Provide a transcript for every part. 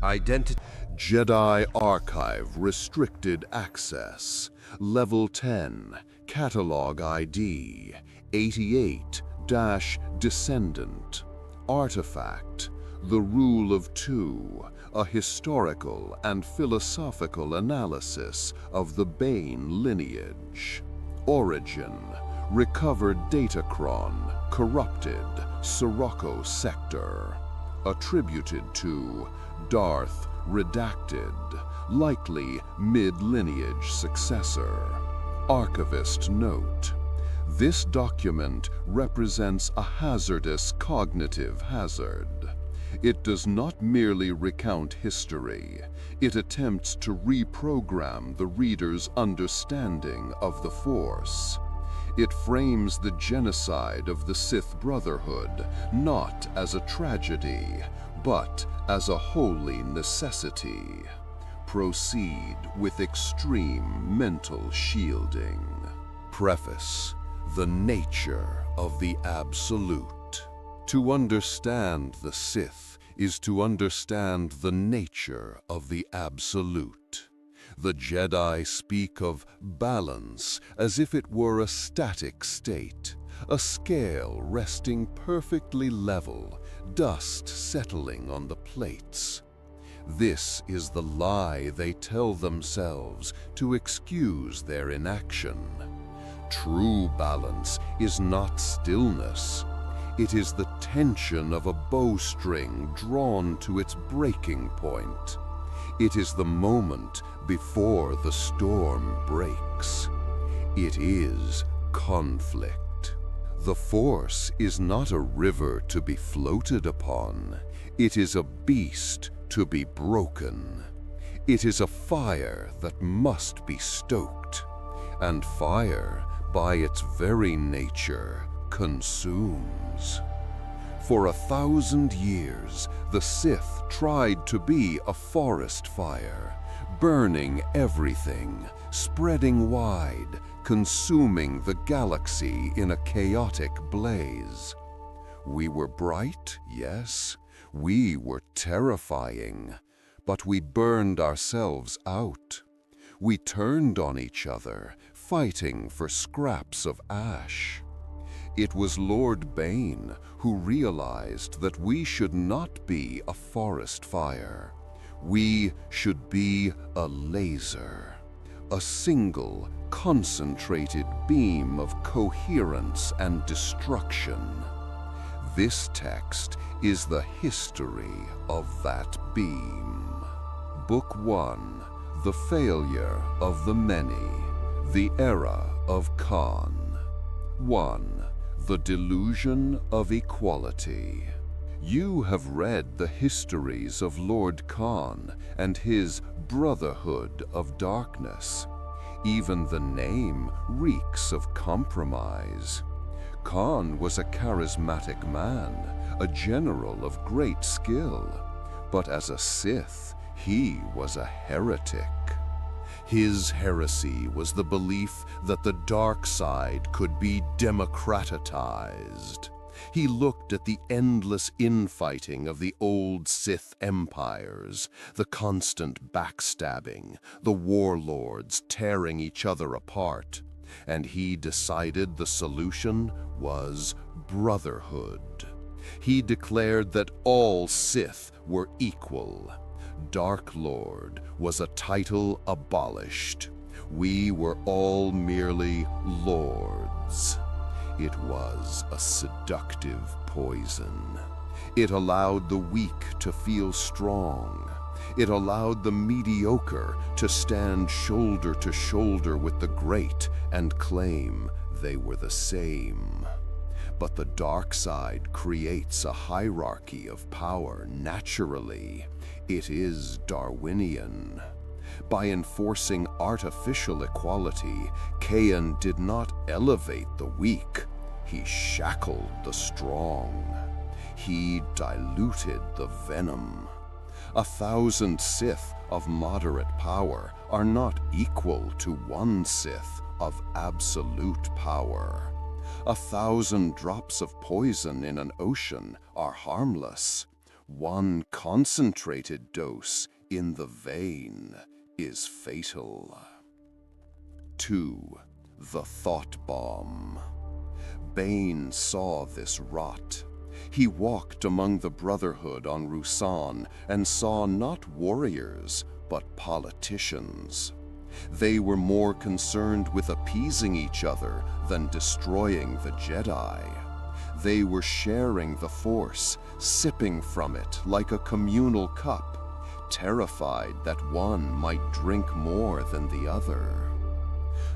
Identity. Jedi Archive Restricted Access. Level 10. Catalog ID 88-Descendant. Artifact. The Rule of Two. A historical and philosophical analysis of the Bane lineage. Origin. Recovered datachron. Corrupted. Sirocco sector. Attributed to Darth redacted, likely mid-lineage successor. Archivist note: this document represents a hazardous cognitive hazard. It does not merely recount history, it attempts to reprogram the reader's understanding of the Force. It frames the genocide of the Sith Brotherhood not as a tragedy, but as a holy necessity. Proceed with extreme mental shielding. Preface: the nature of the Absolute. To understand the Sith is to understand the nature of the Absolute. The Jedi speak of balance as if it were a static state, a scale resting perfectly level, dust settling on the plates. This is the lie they tell themselves to excuse their inaction. True balance is not stillness. It is the tension of a bowstring drawn to its breaking point. It is the moment before the storm breaks. It is conflict. The Force is not a river to be floated upon. It is a beast to be broken. It is a fire that must be stoked. And fire, by its very nature, consumes. For 1,000 years, the Sith tried to be a forest fire, burning everything, spreading wide, consuming the galaxy in a chaotic blaze. We were bright, yes. We were terrifying, but we burned ourselves out. We turned on each other, fighting for scraps of ash. It was Lord Bane who realized that we should not be a forest fire. We should be a laser, a single, concentrated beam of coherence and destruction. This text is the history of that beam. Book 1, The Failure of the Many, The Era of Khan. 1. The Delusion of Equality. You have read the histories of Lord Khan and his Brotherhood of Darkness. Even the name reeks of compromise. Khan was a charismatic man, a general of great skill, but as a Sith, he was a heretic. His heresy was the belief that the dark side could be democratized. He looked at the endless infighting of the old Sith empires, the constant backstabbing, the warlords tearing each other apart, and he decided the solution was brotherhood. He declared that all Sith were equal. Dark Lord was a title abolished. We were all merely lords. It was a seductive poison. It allowed the weak to feel strong. It allowed the mediocre to stand shoulder to shoulder with the great and claim they were the same. But the dark side creates a hierarchy of power naturally. It is Darwinian. By enforcing artificial equality, Kayan did not elevate the weak. He shackled the strong. He diluted the venom. 1,000 Sith of moderate power are not equal to 1 Sith of absolute power. 1,000 drops of poison in an ocean are harmless. One concentrated dose in the vein is fatal. 2. The thought bomb. Bane saw this rot. He walked among the Brotherhood on Ruusan and saw not warriors, but politicians. They were more concerned with appeasing each other than destroying the Jedi. They were sharing the Force, sipping from it like a communal cup, terrified that one might drink more than the other.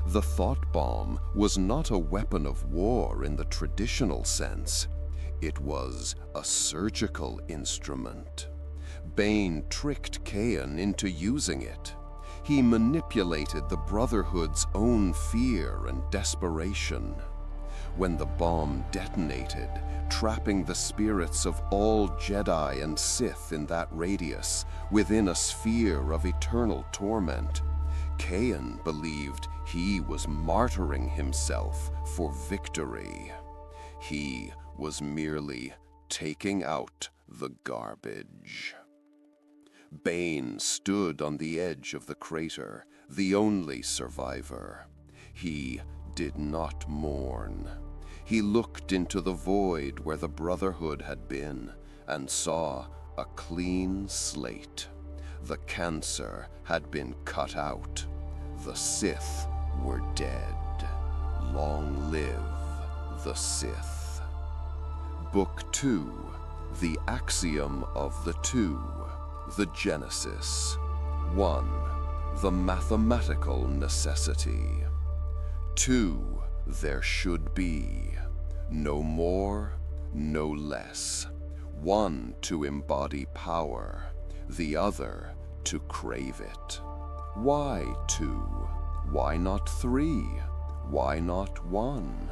The thought bomb was not a weapon of war in the traditional sense. It was a surgical instrument. Bane tricked Kayan into using it. He manipulated the Brotherhood's own fear and desperation. When the bomb detonated, trapping the spirits of all Jedi and Sith in that radius within a sphere of eternal torment, Kayan believed he was martyring himself for victory. He was merely taking out the garbage. Bane stood on the edge of the crater, the only survivor. He did not mourn. He looked into the void where the Brotherhood had been and saw a clean slate. The cancer had been cut out. The Sith were dead. Long live the Sith. Book 2, The Axiom of the Two, The Genesis. 1. The mathematical necessity. 2. There should be. No more, no less. One to embody power, the other to crave it. Why 2? Why not 3? Why not 1?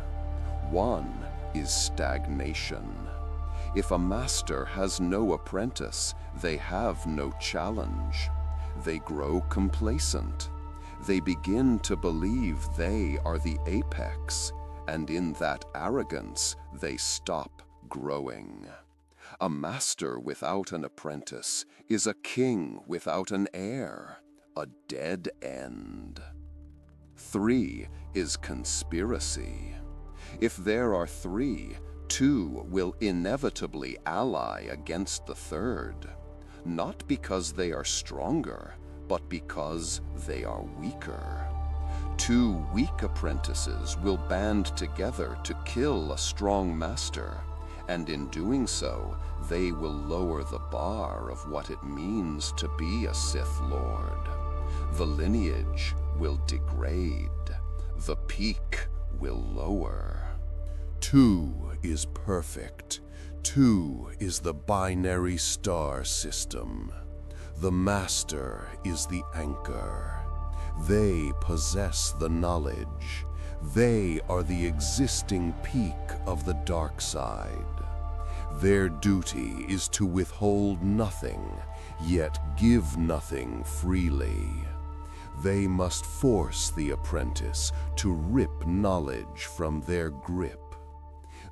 1 is stagnation. If a master has no apprentice, they have no challenge. They grow complacent. They begin to believe they are the apex, and in that arrogance, they stop growing. A master without an apprentice is a king without an heir, a dead end. 3 is conspiracy. If there are 3, 2 will inevitably ally against the third, not because they are stronger, but because they are weaker. 2 weak apprentices will band together to kill a strong master, and in doing so, they will lower the bar of what it means to be a Sith Lord. The lineage will degrade. The peak will lower. 2 is perfect. 2 is the binary star system. The master is the anchor. They possess the knowledge. They are the existing peak of the dark side. Their duty is to withhold nothing, yet give nothing freely. They must force the apprentice to rip knowledge from their grip.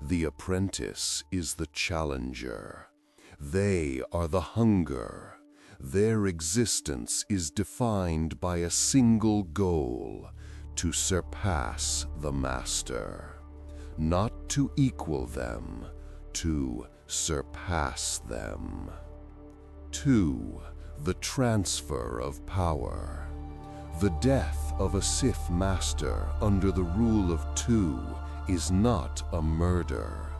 The apprentice is the challenger. They are the hunger. Their existence is defined by a single goal: to surpass the master. Not to equal them, to surpass them. 2. The transfer of power. The death of a Sith master under the rule of 2 is not a murder.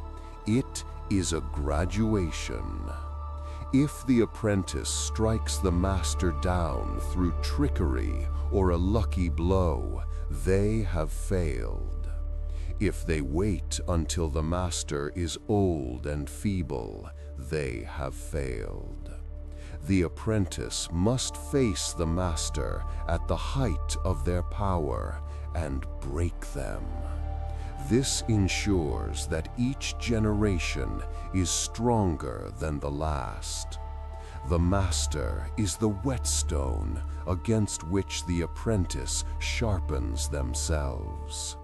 It is a graduation. If the apprentice strikes the master down through trickery or a lucky blow, they have failed. If they wait until the master is old and feeble, they have failed. The apprentice must face the master at the height of their power and break them. This ensures that each generation is stronger than the last. The master is the whetstone against which the apprentice sharpens themselves.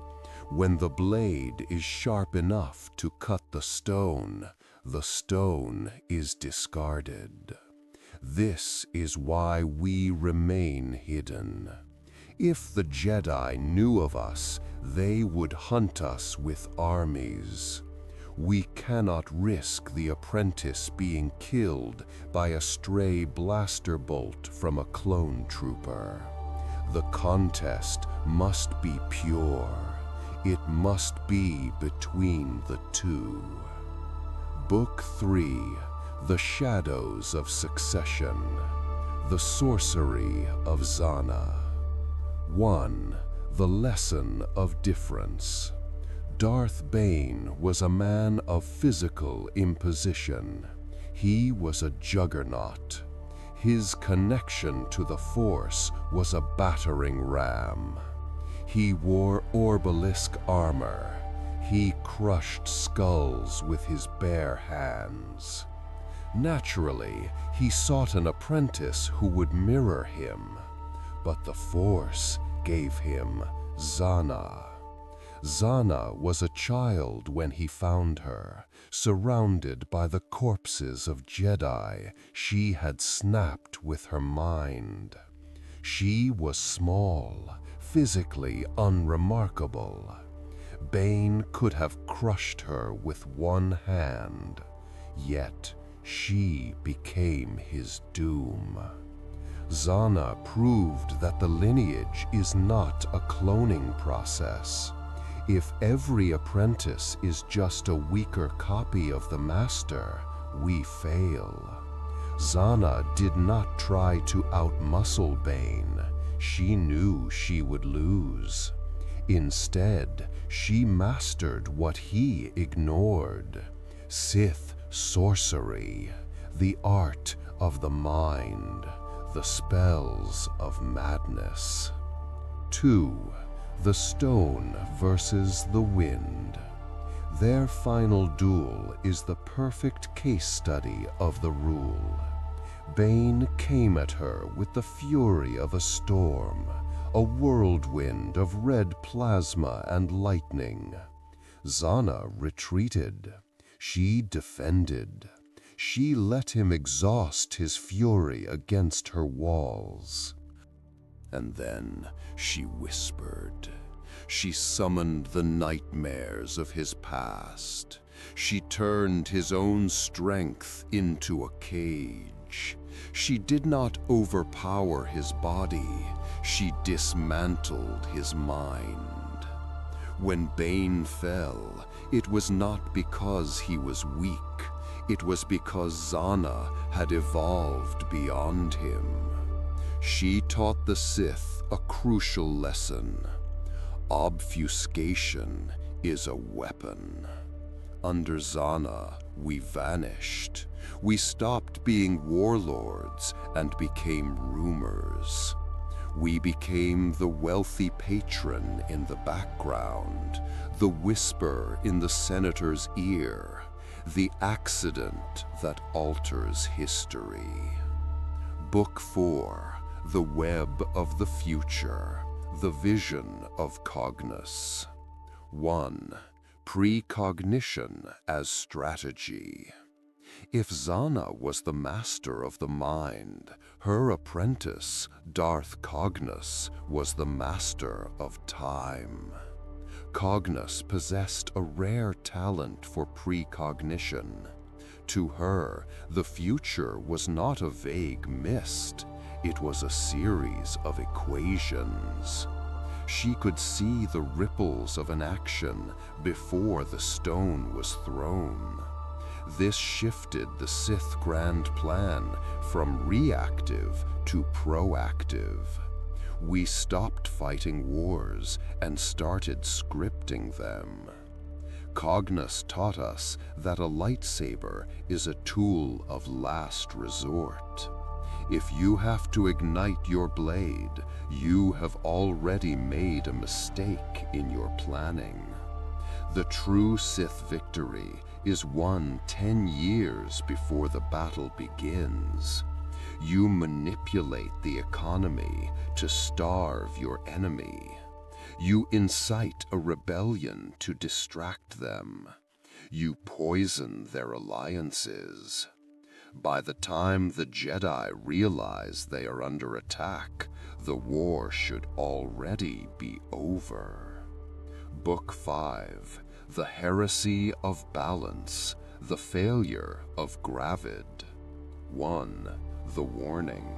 When the blade is sharp enough to cut the stone, The stone is discarded. This is why we remain hidden. If the Jedi knew of us, they would hunt us with armies. We cannot risk the apprentice being killed by a stray blaster bolt from a clone trooper. The contest must be pure. It must be between the two. Book 3, The Shadows of Succession. The Sorcery of Zana. 1. The Lesson of Difference. Darth Bane was a man of physical imposition. He was a juggernaut. His connection to the Force was a battering ram. He wore orbalisk armor. He crushed skulls with his bare hands. Naturally, he sought an apprentice who would mirror him. But the Force gave him Zana. Zana was a child when he found her, surrounded by the corpses of Jedi she had snapped with her mind. She was small, physically unremarkable. Bane could have crushed her with one hand, yet she became his doom. Zana proved that the lineage is not a cloning process. If every apprentice is just a weaker copy of the master, we fail. Zana did not try to outmuscle Bane. She knew she would lose. Instead, she mastered what he ignored: Sith sorcery, the art of the mind, the spells of madness. 2. The Stone versus the Wind. Their final duel is the perfect case study of the rule. Bane came at her with the fury of a storm, a whirlwind of red plasma and lightning. Zana retreated. She defended. She let him exhaust his fury against her walls. And then she whispered. She summoned the nightmares of his past. She turned his own strength into a cage. She did not overpower his body. She dismantled his mind. When Bane fell, it was not because he was weak. It was because Zana had evolved beyond him. She taught the Sith a crucial lesson. Obfuscation is a weapon. Under Zana, we vanished. We stopped being warlords and became rumors. We became the wealthy patron in the background, the whisper in the senator's ear, the accident that alters history. Book 4, The Web of the Future, The Vision of Cognos. 1. Precognition as strategy. If Zana was the master of the mind, her apprentice, Darth Cognos, was the master of time. Cognos possessed a rare talent for precognition. To her, the future was not a vague mist. It was a series of equations. She could see the ripples of an action before the stone was thrown. This shifted the Sith grand plan from reactive to proactive. We stopped fighting wars and started scripting them. Cognos taught us that a lightsaber is a tool of last resort. If you have to ignite your blade, you have already made a mistake in your planning. The true Sith victory is won 10 years before the battle begins. You manipulate the economy to starve your enemy. You incite a rebellion to distract them. You poison their alliances. By the time the Jedi realize they are under attack, the war should already be over. Book 5, The Heresy of Balance, The Failure of Gravid. 1. The Warning.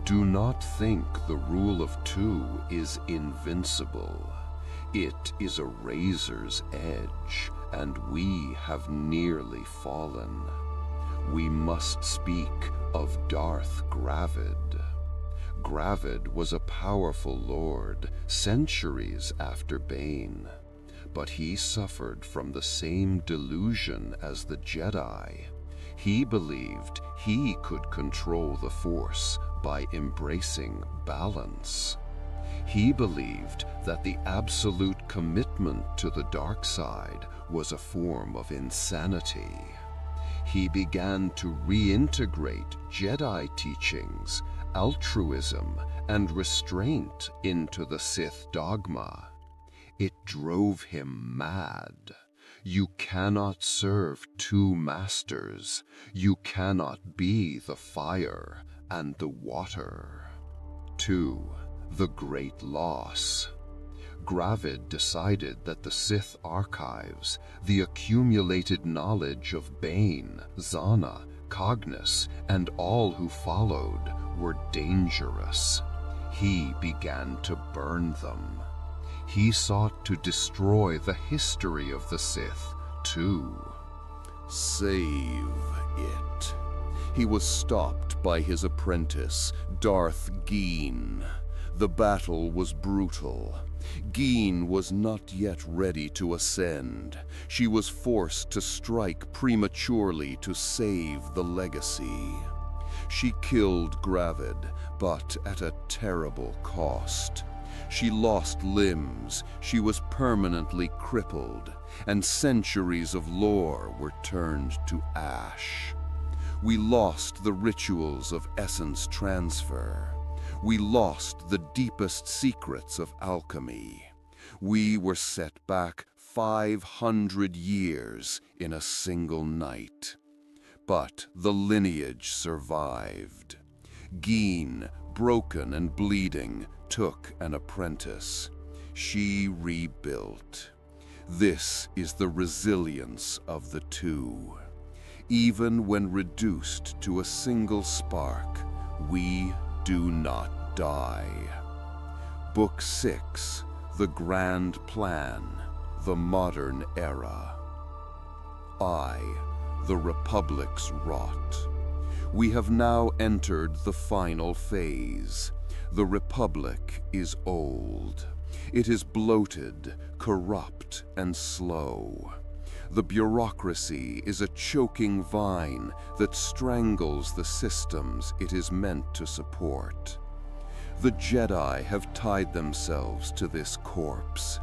Do not think the rule of two is invincible. It is a razor's edge, and we have nearly fallen. We must speak of Darth Gravid. Gravid was a powerful lord centuries after Bane, but he suffered from the same delusion as the Jedi. He believed he could control the Force by embracing balance. He believed that the absolute commitment to the dark side was a form of insanity. He began to reintegrate Jedi teachings, altruism, and restraint into the Sith dogma. It drove him mad. You cannot serve two masters. You cannot be the fire and the water. 2. The Great Loss. Gravid decided that the Sith archives, the accumulated knowledge of Bane, Zana, Cognis, and all who followed were dangerous. He began to burn them. He sought to destroy the history of the Sith, too. Save it. He was stopped by his apprentice, Darth Bane. The battle was brutal. Bane was not yet ready to ascend. She was forced to strike prematurely to save the legacy. She killed Gravid, but at a terrible cost. She lost limbs, she was permanently crippled, and centuries of lore were turned to ash. We lost the rituals of essence transfer. We lost the deepest secrets of alchemy. We were set back 500 years in a single night. But the lineage survived. Bane, broken and bleeding, took an apprentice. She rebuilt. This is the resilience of the two. Even when reduced to a single spark, we do not die. Book 6, The Grand Plan, The Modern Era. I, the Republic's rot. We have now entered the final phase. The Republic is old. It is bloated, corrupt, and slow. The bureaucracy is a choking vine that strangles the systems it is meant to support. The Jedi have tied themselves to this corpse.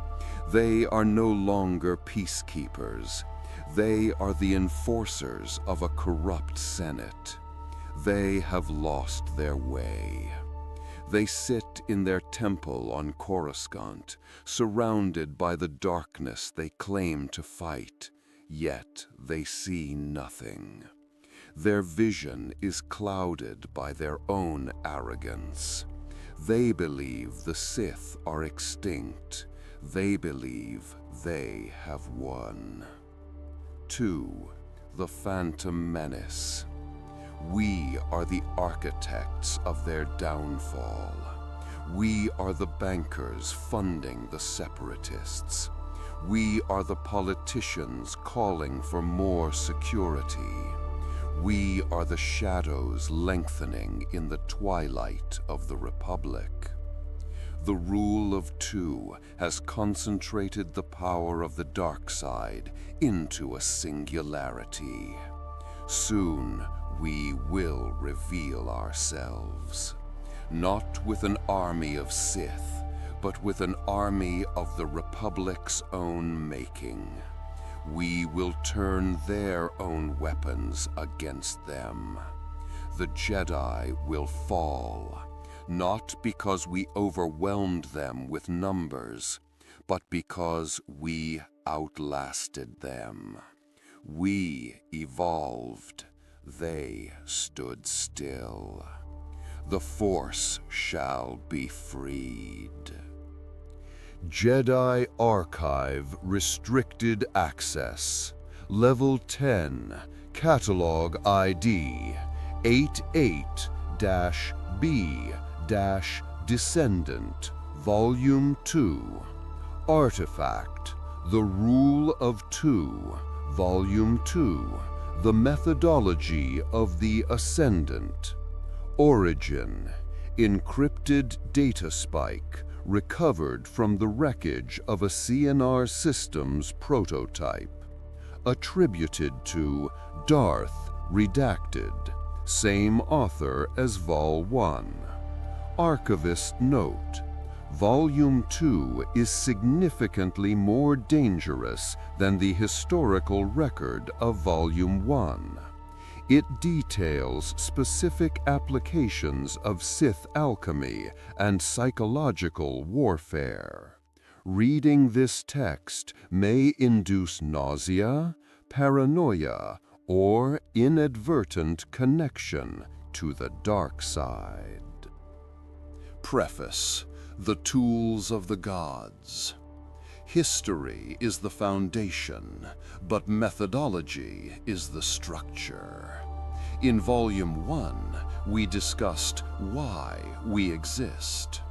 They are no longer peacekeepers. They are the enforcers of a corrupt Senate. They have lost their way. They sit in their temple on Coruscant, surrounded by the darkness they claim to fight, yet they see nothing. Their vision is clouded by their own arrogance. They believe the Sith are extinct. They believe they have won. 2. The Phantom Menace. We are the architects of their downfall. We are the bankers funding the separatists. We are the politicians calling for more security. We are the shadows lengthening in the twilight of the Republic. The rule of two has concentrated the power of the dark side into a singularity. Soon, we will reveal ourselves, not with an army of Sith, but with an army of the Republic's own making. We will turn their own weapons against them. The Jedi will fall, not because we overwhelmed them with numbers, but because we outlasted them. We evolved, they stood still. The Force shall be freed. Jedi Archive Restricted Access. Level 10, Catalog ID 88-B-Descendant, Volume 2. Artifact, The Rule of Two, Volume 2, The Methodology of the Ascendant. Origin, encrypted data spike recovered from the wreckage of a CNR Systems prototype. Attributed to Darth, redacted, same author as Vol 1. Archivist note: Volume 2 is significantly more dangerous than the historical record of Volume 1. It details specific applications of Sith alchemy and psychological warfare. Reading this text may induce nausea, paranoia, or inadvertent connection to the dark side. Preface: The Tools of the Gods. History is the foundation, but methodology is the structure. In Volume 1, we discussed why we exist.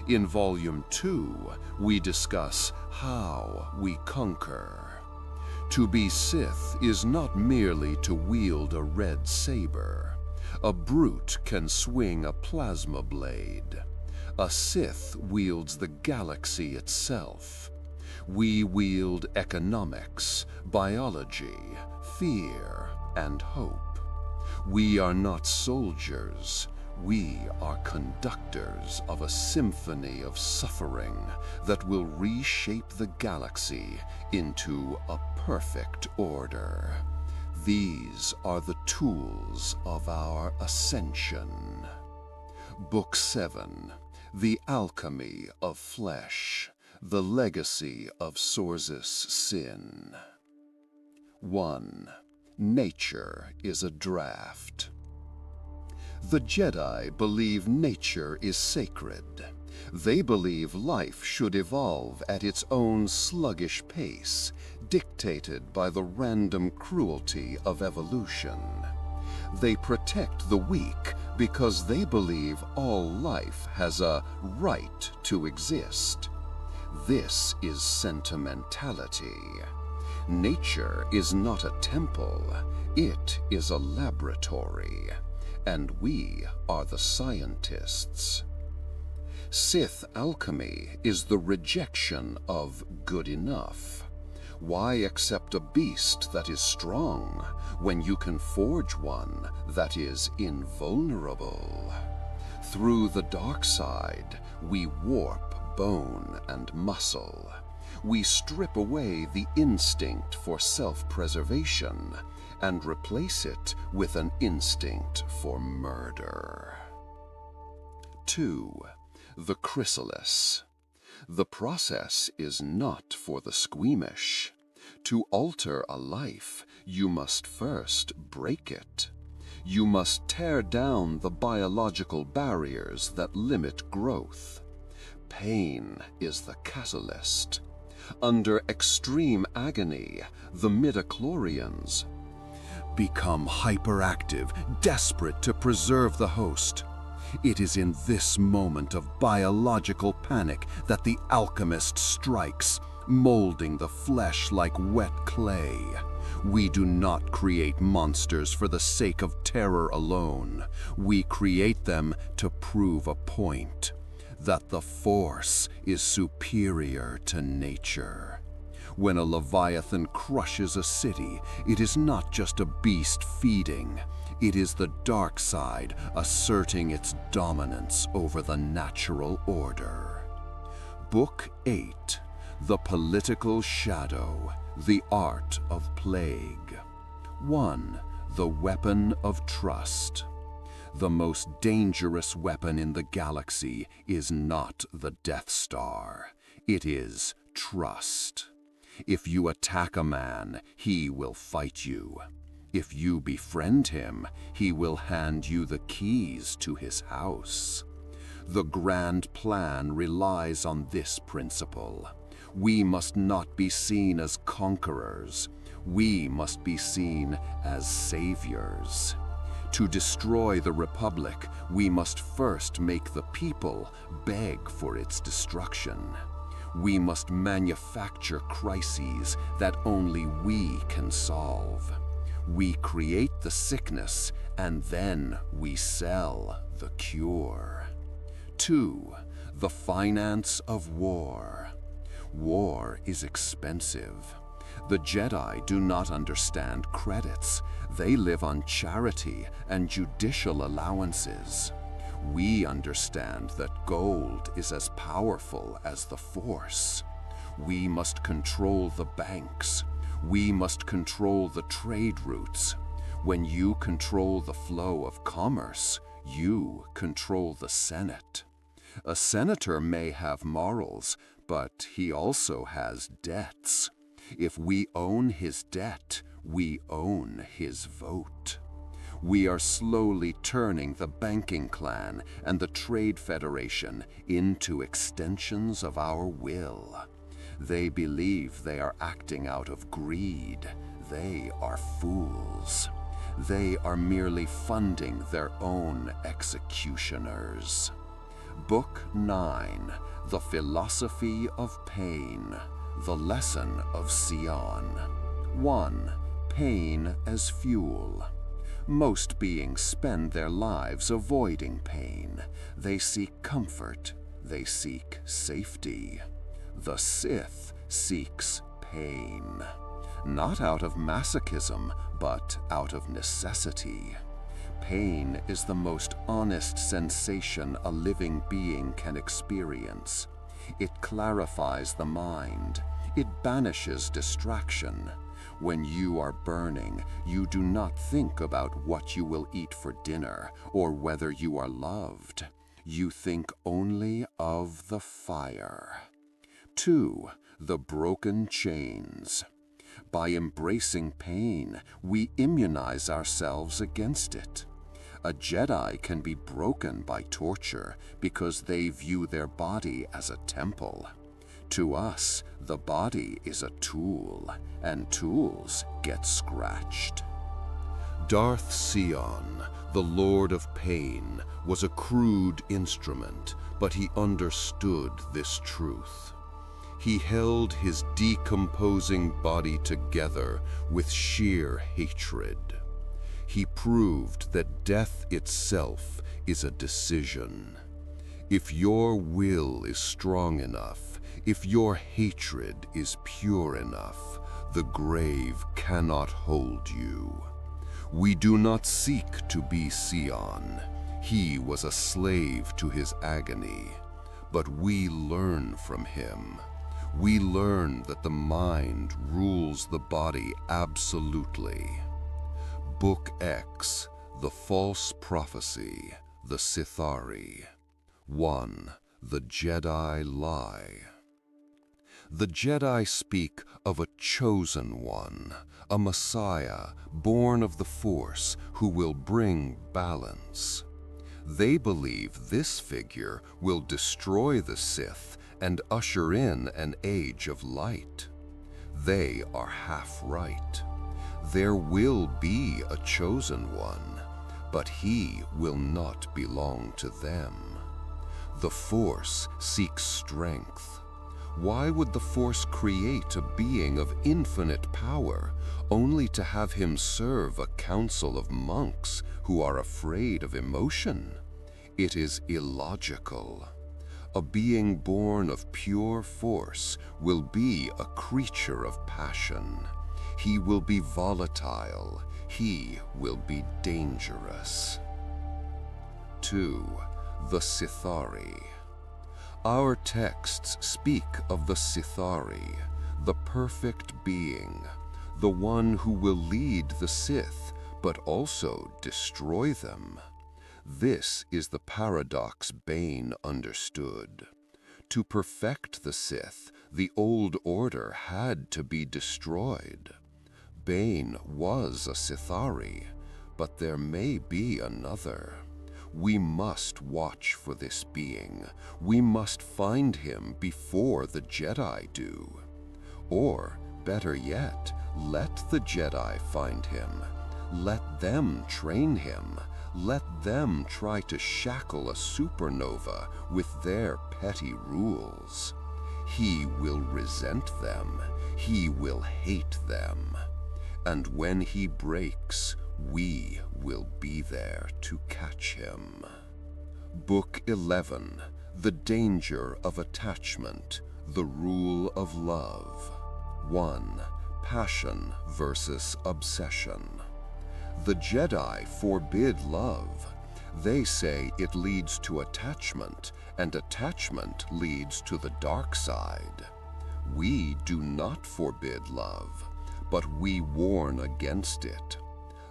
In Volume 2, we discuss how we conquer. To be Sith is not merely to wield a red saber. A brute can swing a plasma blade. A Sith wields the galaxy itself. We wield economics, biology, fear, and hope. We are not soldiers. We are conductors of a symphony of suffering that will reshape the galaxy into a perfect order. These are the tools of our ascension. Book 7, The Alchemy of Flesh, The Legacy of Sorzus Sin. 1. Nature is a draft. The Jedi believe nature is sacred. They believe life should evolve at its own sluggish pace, dictated by the random cruelty of evolution. They protect the weak because they believe all life has a right to exist. This is sentimentality. Nature is not a temple, it is a laboratory. And we are the scientists. Sith alchemy is the rejection of good enough. Why accept a beast that is strong when you can forge one that is invulnerable? Through the dark side, we warp bone and muscle. We strip away the instinct for self-preservation and replace it with an instinct for murder. 2. The chrysalis. The process is not for the squeamish. To alter a life, you must first break it. You must tear down the biological barriers that limit growth. Pain is the catalyst. Under extreme agony, the midichlorians become hyperactive, desperate to preserve the host. It is in this moment of biological panic that the alchemist strikes, molding the flesh like wet clay. We do not create monsters for the sake of terror alone. We create them to prove a point, that the Force is superior to nature. When a Leviathan crushes a city, it is not just a beast feeding. It is the dark side asserting its dominance over the natural order. Book 8, The Political Shadow, The Art of Plague. 1. The Weapon of Trust. The most dangerous weapon in the galaxy is not the Death Star. It is trust. If you attack a man, he will fight you. If you befriend him, he will hand you the keys to his house. The grand plan relies on this principle. We must not be seen as conquerors. We must be seen as saviors. To destroy the Republic, we must first make the people beg for its destruction. We must manufacture crises that only we can solve. We create the sickness, and then we sell the cure. 2. The finance of war. War is expensive. The Jedi do not understand credits. They live on charity and judicial allowances. We understand that gold is as powerful as the Force. We must control the banks. We must control the trade routes. When you control the flow of commerce, you control the Senate. A senator may have morals, but he also has debts. If we own his debt, we own his vote. We are slowly turning the banking clan and the trade federation into extensions of our will. They believe they are acting out of greed. They are fools. They are merely funding their own executioners. Book 9, The Philosophy of Pain, The Lesson of Sion. 1. Pain as fuel. Most beings spend their lives avoiding pain. They seek comfort. They seek safety. The Sith seeks pain. Not out of masochism, but out of necessity. Pain is the most honest sensation a living being can experience. It clarifies the mind. It banishes distraction. When you are burning, you do not think about what you will eat for dinner or whether you are loved. You think only of the fire. 2. The broken chains. By embracing pain, we immunize ourselves against it. A Jedi can be broken by torture because they view their body as a temple. To us, the body is a tool, and tools get scratched. Darth Sion, the Lord of Pain, was a crude instrument, but he understood this truth. He held his decomposing body together with sheer hatred. He proved that death itself is a decision. If your will is strong enough, if your hatred is pure enough, the grave cannot hold you. We do not seek to be Sion. He was a slave to his agony, but we learn from him. We learn that the mind rules the body absolutely. Book X, The False Prophecy, The Sithari. 1. The Jedi Lie. The Jedi speak of a chosen one, a Messiah born of the Force who will bring balance. They believe this figure will destroy the Sith and usher in an age of light. They are half right. There will be a chosen one, but he will not belong to them. The Force seeks strength. Why would the Force create a being of infinite power only to have him serve a council of monks who are afraid of emotion? It is illogical. A being born of pure force will be a creature of passion. He will be volatile. He will be dangerous. 2. The Sithari. Our texts speak of the Sithari, the perfect being, the one who will lead the Sith, but also destroy them. This is the paradox Bane understood. To perfect the Sith, The old order had to be destroyed. Bane was a Sithari, but there may be another. We must watch for this being. We must find him before the Jedi do. Or, better yet, let the Jedi find him. Let them train him. Let them try to shackle a supernova with their petty rules. He will resent them. He will hate them. And when he breaks, we will be there to catch him. Book 11, The Danger of Attachment, The Rule of Love. 1. Passion versus Obsession. The Jedi forbid love. They say it leads to attachment, and attachment leads to the dark side. We do not forbid love, but we warn against it.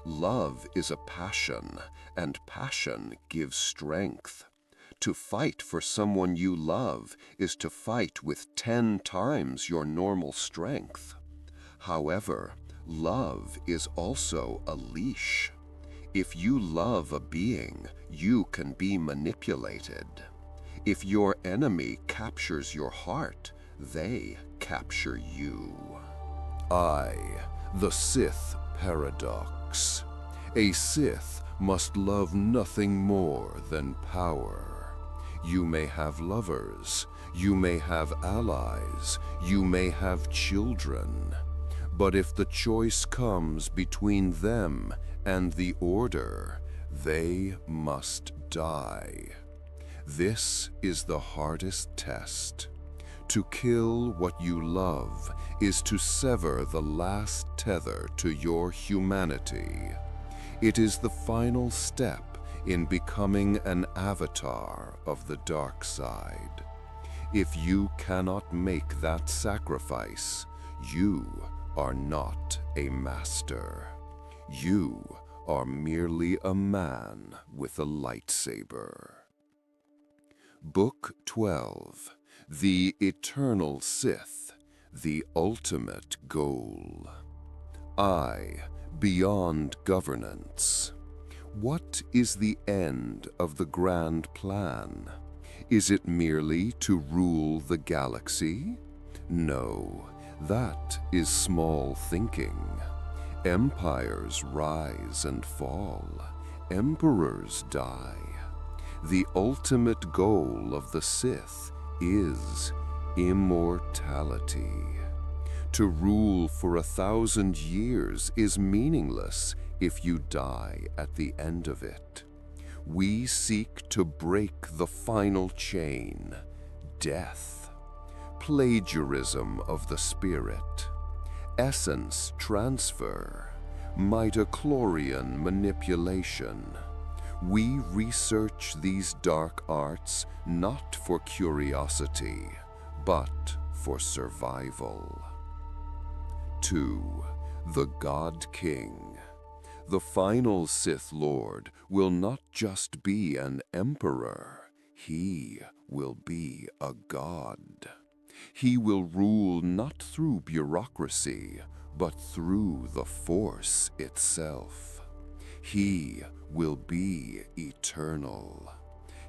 Love is a passion, and passion gives strength. To fight for someone you love is to fight with 10 times your normal strength. However, love is also a leash. If you love a being, you can be manipulated. If your enemy captures your heart, they capture you. I, the Sith Paradox. A Sith must love nothing more than power. You may have lovers, you may have allies, you may have children. But if the choice comes between them and the Order, they must die. This is the hardest test. To kill what you love is to sever the last tether to your humanity. It is the final step in becoming an avatar of the dark side. If you cannot make that sacrifice, you are not a master. You are merely a man with a lightsaber. Book 12, The Eternal Sith, The Ultimate Goal. I, Beyond Governance. What is the end of the grand plan? Is it merely to rule the galaxy? No, that is small thinking. Empires rise and fall. Emperors die. The ultimate goal of the Sith is immortality. To rule for 1,000 years is meaningless if you die at the end of it. We seek to break the final chain, death, plagiarism of the spirit, essence transfer, midichlorian manipulation. We research these dark arts not for curiosity, but for survival. 2. The God King. The final Sith Lord will not just be an emperor, he will be a god. He will rule not through bureaucracy, but through the Force itself. He will be eternal.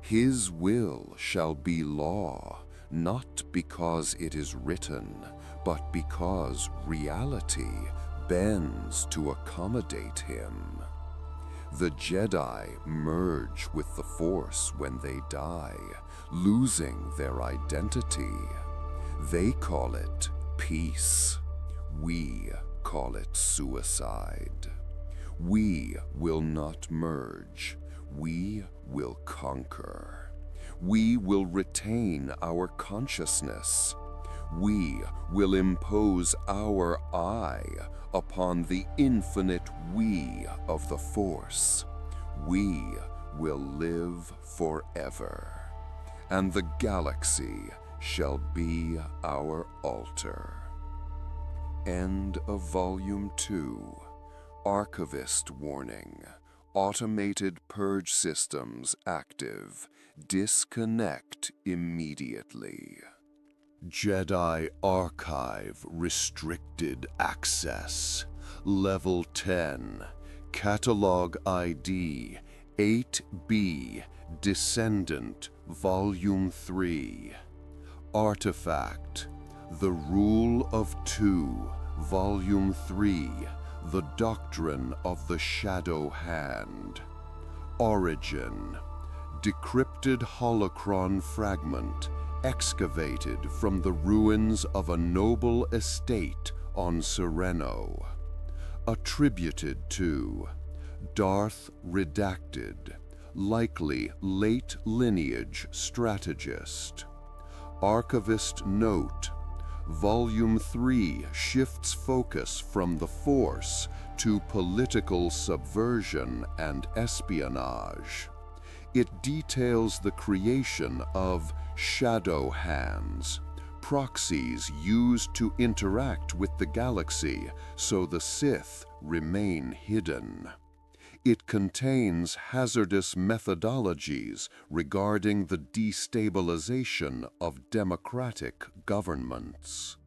His will shall be law, not because it is written, but because reality bends to accommodate him. The Jedi merge with the Force when they die, losing their identity. They call it peace. We call it suicide. We will not merge. We will conquer. We will retain our consciousness. We will impose our I upon the infinite we of the Force. We will live forever, and the galaxy shall be our altar. End of Volume 2. Archivist warning. Automated purge systems active. Disconnect immediately. Jedi Archive Restricted Access. Level 10. Catalog ID 8B Descendant Volume 3. Artifact The Rule of Two Volume 3. The Doctrine of the Shadow Hand. Origin Decrypted holocron fragment excavated from the ruins of a noble estate on Sereno. Attributed to Darth Redacted, likely late lineage strategist. Archivist note: Volume 3 shifts focus from the Force to political subversion and espionage. It details the creation of shadow hands, proxies used to interact with the galaxy so the Sith remain hidden. It contains hazardous methodologies regarding the destabilization of democratic governments.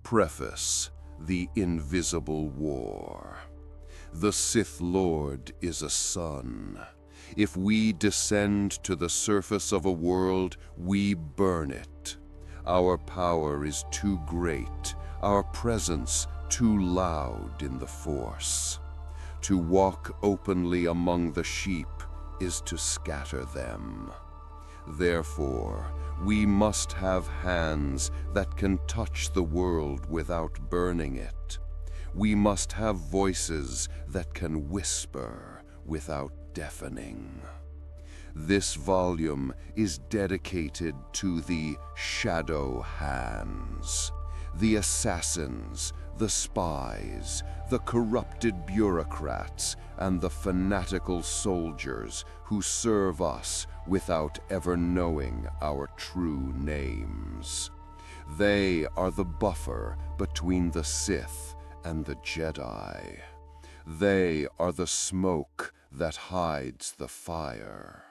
Preface: The Invisible War. The Sith Lord is a sun. If we descend to the surface of a world, we burn it. Our power is too great, our presence too loud in the Force. To walk openly among the sheep is to scatter them. Therefore, we must have hands that can touch the world without burning it. We must have voices that can whisper without deafening. This volume is dedicated to the shadow hands, the assassins, the spies, the corrupted bureaucrats, and the fanatical soldiers who serve us without ever knowing our true names. They are the buffer between the Sith and the Jedi. They are the smoke that hides the fire.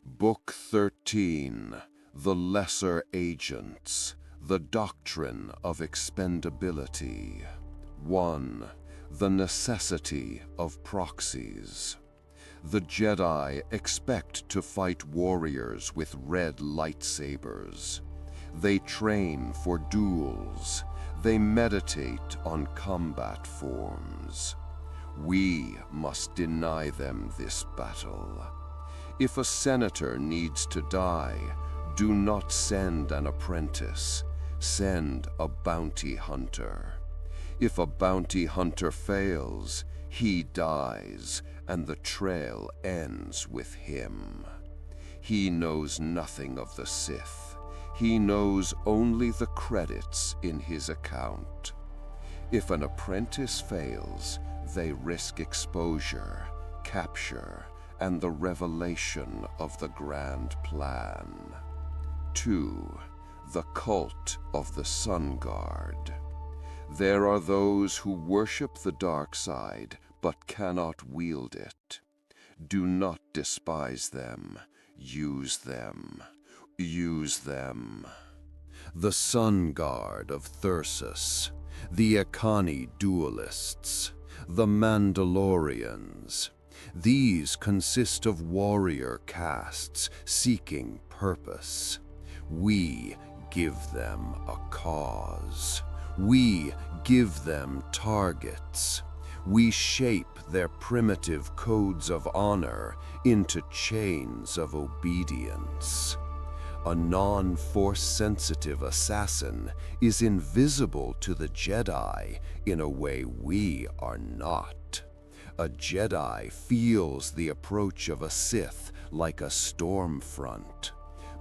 Book 13, The Lesser Agents, The Doctrine of Expendability. 1. The Necessity of Proxies. The Jedi expect to fight warriors with red lightsabers. They train for duels. They meditate on combat forms. We must deny them this battle. If a senator needs to die, do not send an apprentice. Send a bounty hunter. If a bounty hunter fails, he dies, and the trail ends with him. He knows nothing of the Sith. He knows only the credits in his account. If an apprentice fails, they risk exposure, capture, and the revelation of the grand plan. 2. The Cult of the Sun Guard. There are those who worship the dark side but cannot wield it. Do not despise them. Use them. Use them. The Sun Guard of Thyrsus. The Akani duelists. The Mandalorians. These consist of warrior castes seeking purpose. We give them a cause. We give them targets. We shape their primitive codes of honor into chains of obedience. A non-Force-sensitive assassin is invisible to the Jedi in a way we are not. A Jedi feels the approach of a Sith like a storm front,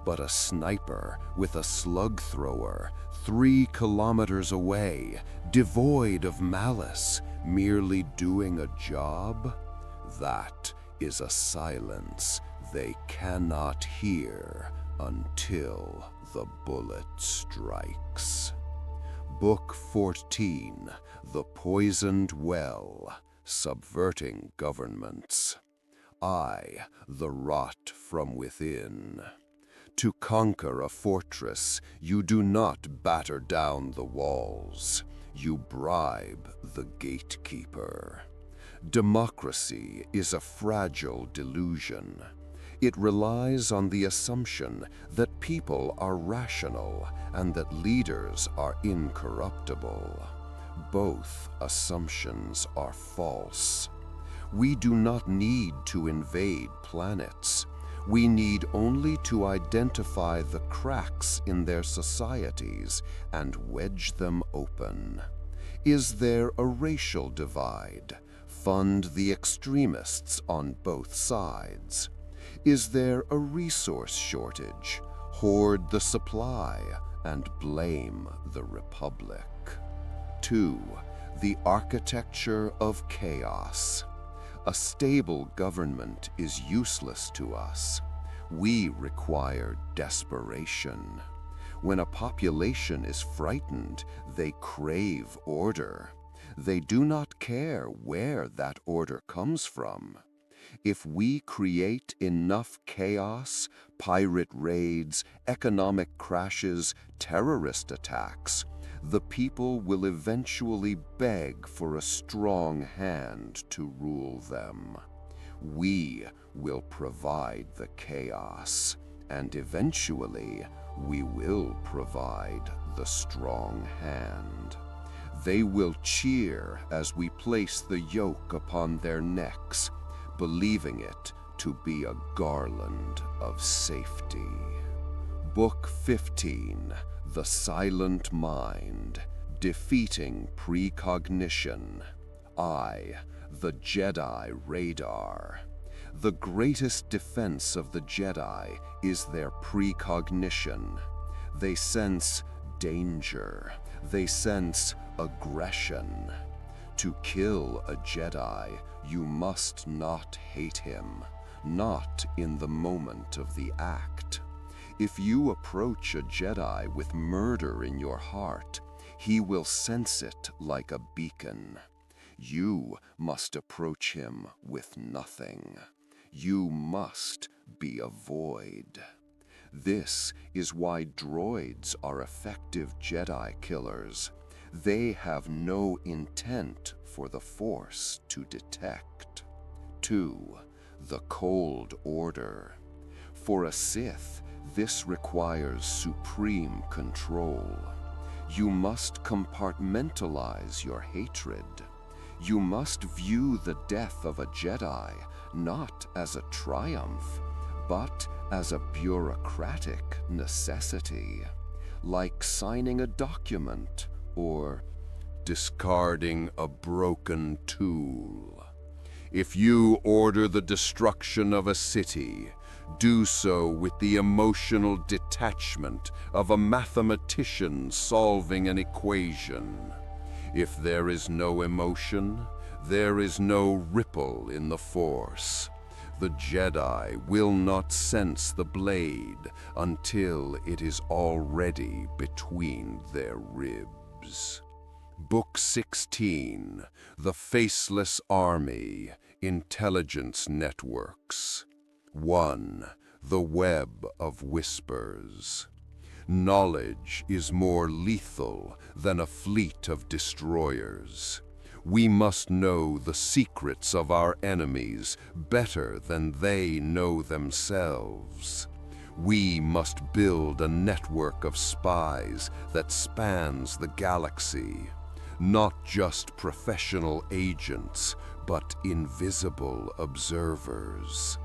but a sniper with a slug thrower 3 kilometers away, devoid of malice, merely doing a job, that is a silence they cannot hear until the bullet strikes. Book 14, The Poisoned Well, Subverting Governments. I, the Rot from Within. To conquer a fortress, you do not batter down the walls. You bribe the gatekeeper. Democracy is a fragile delusion. It relies on the assumption that people are rational and that leaders are incorruptible. Both assumptions are false. We do not need to invade planets. We need only to identify the cracks in their societies and wedge them open. Is there a racial divide? Fund the extremists on both sides. Is there a resource shortage? Hoard the supply and blame the Republic. 2. The architecture of chaos. A stable government is useless to us. We require desperation. When a population is frightened, they crave order. They do not care where that order comes from. If we create enough chaos, pirate raids, economic crashes, terrorist attacks, the people will eventually beg for a strong hand to rule them. We will provide the chaos, and eventually we will provide the strong hand. They will cheer as we place the yoke upon their necks, believing it to be a garland of safety. Book 15, The Silent Mind, Defeating Precognition. I, the Jedi Radar. The greatest defense of the Jedi is their precognition. They sense danger. They sense aggression. To kill a Jedi, you must not hate him, not in the moment of the act. If you approach a Jedi with murder in your heart, he will sense it like a beacon. You must approach him with nothing. You must be a void. This is why droids are effective Jedi killers. They have no intent for the Force to detect. 2. The Cold Order. For a Sith, this requires supreme control. You must compartmentalize your hatred. You must view the death of a Jedi not as a triumph, but as a bureaucratic necessity, like signing a document or discarding a broken tool. If you order the destruction of a city, do so with the emotional detachment of a mathematician solving an equation. If there is no emotion, there is no ripple in the Force. The Jedi will not sense the blade until it is already between their ribs. Book 16, The Faceless Army, Intelligence Networks. 1. The Web of Whispers. Knowledge is more lethal than a fleet of destroyers. We must know the secrets of our enemies better than they know themselves. We must build a network of spies that spans the galaxy. Not just professional agents, but invisible observers.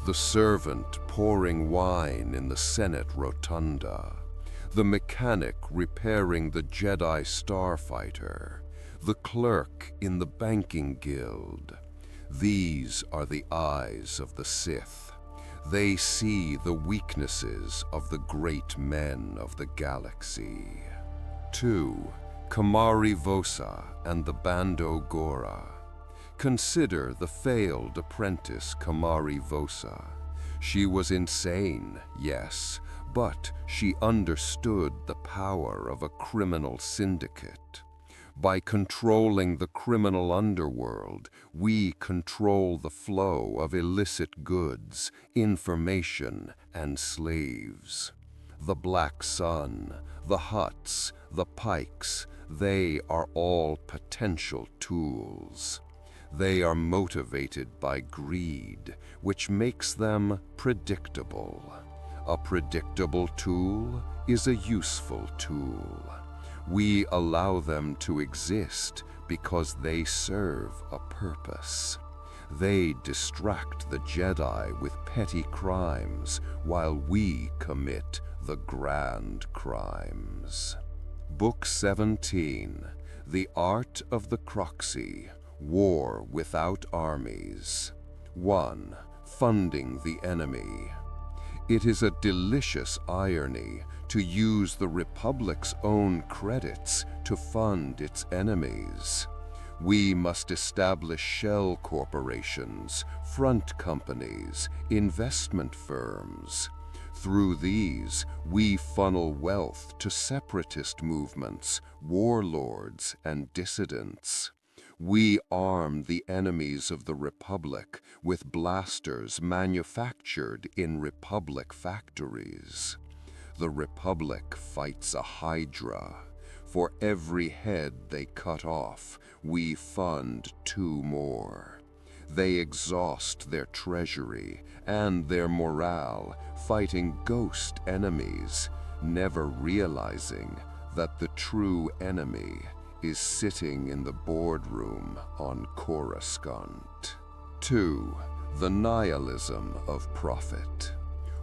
The servant pouring wine in the Senate rotunda. The mechanic repairing the Jedi starfighter. The clerk in the banking guild. These are the eyes of the Sith. They see the weaknesses of the great men of the galaxy. 2. Kamari Vosa and the Bando Gora. Consider the failed apprentice Kamari Vosa. She was insane, yes, but she understood the power of a criminal syndicate. By controlling the criminal underworld, we control the flow of illicit goods, information, and slaves. The Black Sun, the Hutts, the Pikes, they are all potential tools. They are motivated by greed, which makes them predictable. A predictable tool is a useful tool. We allow them to exist because they serve a purpose. They distract the Jedi with petty crimes while we commit the grand crimes. Book 17, The Art of the Croxy, War Without Armies. 1. Funding the Enemy. It is a delicious irony to use the Republic's own credits to fund its enemies. We must establish shell corporations, front companies, investment firms. Through these, we funnel wealth to separatist movements, warlords, and dissidents. We arm the enemies of the Republic with blasters manufactured in Republic factories. The Republic fights a Hydra. For every head they cut off, we fund 2 more. They exhaust their treasury and their morale fighting ghost enemies, never realizing that the true enemy is sitting in the boardroom on Coruscant. 2. The nihilism of profit.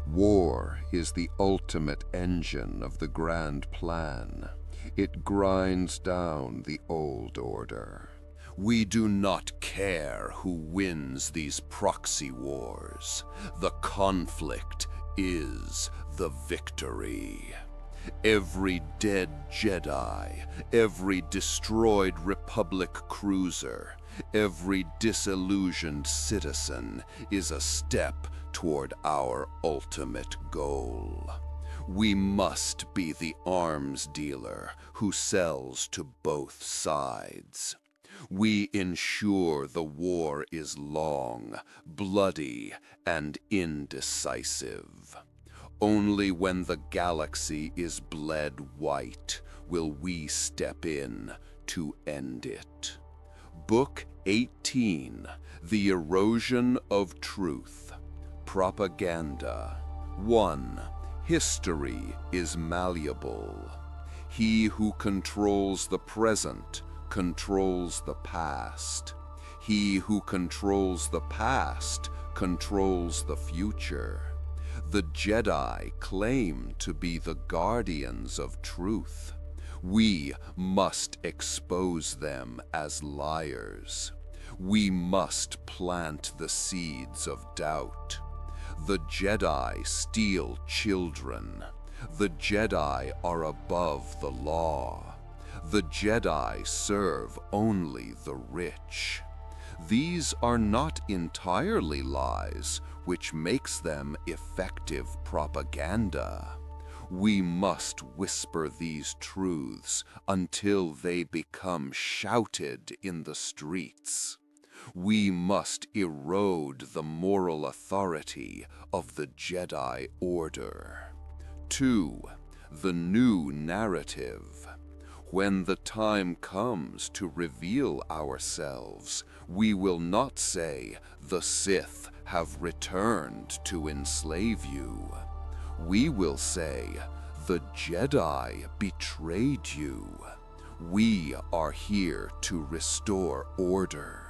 War is the ultimate engine of the grand plan. It grinds down the old order. We do not care who wins these proxy wars. The conflict is the victory. Every dead Jedi, every destroyed Republic cruiser, every disillusioned citizen is a step toward our ultimate goal. We must be the arms dealer who sells to both sides. We ensure the war is long, bloody, and indecisive. Only when the galaxy is bled white will we step in to end it. Book 18, The Erosion of Truth. Propaganda. 1. History is malleable. He who controls the present controls the past. He who controls the past controls the future. The Jedi claim to be the guardians of truth. We must expose them as liars. We must plant the seeds of doubt. The Jedi steal children. The Jedi are above the law. The Jedi serve only the rich. These are not entirely lies, which makes them effective propaganda. We must whisper these truths until they become shouted in the streets. We must erode the moral authority of the Jedi Order. 2. The new narrative. When the time comes to reveal ourselves, we will not say, "The Sith have returned to enslave you." We will say, "The Jedi betrayed you." We are here to restore order.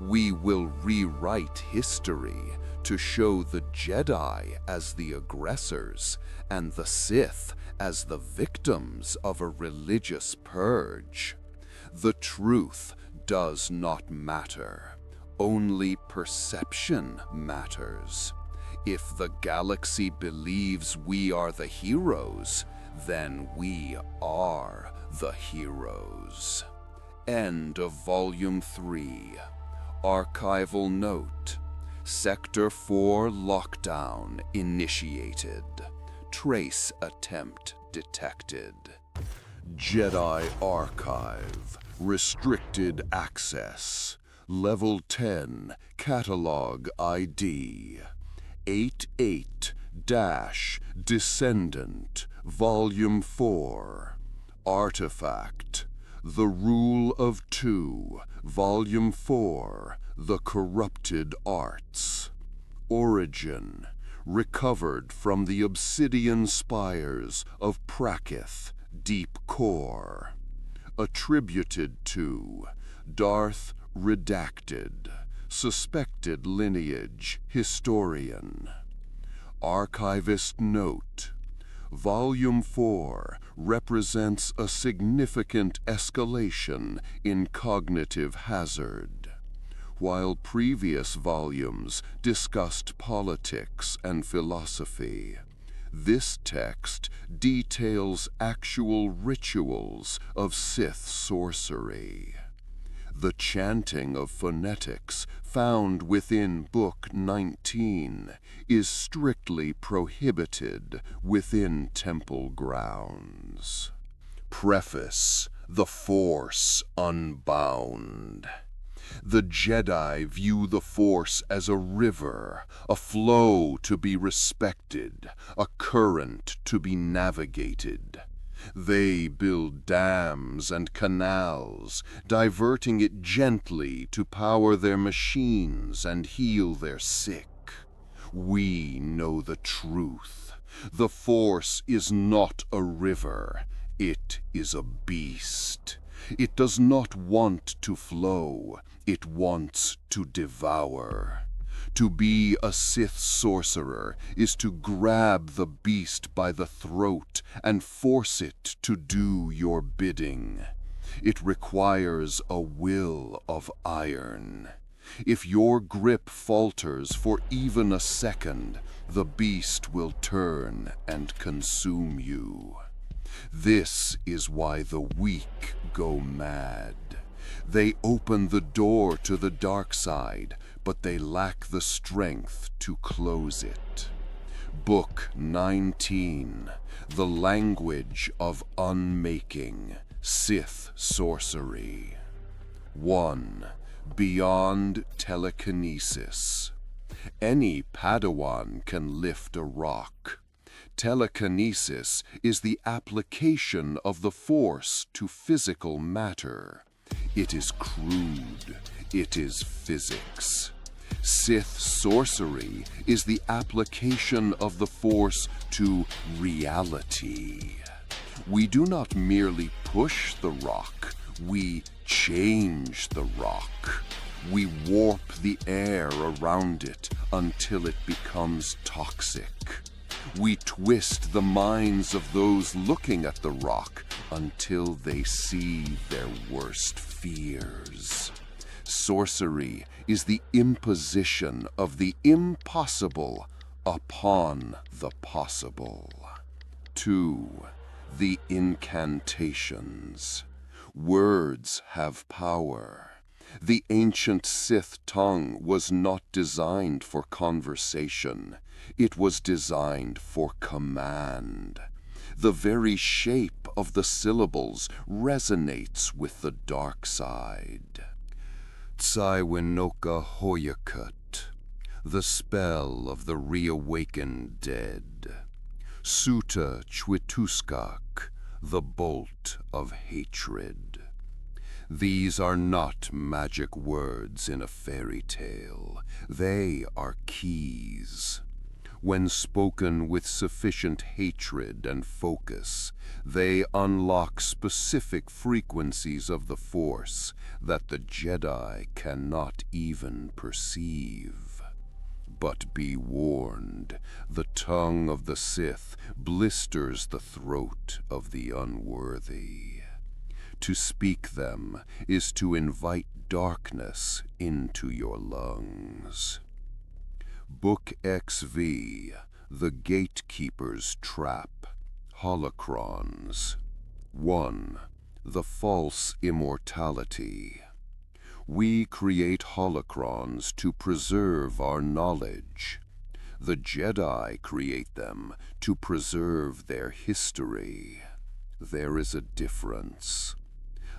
We will rewrite history to show the Jedi as the aggressors and the Sith as the victims of a religious purge. The truth does not matter. Only perception matters. If the galaxy believes we are the heroes, then we are the heroes. End of Volume 3. Archival note. Sector 4 lockdown initiated. Trace attempt detected. Jedi Archive, restricted access, level 10, catalog ID, 88-Descendant, Volume 4, Artifact, The Rule of Two, Volume 4, The Corrupted Arts, Origin, recovered from the obsidian spires of Prakith, Deep Core. Attributed to Darth Redacted, suspected lineage historian. Archivist note: Volume 4 represents a significant escalation in cognitive hazard. While previous volumes discussed politics and philosophy, this text details actual rituals of Sith sorcery. The chanting of phonetics found within Book 19 is strictly prohibited within temple grounds. Preface: The Force Unbound. The Jedi view the Force as a river, a flow to be respected, a current to be navigated. They build dams and canals, diverting it gently to power their machines and heal their sick. We know the truth. The Force is not a river. It is a beast. It does not want to flow. It wants to devour. To be a Sith sorcerer is to grab the beast by the throat and force it to do your bidding. It requires a will of iron. If your grip falters for even a second, the beast will turn and consume you. This is why the weak go mad. They open the door to the dark side, but they lack the strength to close it. Book 19, The Language of Unmaking, Sith Sorcery. 1. Beyond telekinesis. Any Padawan can lift a rock. Telekinesis is the application of the Force to physical matter. It is crude. It is physics. Sith sorcery is the application of the Force to reality. We do not merely push the rock, we change the rock. We warp the air around it until it becomes toxic. We twist the minds of those looking at the rock until they see their worst fears. Sorcery is the imposition of the impossible upon the possible. 2. The incantations. Words have power. The ancient Sith tongue was not designed for conversation. It was designed for command. The very shape of the syllables resonates with the dark side. Tsaiwinoka Hoyakut, the spell of the reawakened dead. Suta Chwituskak, the bolt of hatred. These are not magic words in a fairy tale. They are keys. When spoken with sufficient hatred and focus, they unlock specific frequencies of the Force that the Jedi cannot even perceive. But be warned, the tongue of the Sith blisters the throat of the unworthy. To speak them is to invite darkness into your lungs. Book XV, The Gatekeeper's Trap, Holocrons. 1. The False Immortality. We create holocrons to preserve our knowledge. The Jedi create them to preserve their history. There is a difference.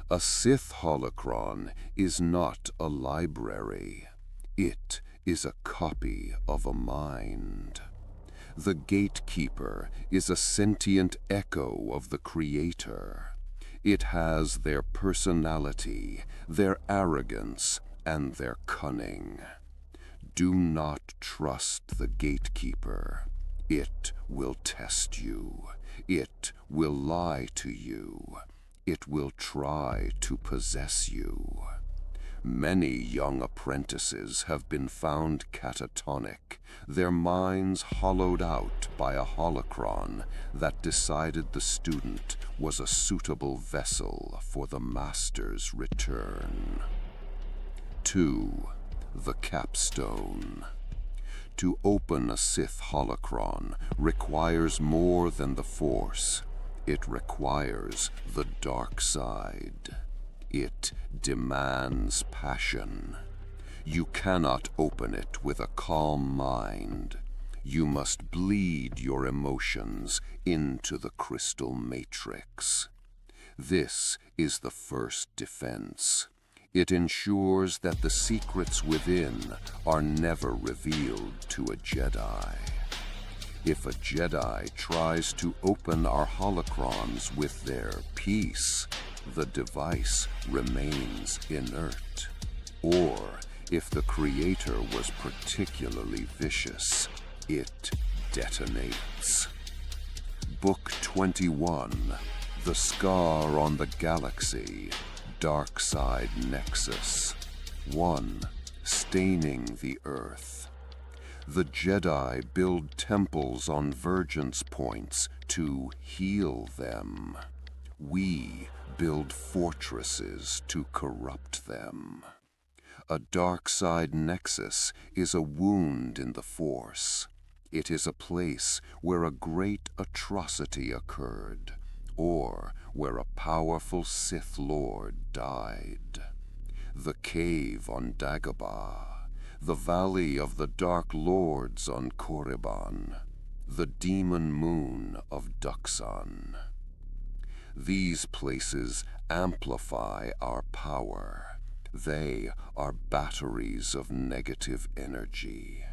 A Sith holocron is not a library. It is a copy of a mind. The gatekeeper is a sentient echo of the Creator. It has their personality, their arrogance, and their cunning. Do not trust the gatekeeper. It will test you. It will lie to you. It will try to possess you. Many young apprentices have been found catatonic, their minds hollowed out by a holocron that decided the student was a suitable vessel for the master's return. 2. The capstone. To open a Sith holocron requires more than the Force. It requires the dark side. It demands passion. You cannot open it with a calm mind. You must bleed your emotions into the crystal matrix. This is the first defense. It ensures that the secrets within are never revealed to a Jedi. If a Jedi tries to open our holocrons with their peace, the device remains inert. Or, if the Creator was particularly vicious, it detonates. Book 21, The Scar on the Galaxy, Dark Side Nexus. 1. Staining the Earth. The Jedi build temples on Vergence points to heal them. We build fortresses to corrupt them. A dark side nexus is a wound in the Force. It is a place where a great atrocity occurred, or where a powerful Sith Lord died. The cave on Dagobah, the Valley of the Dark Lords on Korriban, the demon moon of Duxan. These places amplify our power. They are batteries of negative energy.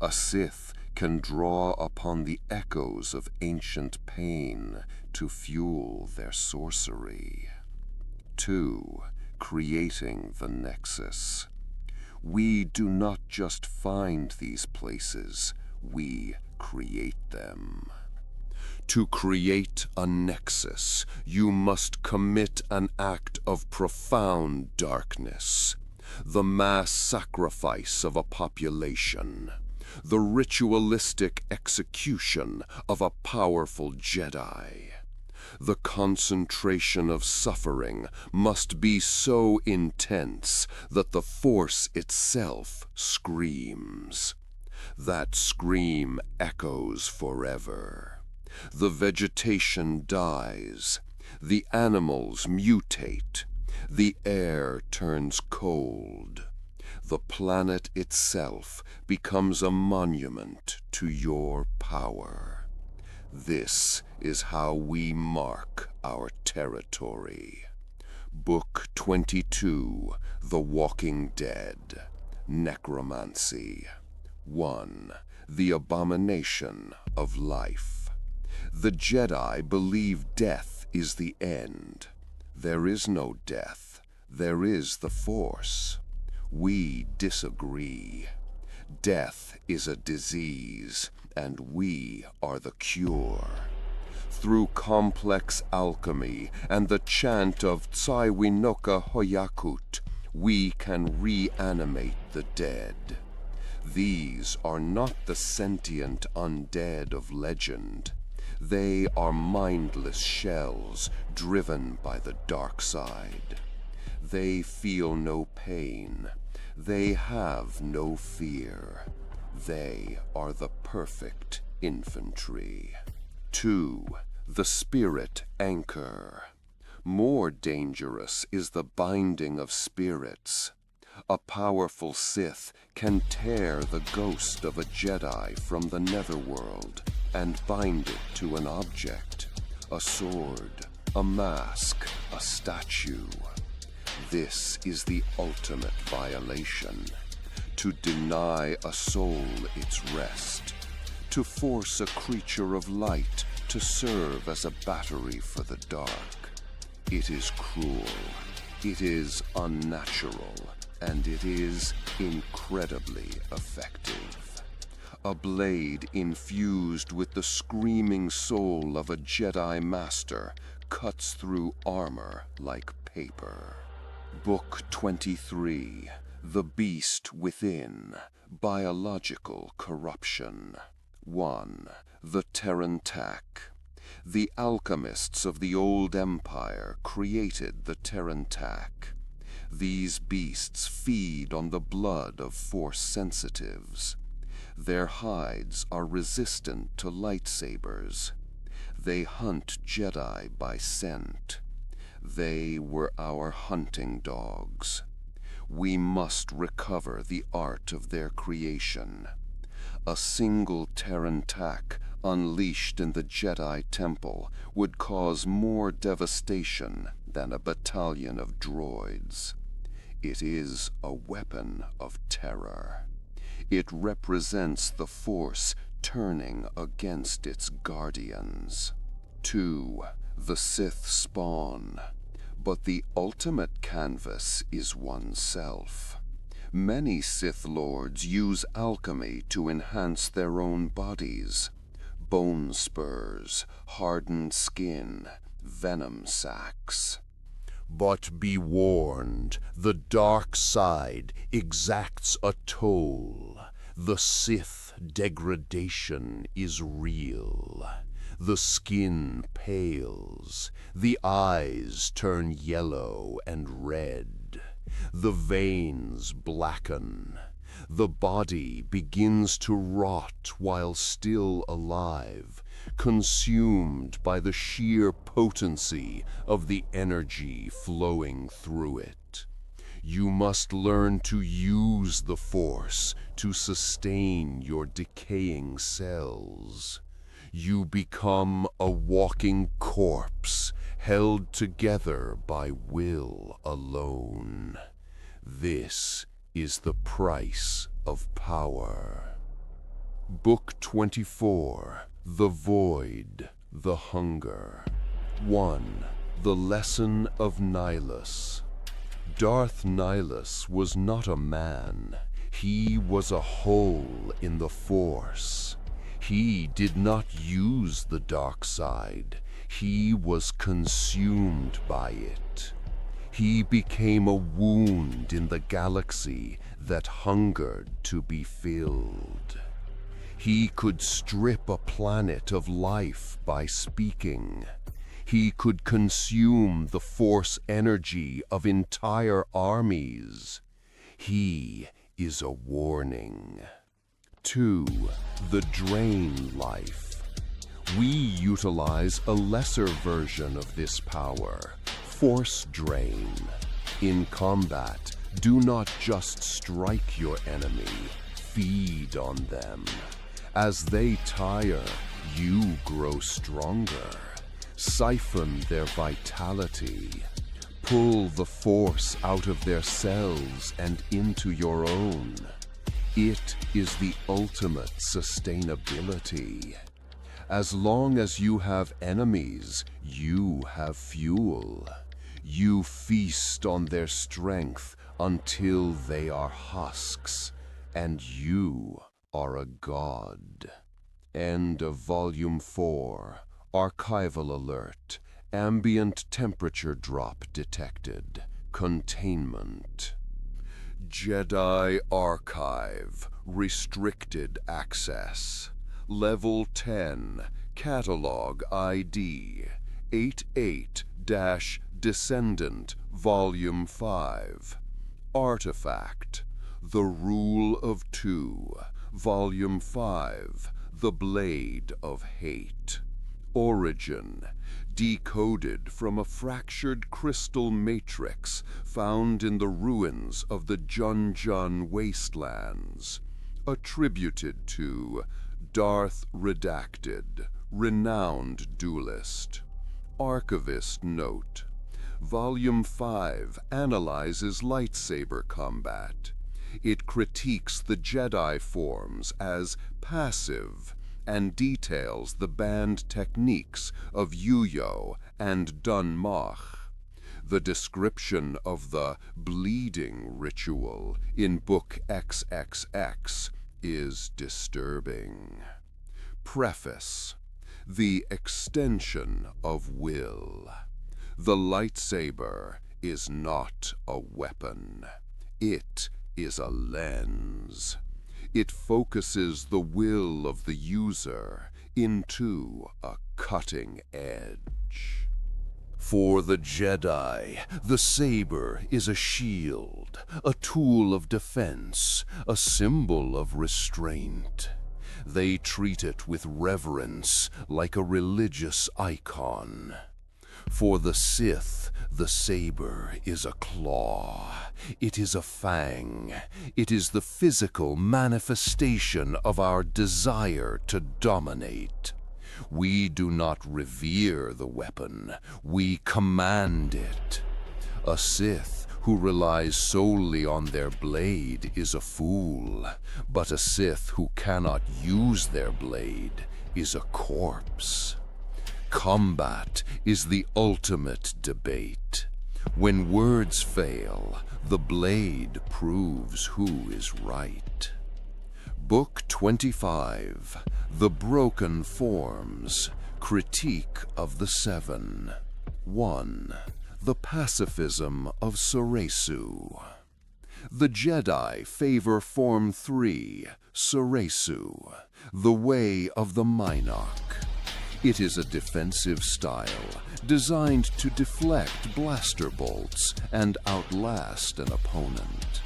A Sith can draw upon the echoes of ancient pain to fuel their sorcery. 2. Creating the Nexus. We do not just find these places, we create them. To create a nexus, you must commit an act of profound darkness, the mass sacrifice of a population, the ritualistic execution of a powerful Jedi. The concentration of suffering must be so intense that the Force itself screams. That scream echoes forever. The vegetation dies, the animals mutate, the air turns cold. The planet itself becomes a monument to your power. This is how we mark our territory. Book 22, The Walking Dead, Necromancy. 1. The Abomination of Life. The Jedi believe death is the end. There is no death. There is the Force. We disagree. Death is a disease, and we are the cure. Through complex alchemy and the chant of Tsaiwinoka Hoyakut, we can reanimate the dead. These are not the sentient undead of legend. They are mindless shells driven by the dark side. They feel no pain. They have no fear. They are the perfect infantry. 2. The Spirit Anchor. More dangerous is the binding of spirits. A powerful Sith can tear the ghost of a Jedi from the netherworld and bind it to an object, a sword, a mask, a statue. This is the ultimate violation. To deny a soul its rest. To force a creature of light to serve as a battery for the dark. It is cruel. It is unnatural. And it is incredibly effective. A blade infused with the screaming soul of a Jedi Master cuts through armor like paper. Book 23, The Beast Within, Biological Corruption. 1. The Terrantak. The alchemists of the old empire created the Terrantak. These beasts feed on the blood of Force sensitives. Their hides are resistant to lightsabers. They hunt Jedi by scent. They were our hunting dogs. We must recover the art of their creation. A single Terrantak unleashed in the Jedi Temple would cause more devastation than a battalion of droids. It is a weapon of terror. It represents the Force turning against its guardians. 2. The Sith spawn. But the ultimate canvas is oneself. Many Sith Lords use alchemy to enhance their own bodies. Bone spurs, hardened skin, venom sacs. But be warned, the dark side exacts a toll. The Sith degradation is real. The skin pales, the eyes turn yellow and red, the veins blacken, the body begins to rot while still alive, consumed by the sheer potency of the energy flowing through it. You must learn to use the Force to sustain your decaying cells. You become a walking corpse, held together by will alone. This is the price of power. Book 24, The Void, The Hunger. 1. The Lesson of Nihilus. Darth Nihilus was not a man. He was a hole in the Force. He did not use the dark side. He was consumed by it. He became a wound in the galaxy that hungered to be filled. He could strip a planet of life by speaking. He could consume the Force energy of entire armies. He is a warning. 2. The Drain Life. We utilize a lesser version of this power, Force Drain. In combat, do not just strike your enemy, feed on them. As they tire, you grow stronger. Siphon their vitality. Pull the Force out of their cells and into your own. It is the ultimate sustainability. As long as you have enemies, you have fuel. You feast on their strength until they are husks, and you are a god. End of Volume 4. Archival alert. Ambient temperature drop detected. Containment. Jedi Archive. Restricted access. Level 10. Catalog ID. 88-Descendant Volume 5. Artifact. The Rule of Two. Volume 5. The Blade of Hate. Origin. Decoded from a fractured crystal matrix found in the ruins of the Jun wastelands. Attributed to Darth Redacted, renowned duelist. Archivist note. Volume 5 analyzes lightsaber combat. It critiques the Jedi forms as passive and details the banned techniques of Yuyo and Dun Mach. The description of the bleeding ritual in Book XXX is disturbing. Preface. The extension of will. The lightsaber is not a weapon. It is a lens. It focuses the will of the user into a cutting edge. For the Jedi, the saber is a shield, a tool of defense, a symbol of restraint. They treat it with reverence, like a religious icon. For the Sith, the saber is a claw. It is a fang. It is the physical manifestation of our desire to dominate. We do not revere the weapon. We command it. A Sith who relies solely on their blade is a fool, but a Sith who cannot use their blade is a corpse. Combat is the ultimate debate. When words fail, the blade proves who is right. Book 25, The Broken Forms, Critique of the Seven. 1. The Pacifism of Soresu. The Jedi favor Form 3, Soresu, the way of the Minok. It is a defensive style designed to deflect blaster bolts and outlast an opponent.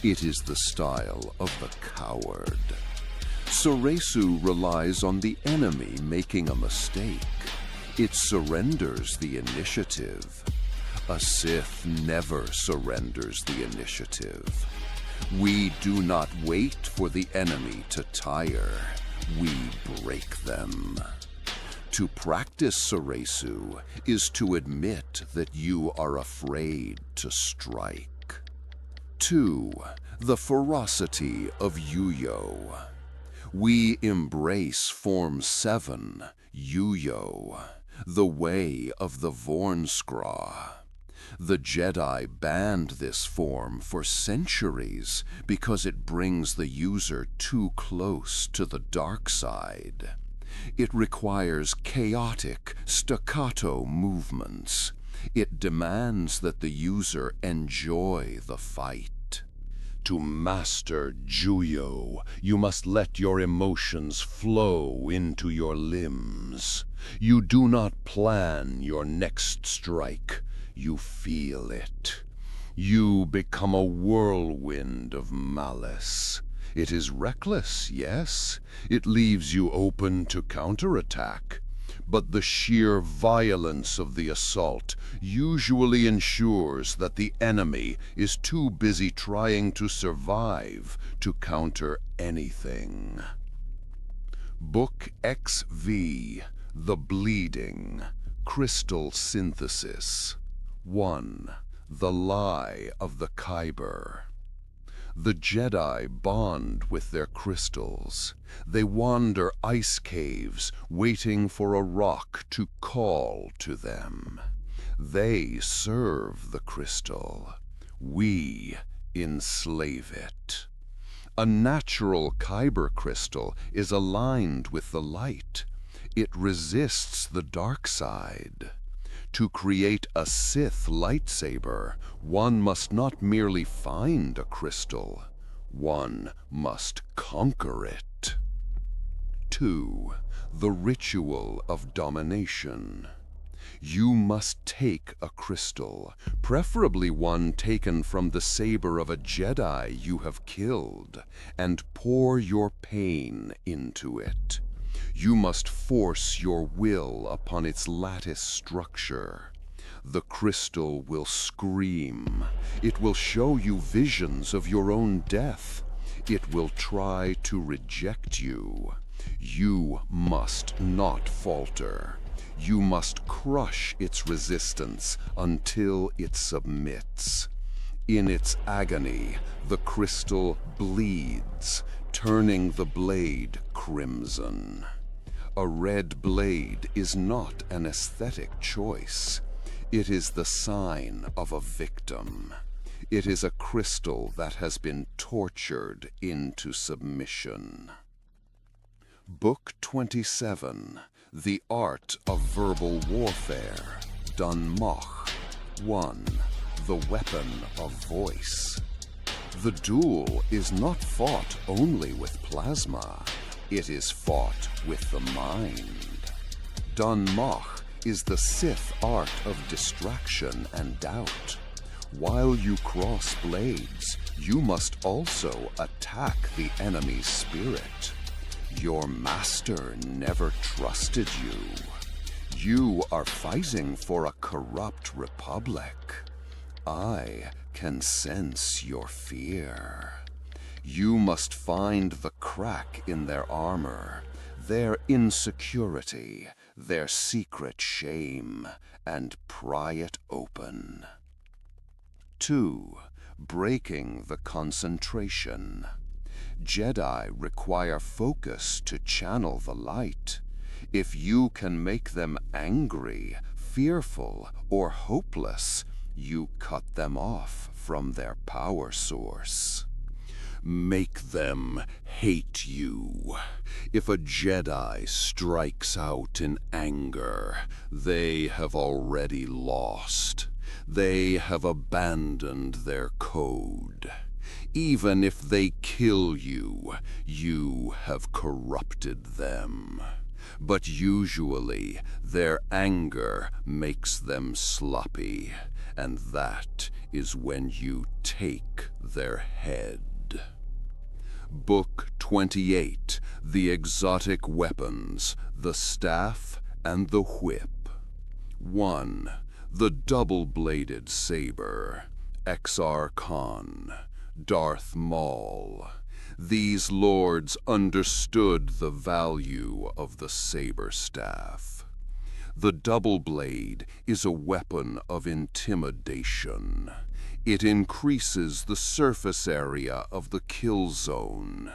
It is the style of the coward. Soresu relies on the enemy making a mistake. It surrenders the initiative. A Sith never surrenders the initiative. We do not wait for the enemy to tire. We break them. To practice Soresu is to admit that you are afraid to strike. 2. The ferocity of Yuyo. We embrace Form 7, Yuyo, the way of the Vornskra. The Jedi banned this form for centuries because it brings the user too close to the dark side. It requires chaotic, staccato movements. It demands that the user enjoy the fight. To master Juyo, you must let your emotions flow into your limbs. You do not plan your next strike. You feel it. You become a whirlwind of malice. It is reckless, yes. It leaves you open to counterattack. But the sheer violence of the assault usually ensures that the enemy is too busy trying to survive to counter anything. Book XV, The Bleeding, Crystal Synthesis. 1. The Lie of the Kyber. The Jedi bond with their crystals. They wander ice caves, waiting for a rock to call to them. They serve the crystal. We enslave it. A natural Kyber crystal is aligned with the light. It resists the dark side. To create a Sith lightsaber, one must not merely find a crystal, one must conquer it. 2. The Ritual of Domination. You must take a crystal, preferably one taken from the saber of a Jedi you have killed, and pour your pain into it. You must force your will upon its lattice structure. The crystal will scream. It will show you visions of your own death. It will try to reject you. You must not falter. You must crush its resistance until it submits. In its agony, the crystal bleeds, turning the blade crimson. A red blade is not an aesthetic choice. It is the sign of a victim. It is a crystal that has been tortured into submission. Book 27, The Art of Verbal Warfare, Dun Mach 1, The Weapon of Voice. The duel is not fought only with plasma. It is fought with the mind. Dun Mach is the Sith art of distraction and doubt. While you cross blades, you must also attack the enemy's spirit. Your master never trusted you. You are fighting for a corrupt republic. I can sense your fear. You must find the crack in their armor, their insecurity, their secret shame, and pry it open. 2. Breaking the concentration. Jedi require focus to channel the light. If you can make them angry, fearful, or hopeless, you cut them off from their power source. Make them hate you. If a Jedi strikes out in anger, they have already lost. They have abandoned their code. Even if they kill you, you have corrupted them. But usually, their anger makes them sloppy, and that is when you take their head. Book 28, The Exotic Weapons, the Staff and the Whip. 1. The Double-Bladed Saber, Exar Khan, Darth Maul. These lords understood the value of the saber staff. The double blade is a weapon of intimidation. It increases the surface area of the kill zone.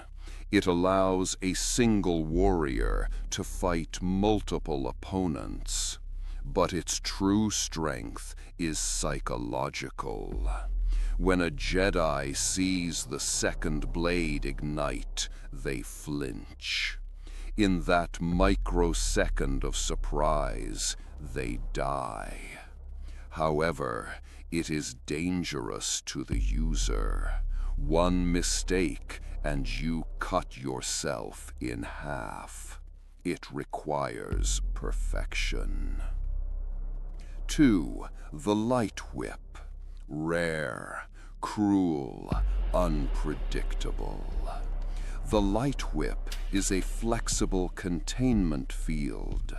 It allows a single warrior to fight multiple opponents. But its true strength is psychological. When a Jedi sees the second blade ignite, they flinch. In that microsecond of surprise, they die. However, it is dangerous to the user. One mistake and you cut yourself in half. It requires perfection. 2. The Light Whip. Rare, cruel, unpredictable. The Light Whip is a flexible containment field.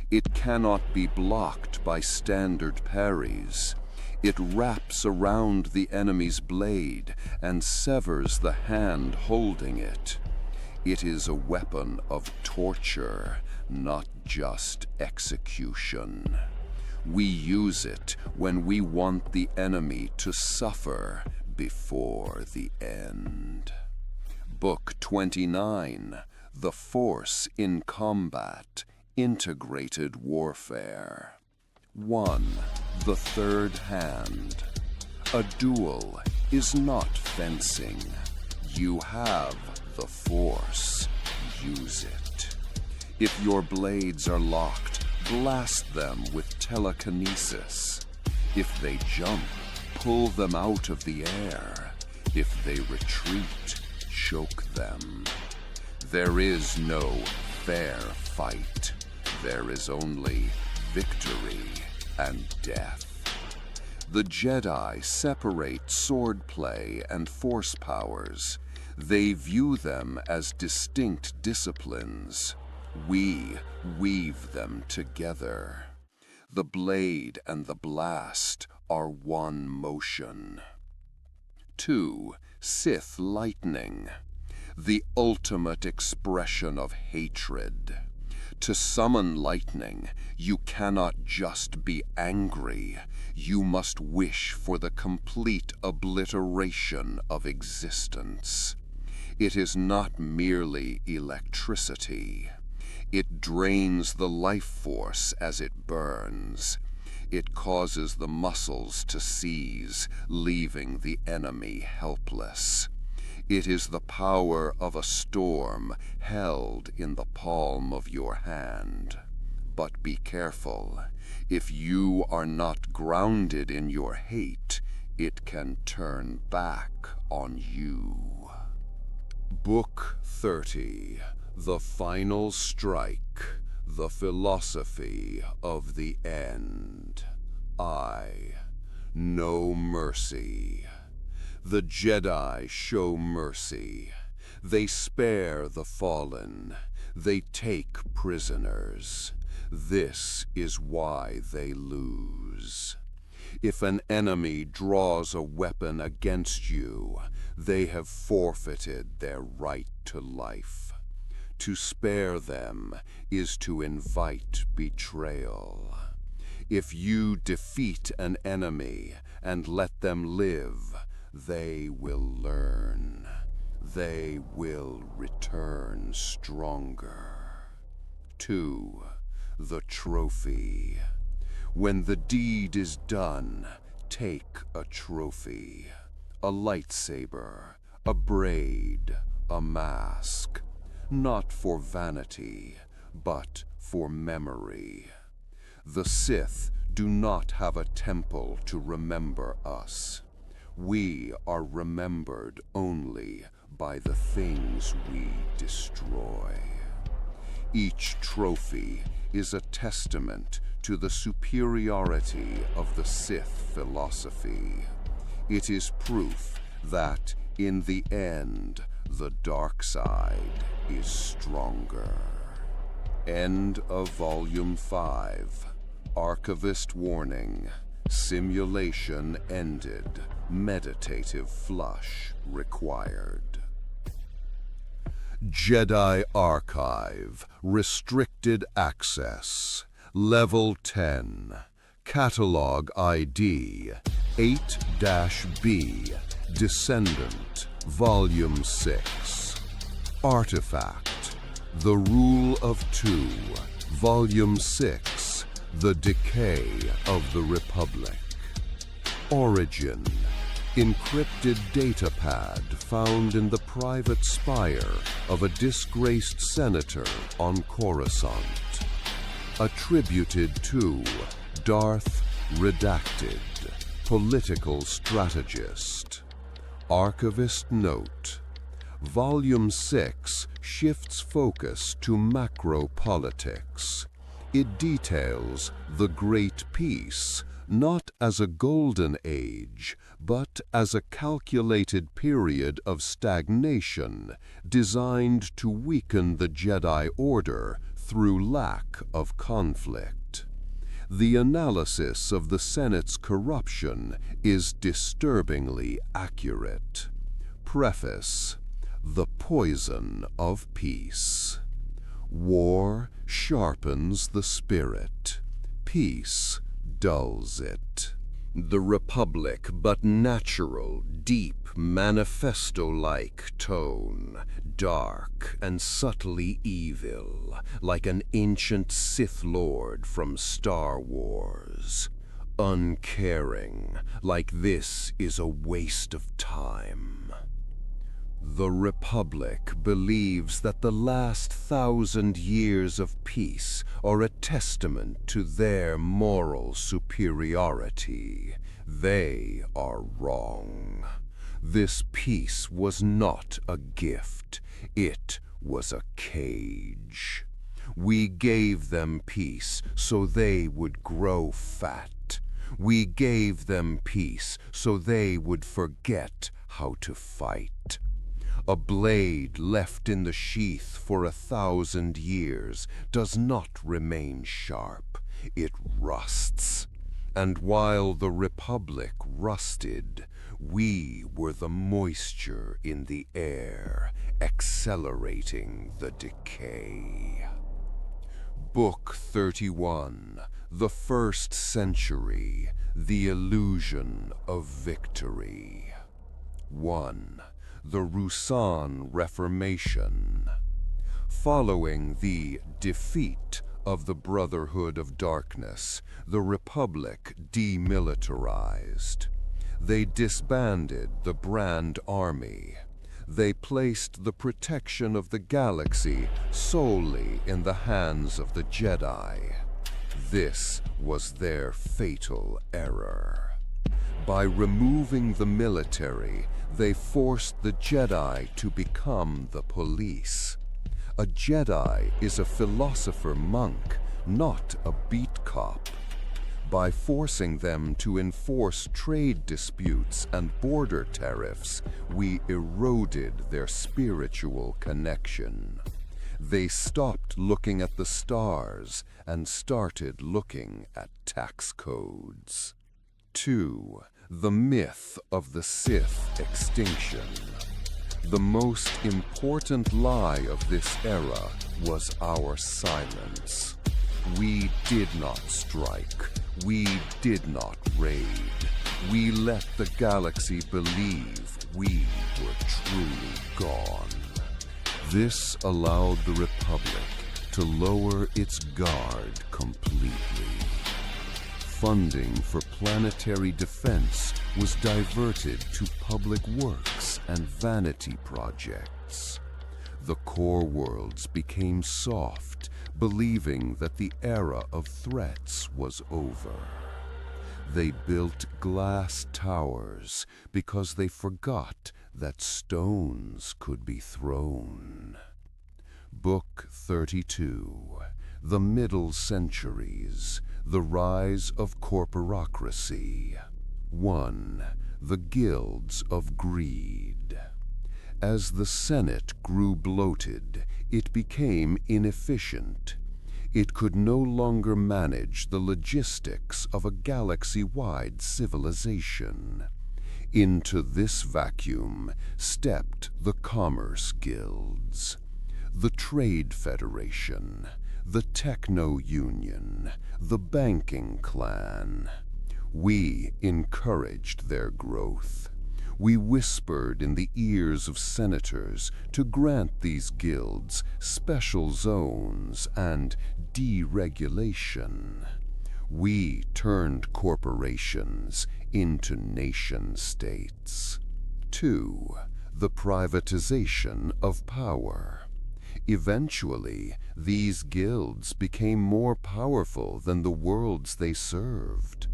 It cannot be blocked by standard parries. It wraps around the enemy's blade and severs the hand holding it. It is a weapon of torture, not just execution. We use it when we want the enemy to suffer before the end. Book 29, The Force in Combat, Integrated Warfare. 1. The Third Hand. A duel is not fencing. You have the Force. Use it. If your blades are locked, blast them with telekinesis. If they jump, pull them out of the air. If they retreat, choke them. There is no fair fight. There is only victory and death. The Jedi separate swordplay and force powers. They view them as distinct disciplines. We weave them together. The blade and the blast are one motion. 2. Sith Lightning. The ultimate expression of hatred. To summon lightning, you cannot just be angry. You must wish for the complete obliteration of existence. It is not merely electricity. It drains the life force as it burns. It causes the muscles to seize, leaving the enemy helpless. It is the power of a storm held in the palm of your hand. But be careful. If you are not grounded in your hate, it can turn back on you. Book 30. The Final Strike. The Philosophy of the End. No mercy. The Jedi show mercy. They spare the fallen. They take prisoners. This is why they lose. If an enemy draws a weapon against you, they have forfeited their right to life. To spare them is to invite betrayal. If you defeat an enemy and let them live, they will learn. They will return stronger. 2. The trophy. When the deed is done, take a trophy. A lightsaber, a braid, a mask. Not for vanity, but for memory. The Sith do not have a temple to remember us. We are remembered only by the things we destroy. Each trophy is a testament to the superiority of the Sith philosophy. It is proof that, in the end, the dark side is stronger. End of Volume 5. Archivist warning. Simulation ended. Meditative flush required. Jedi Archive. Restricted access. Level 10. Catalog ID 8-B. Descendant. Volume 6. Artifact. The Rule of Two. Volume 6. The Decay of the Republic. Origin. Encrypted datapad found in the private spire of a disgraced senator on Coruscant. Attributed to Darth Redacted, political strategist. Archivist note. Volume 6 shifts focus to macro-politics. It details the Great Peace not as a golden age, but as a calculated period of stagnation designed to weaken the Jedi Order through lack of conflict. The analysis of the Senate's corruption is disturbingly accurate. Preface. The poison of peace. War sharpens the spirit. Peace dulls it. The Republic, but natural, deep, manifesto-like tone, dark and subtly evil, like an ancient Sith Lord from Star Wars. Uncaring, like this is a waste of time. The Republic believes that the last 1,000 years of peace are a testament to their moral superiority. They are wrong. This peace was not a gift. It was a cage. We gave them peace so they would grow fat. We gave them peace so they would forget how to fight. A blade left in the sheath for 1,000 years does not remain sharp. It rusts. And while the Republic rusted, we were the moisture in the air, accelerating the decay. Book 31, The First Century, The Illusion of Victory. 1. The Ruusan Reformation. Following the defeat of the Brotherhood of Darkness, the Republic demilitarized. They disbanded the Brand Army. They placed the protection of the galaxy solely in the hands of the Jedi. This was their fatal error. By removing the military, they forced the Jedi to become the police. A Jedi is a philosopher monk, not a beat cop. By forcing them to enforce trade disputes and border tariffs, we eroded their spiritual connection. They stopped looking at the stars and started looking at tax codes. 2. The myth of the Sith extinction. The most important lie of this era was our silence. We did not strike. We did not raid. We let the galaxy believe we were truly gone. This allowed the Republic to lower its guard completely. Funding for planetary defense was diverted to public works and vanity projects. The core worlds became soft, believing that the era of threats was over. They built glass towers because they forgot that stones could be thrown. Book 32, The Middle Centuries, The Rise of Corporocracy. 1. The Guilds of Greed. As the Senate grew bloated, it became inefficient. It could no longer manage the logistics of a galaxy-wide civilization. Into this vacuum stepped the commerce guilds, the Trade Federation, the Techno-Union, the Banking Clan. We encouraged their growth. We whispered in the ears of senators to grant these guilds special zones and deregulation. We turned corporations into nation-states. 2. The privatization of power. Eventually, these guilds became more powerful than the worlds they served.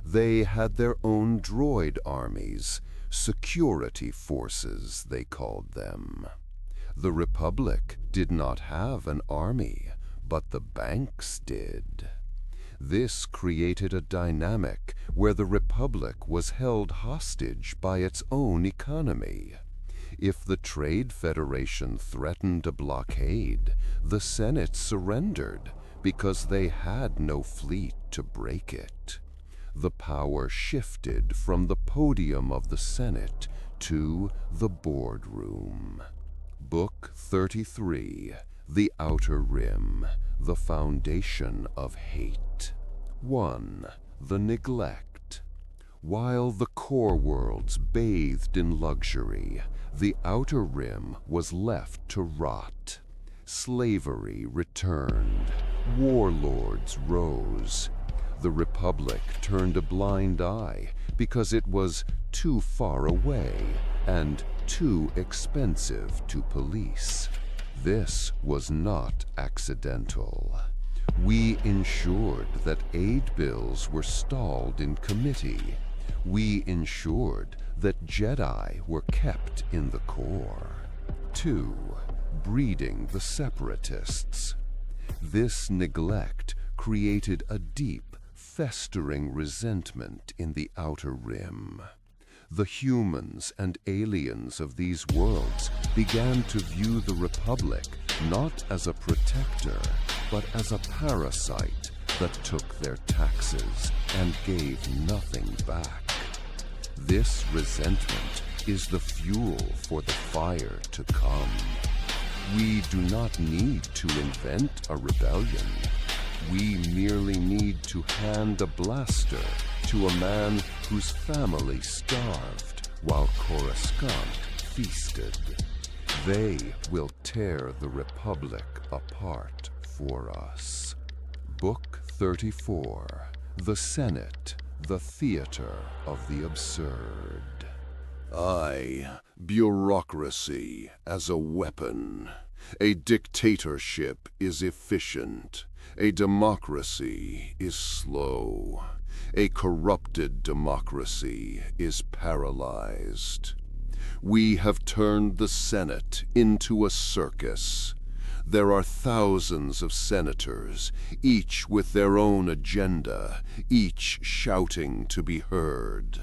They had their own droid armies, security forces, they called them. The Republic did not have an army, but the banks did. This created a dynamic where the Republic was held hostage by its own economy. If the Trade Federation threatened a blockade, the Senate surrendered because they had no fleet to break it. The power shifted from the podium of the Senate to the boardroom. Book 33, The Outer Rim, The Foundation of Hate. 1. The Neglect. While the core worlds bathed in luxury, the Outer Rim was left to rot. Slavery returned. Warlords rose. The Republic turned a blind eye because it was too far away and too expensive to police. This was not accidental. We ensured that aid bills were stalled in committee. We ensured that Jedi were kept in the core. 2. Breeding the Separatists. This neglect created a deep, festering resentment in the Outer Rim. The humans and aliens of these worlds began to view the Republic not as a protector, but as a parasite that took their taxes and gave nothing back. This resentment is the fuel for the fire to come. We do not need to invent a rebellion. We merely need to hand a blaster to a man whose family starved while Coruscant feasted. They will tear the Republic apart for us. Book 34. The Senate, the Theater of the Absurd. Bureaucracy as a weapon. A dictatorship is efficient. A democracy is slow. A corrupted democracy is paralyzed. We have turned the Senate into a circus. There are thousands of senators, each with their own agenda, each shouting to be heard.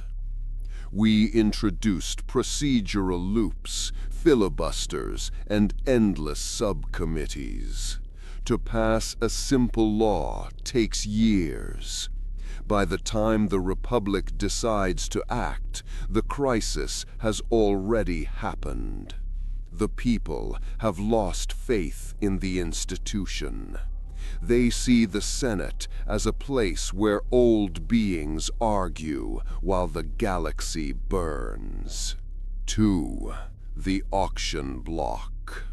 We introduced procedural loops, filibusters, and endless subcommittees. To pass a simple law takes years. By the time the Republic decides to act, the crisis has already happened. The people have lost faith in the institution. They see the Senate as a place where old beings argue while the galaxy burns. 2. The auction block.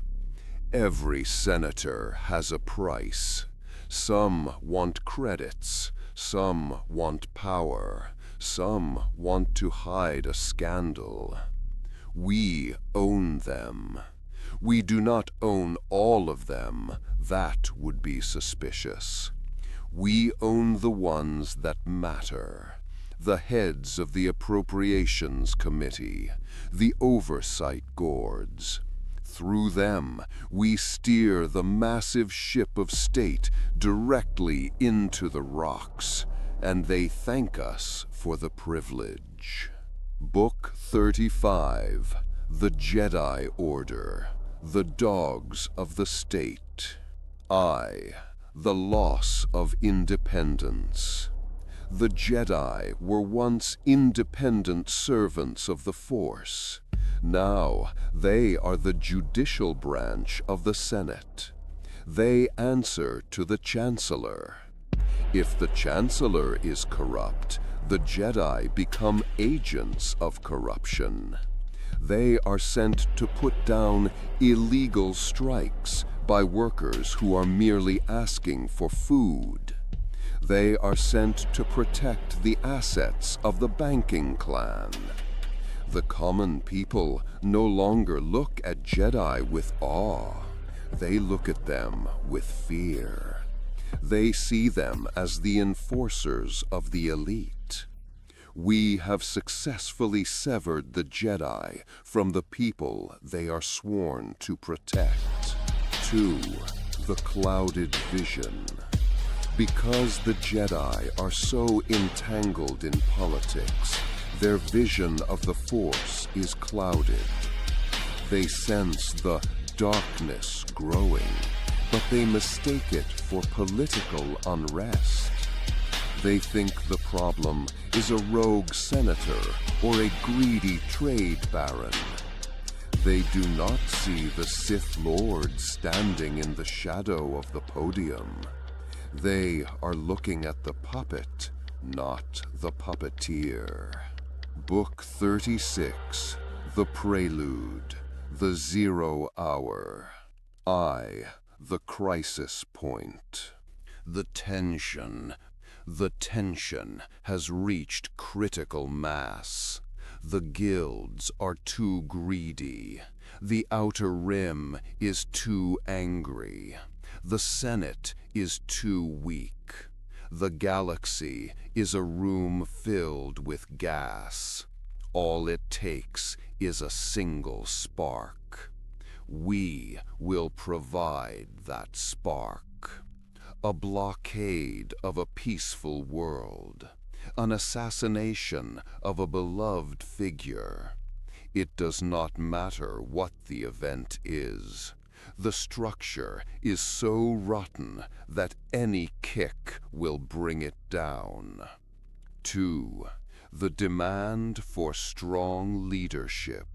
Every senator has a price. Some want credits, some want power, some want to hide a scandal. We own them. We do not own all of them. That would be suspicious. We own the ones that matter. The heads of the Appropriations Committee, the Oversight Boards. Through them, we steer the massive ship of state directly into the rocks, and they thank us for the privilege. Book 35. The Jedi Order. The Dogs of the State. The Loss of Independence. The Jedi were once independent servants of the Force. Now they are the judicial branch of the Senate. They answer to the Chancellor. If the Chancellor is corrupt, the Jedi become agents of corruption. They are sent to put down illegal strikes by workers who are merely asking for food. They are sent to protect the assets of the banking clan. The common people no longer look at Jedi with awe. They look at them with fear. They see them as the enforcers of the elite. We have successfully severed the Jedi from the people they are sworn to protect. 2. The Clouded Vision. Because the Jedi are so entangled in politics, their vision of the Force is clouded. They sense the darkness growing, but they mistake it for political unrest. They think the problem is a rogue senator or a greedy trade baron. They do not see the Sith Lord standing in the shadow of the podium. They are looking at the puppet, not the puppeteer. Book 36. The Prelude. The Zero Hour. The Crisis Point. The tension has reached critical mass. The guilds are too greedy. The Outer Rim is too angry. The Senate is too weak. The galaxy is a room filled with gas. All it takes is a single spark. We will provide that spark. A blockade of a peaceful world. An assassination of a beloved figure. It does not matter what the event is. The structure is so rotten that any kick will bring it down. 2. The demand for strong leadership.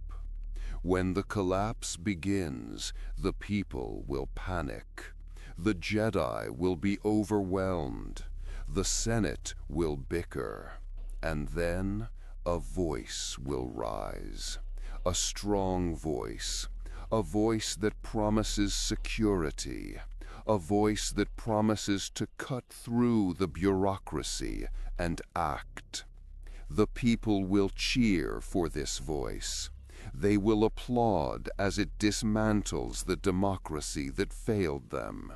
When the collapse begins, the people will panic. The Jedi will be overwhelmed. The Senate will bicker. And then a voice will rise. A strong voice. A voice that promises security. A voice that promises to cut through the bureaucracy and act. The people will cheer for this voice. They will applaud as it dismantles the democracy that failed them.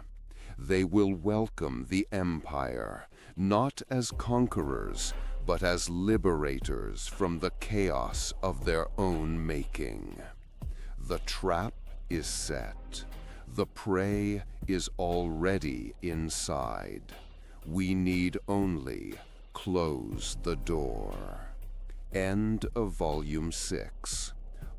They will welcome the Empire, not as conquerors, but as liberators from the chaos of their own making. The trap is set. The prey is already inside. We need only close the door. End of Volume 6.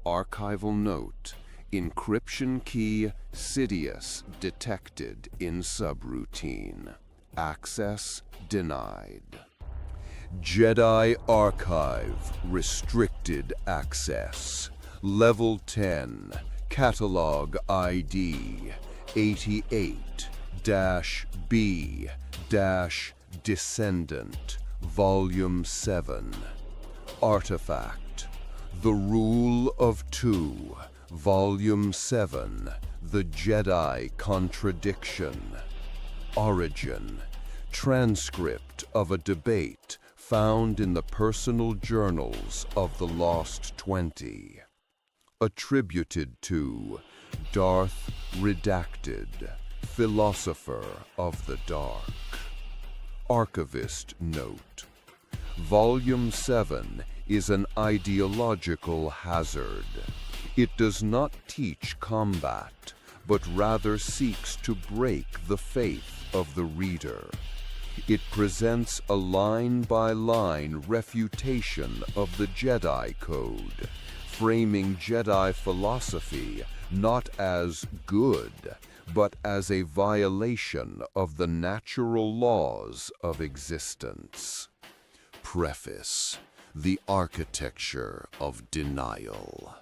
Archival note: encryption key Sidious detected in subroutine. Access denied. Jedi Archive restricted access. Level 10. Catalog ID 88-B-Descendant, Volume 7. Artifact: The Rule of Two, Volume 7, The Jedi Contradiction. Origin: transcript of a debate found in the personal journals of the Lost 20. Attributed to Darth Redacted, Philosopher of the Dark. Archivist note: Volume 7 is an ideological hazard. It does not teach combat, but rather seeks to break the faith of the reader. It presents a line-by-line refutation of the Jedi Code, framing Jedi philosophy not as good, but as a violation of the natural laws of existence. Preface: The Architecture of Denial.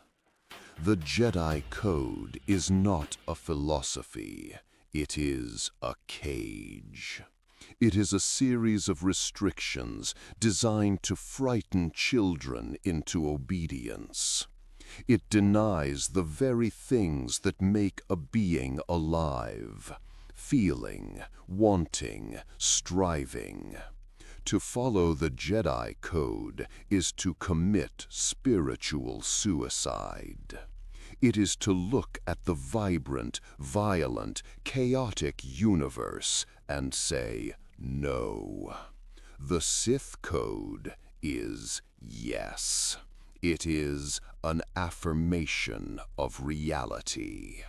The Jedi Code is not a philosophy. It is a cage. It is a series of restrictions designed to frighten children into obedience. It denies the very things that make a being alive: feeling, wanting, striving. To follow the Jedi Code is to commit spiritual suicide. It is to look at the vibrant, violent, chaotic universe and say, no. The Sith Code is yes. It is an affirmation of reality.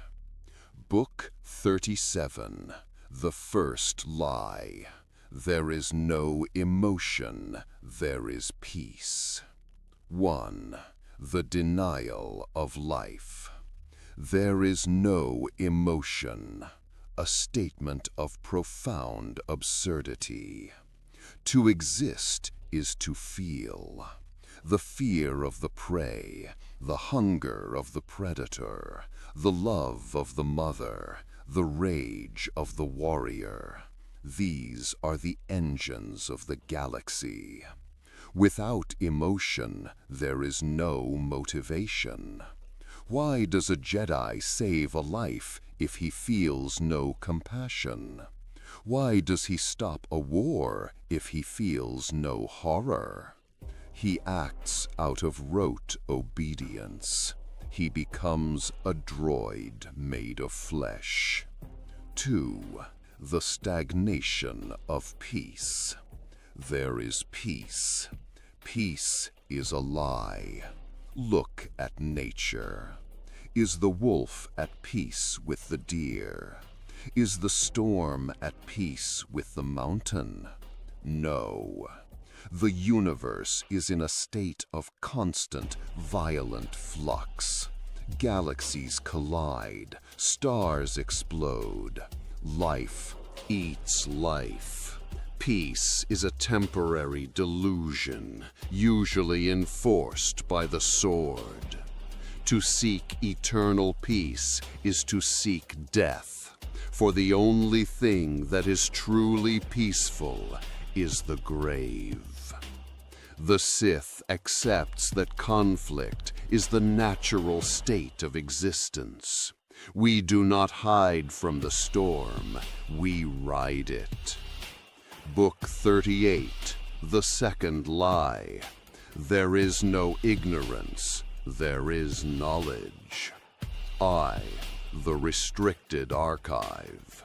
Book 37, The First Lie. There is no emotion, there is peace. 1. The Denial of Life. There is no emotion. A statement of profound absurdity. To exist is to feel. The fear of the prey, the hunger of the predator, the love of the mother, the rage of the warrior. These are the engines of the galaxy. Without emotion, there is no motivation. Why does a Jedi save a life if he feels no compassion? Why does he stop a war if he feels no horror? He acts out of rote obedience. He becomes a droid made of flesh. 2. The stagnation of peace. There is peace. Peace is a lie. Look at nature. Is the wolf at peace with the deer? Is the storm at peace with the mountain? No. The universe is in a state of constant, violent flux. Galaxies collide, stars explode. Life eats life. Peace is a temporary delusion, usually enforced by the sword. To seek eternal peace is to seek death. For the only thing that is truly peaceful is the grave. The Sith accepts that conflict is the natural state of existence. We do not hide from the storm, we ride it. Book 38, The Second Lie. There is no ignorance, there is knowledge. I, the restricted archive.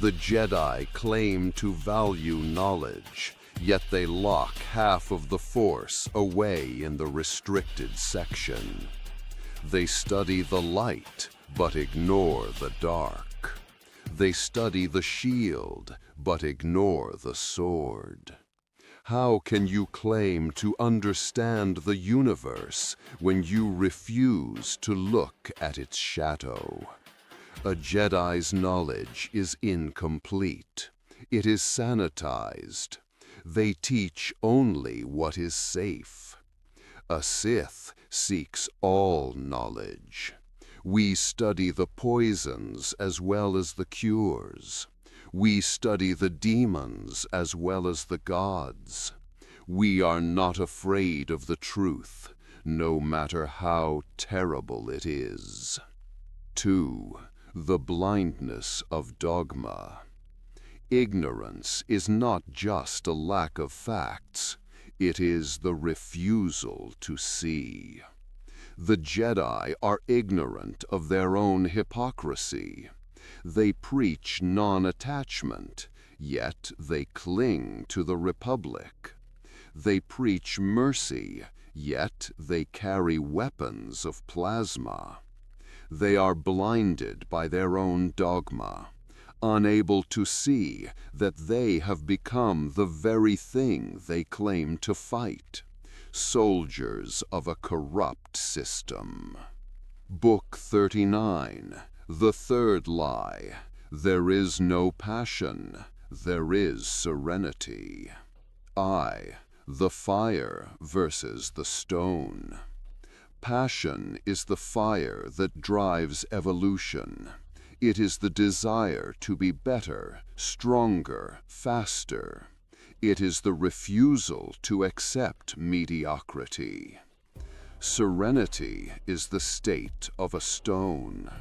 The Jedi claim to value knowledge, yet they lock half of the Force away in the restricted section. They study the light, but ignore the dark. They study the shield, but ignore the sword. How can you claim to understand the universe when you refuse to look at its shadow? A Jedi's knowledge is incomplete. It is sanitized. They teach only what is safe. A Sith seeks all knowledge. We study the poisons as well as the cures. We study the demons as well as the gods. We are not afraid of the truth, no matter how terrible it is. 2. The blindness of dogma. Ignorance is not just a lack of facts, it is the refusal to see. The Jedi are ignorant of their own hypocrisy. They preach non-attachment, yet they cling to the Republic. They preach mercy, yet they carry weapons of plasma. They are blinded by their own dogma, unable to see that they have become the very thing they claim to fight, soldiers of a corrupt system. Book 39, The Third Lie. There is no passion, there is serenity. I, the fire versus the stone. Passion is the fire that drives evolution. It is the desire to be better, stronger, faster. It is the refusal to accept mediocrity. Serenity is the state of a stone.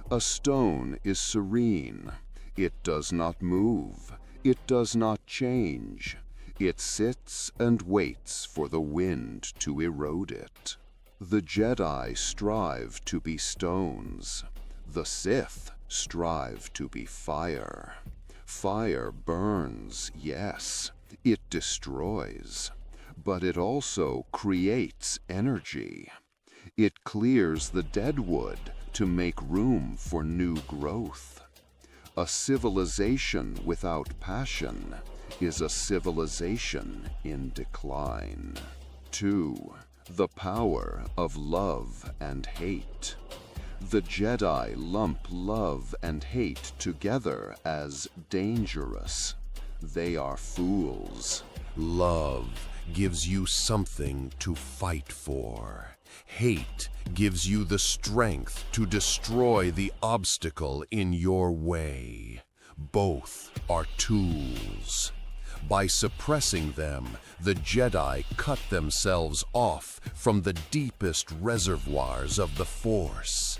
A stone is serene. It does not move. It does not change. It sits and waits for the wind to erode it. The Jedi strive to be stones. The Sith strive to be fire. Fire burns, yes. It destroys. But it also creates energy. It clears the dead wood to make room for new growth. A civilization without passion is a civilization in decline. 2. The power of love and hate. The Jedi lump love and hate together as dangerous. They are fools. Love gives you something to fight for. Hate gives you the strength to destroy the obstacle in your way. Both are tools. By suppressing them, the Jedi cut themselves off from the deepest reservoirs of the Force.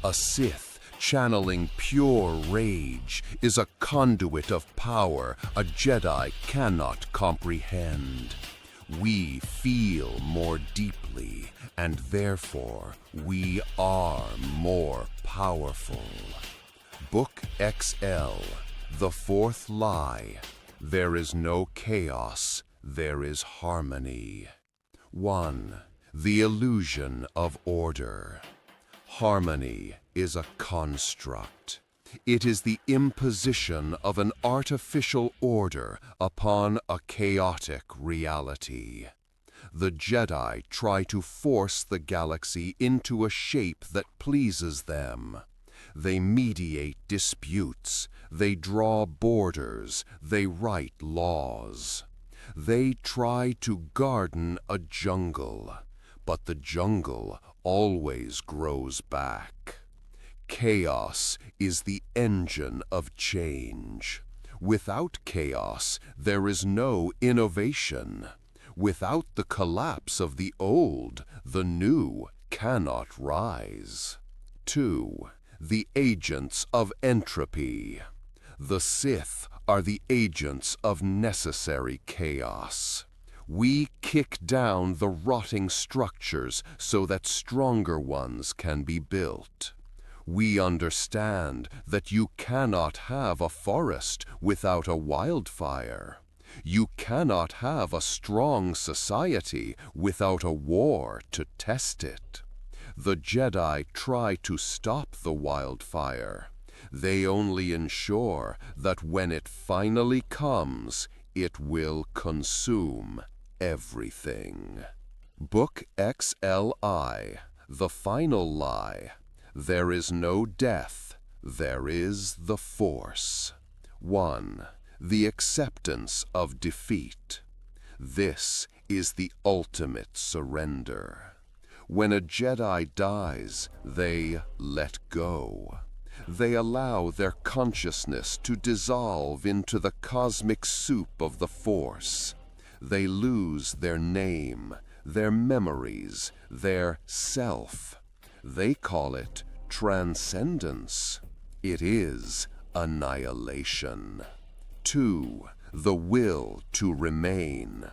A Sith channeling pure rage is a conduit of power a Jedi cannot comprehend. We feel more deeply, and therefore we are more powerful. Book XL, The Fourth Lie. There is no chaos, there is harmony. 1. The illusion of order. Harmony is a construct. It is the imposition of an artificial order upon a chaotic reality. The Jedi try to force the galaxy into a shape that pleases them. They mediate disputes, they draw borders, they write laws. They try to garden a jungle, but the jungle always grows back. Chaos is the engine of change. Without chaos, there is no innovation. Without the collapse of the old, the new cannot rise. 2. The agents of entropy. The Sith are the agents of necessary chaos. We kick down the rotting structures so that stronger ones can be built. We understand that you cannot have a forest without a wildfire. You cannot have a strong society without a war to test it. The Jedi try to stop the wildfire. They only ensure that when it finally comes, it will consume everything. Book XLI, The Final Lie. There is no death, there is the Force. 1. The acceptance of defeat. This is the ultimate surrender. When a Jedi dies, they let go. They allow their consciousness to dissolve into the cosmic soup of the Force. They lose their name, their memories, their self. They call it transcendence. It is annihilation. 2. The will to remain.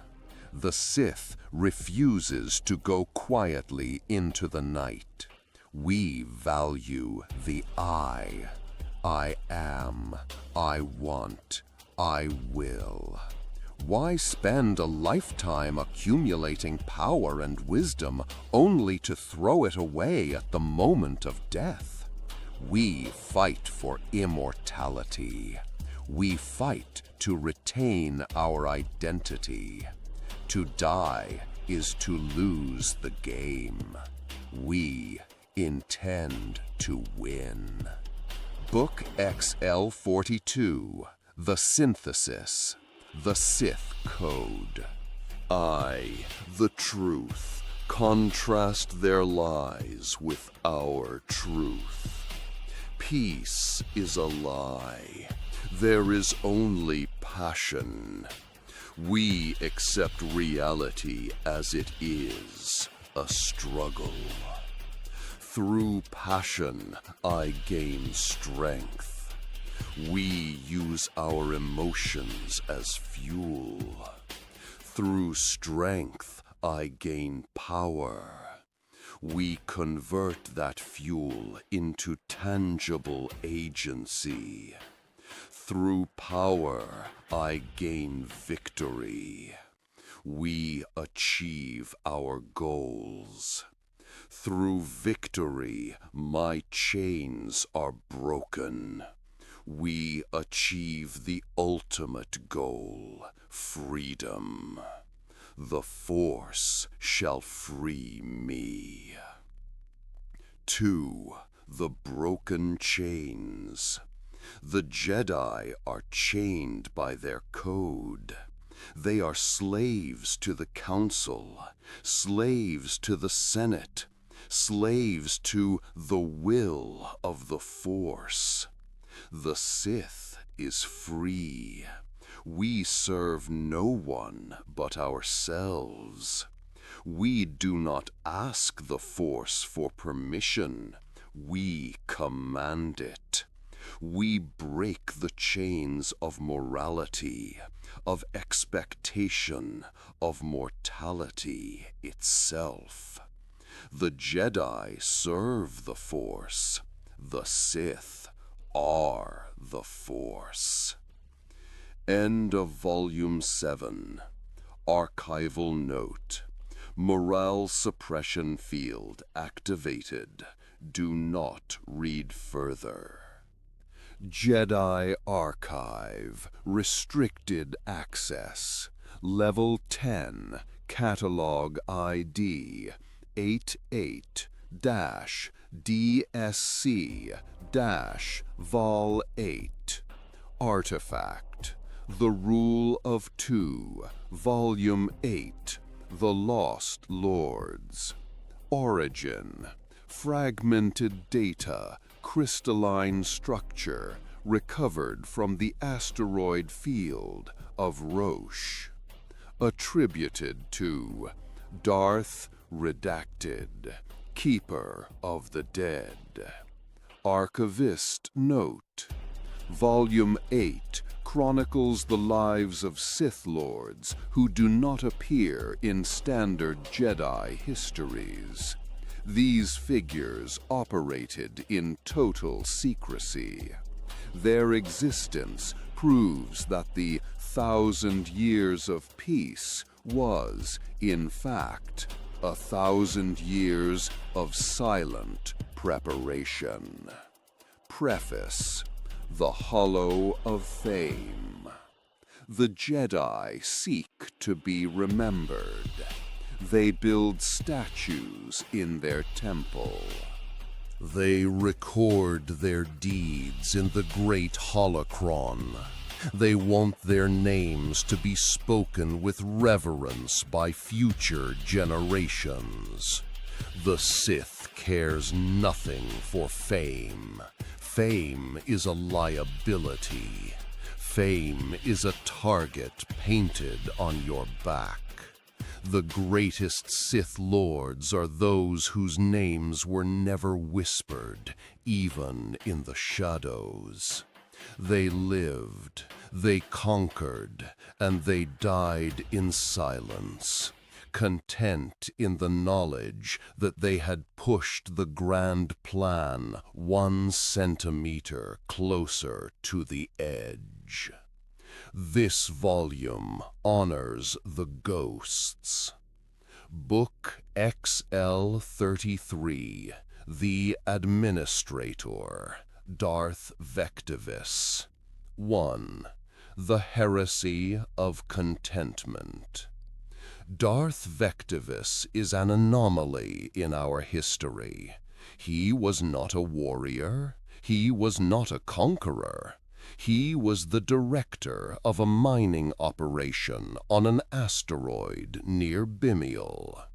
The Sith refuses to go quietly into the night. We value the I. I am, I want, I will. Why spend a lifetime accumulating power and wisdom only to throw it away at the moment of death? We fight for immortality. We fight to retain our identity. To die is to lose the game. We intend to win. Book XL42, The Synthesis. The Sith Code. I, the truth, contrast their lies with our truth. Peace is a lie. There is only passion. We accept reality as it is, a struggle. Through passion, I gain strength. We use our emotions as fuel. Through strength, I gain power. We convert that fuel into tangible agency. Through power, I gain victory. We achieve our goals. Through victory, my chains are broken. We achieve the ultimate goal, freedom. The Force shall free me. 2. The broken chains. The Jedi are chained by their code. They are slaves to the Council, slaves to the Senate, slaves to the will of the Force. The Sith is free. We serve no one but ourselves. We do not ask the Force for permission. We command it. We break the chains of morality, of expectation, of mortality itself. The Jedi serve the Force. The Sith are the Force. End of Volume 7. Archival Note. Morale suppression field activated. Do not read further. Jedi Archive. Restricted access. Level 10. Catalog ID 88-DSC-Vol 8. Artifact. The Rule of Two. Volume 8. The Lost Lords. Origin. Fragmented data, crystalline structure recovered from the asteroid field of Roche, attributed to Darth Redacted, Keeper of the Dead. Archivist note: Volume 8 chronicles the lives of Sith Lords who do not appear in standard Jedi histories. These figures operated in total secrecy. Their existence proves that the 1,000 years of peace was, in fact, 1,000 years of silent preparation. Preface: The Hollow of Fame. The Jedi seek to be remembered. They build statues in their temple. They record their deeds in the great HOLOCRON. They want their names to be spoken with reverence by future generations. The Sith cares nothing for fame. Fame is a liability. Fame is a target painted on your back. The greatest Sith Lords are those whose names were never whispered, even in the shadows. They lived, they conquered, and they died in silence, content in the knowledge that they had pushed the grand plan 1 centimeter closer to the edge. This volume honors the ghosts. Book XL33, The Administrator, Darth Vectivus. 1. The Heresy of Contentment. Darth Vectivus is an anomaly in our history. He was not a warrior. He was not a conqueror. He was the director of a mining operation on an asteroid near Bimial.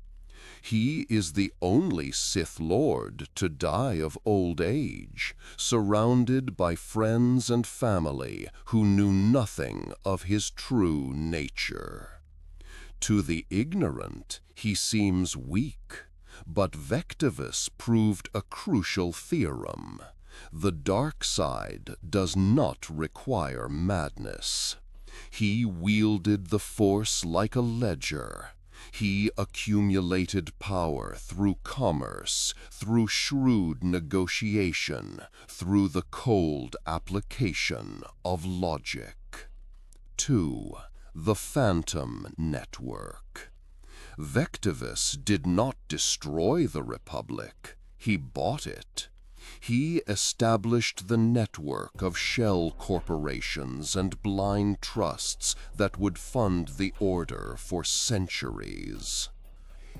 He is the only Sith Lord to die of old age, surrounded by friends and family who knew nothing of his true nature. To the ignorant, he seems weak, but Vectivus proved a crucial theorem. The dark side does not require madness. He wielded the Force like a ledger. He accumulated power through commerce, through shrewd negotiation, through the cold application of logic. 2. The Phantom Network. Vectivus did not destroy the Republic. He bought it. He established the network of shell corporations and blind trusts that would fund the Order for centuries.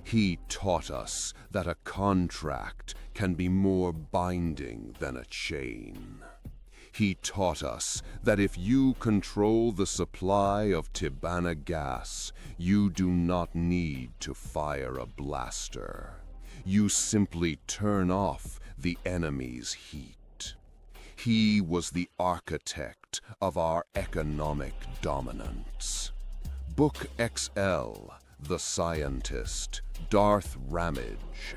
He taught us that a contract can be more binding than a chain. He taught us that if you control the supply of Tibanna gas, you do not need to fire a blaster. You simply turn off the enemy's heat. He was the architect of our economic dominance. Book XL, The Scientist, Darth Ramage.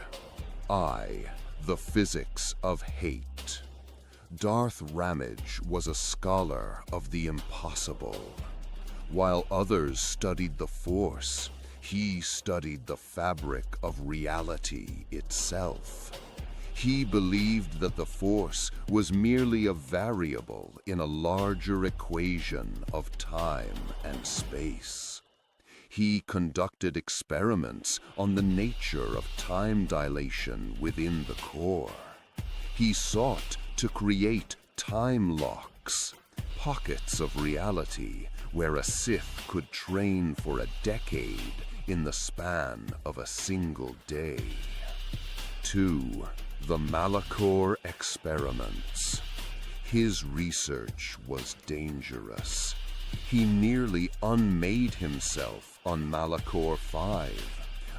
I, The Physics of Hate. Darth Ramage was a scholar of the impossible. While others studied the Force, he studied the fabric of reality itself. He believed that the Force was merely a variable in a larger equation of time and space. He conducted experiments on the nature of time dilation within the core. He sought to create time locks, pockets of reality where a Sith could train for a decade in the span of a single day. 2. The Malachor experiments. His research was dangerous. He nearly unmade himself on Malachor V,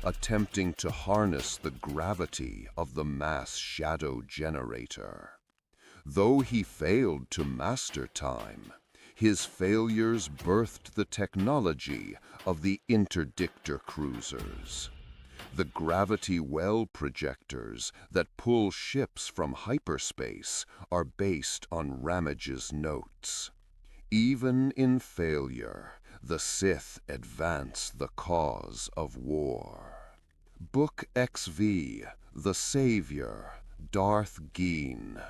attempting to harness the gravity of the mass shadow generator. Though he failed to master time, his failures birthed the technology of the interdictor cruisers. The gravity well projectors that pull ships from hyperspace are based on Ramage's notes. Even in failure, the Sith advance the cause of war. Book XV, The Savior, Darth Bane.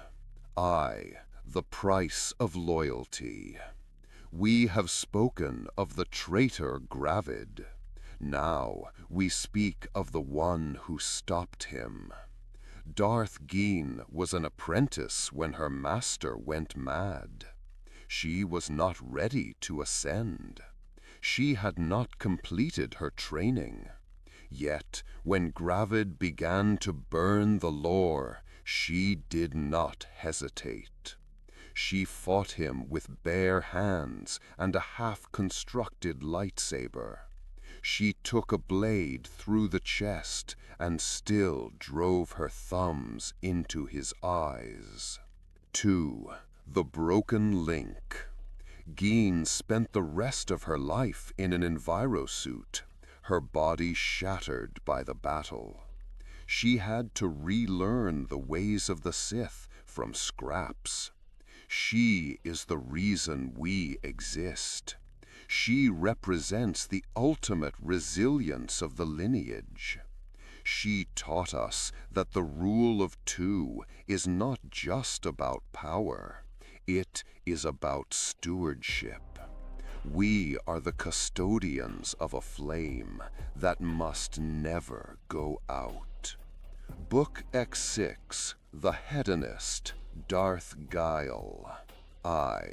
I, the price of loyalty. We have spoken of the traitor Gravid. Now we speak of the one who stopped him. Darth Bane was an apprentice when her master went mad. She was not ready to ascend. She had not completed her training. Yet, when Gravid began to burn the lore, she did not hesitate. She fought him with bare hands and a half-constructed lightsaber. She took a blade through the chest and still drove her thumbs into his eyes. 2. The Broken Link. Bane spent the rest of her life in an envirosuit, her body shattered by the battle. She had to relearn the ways of the Sith from scraps. She is the reason we exist. She represents the ultimate resilience of the lineage. She taught us that the rule of two is not just about power. It is about stewardship. We are the custodians of a flame that must never go out. Book X6, The Hedonist, Darth Guile. I,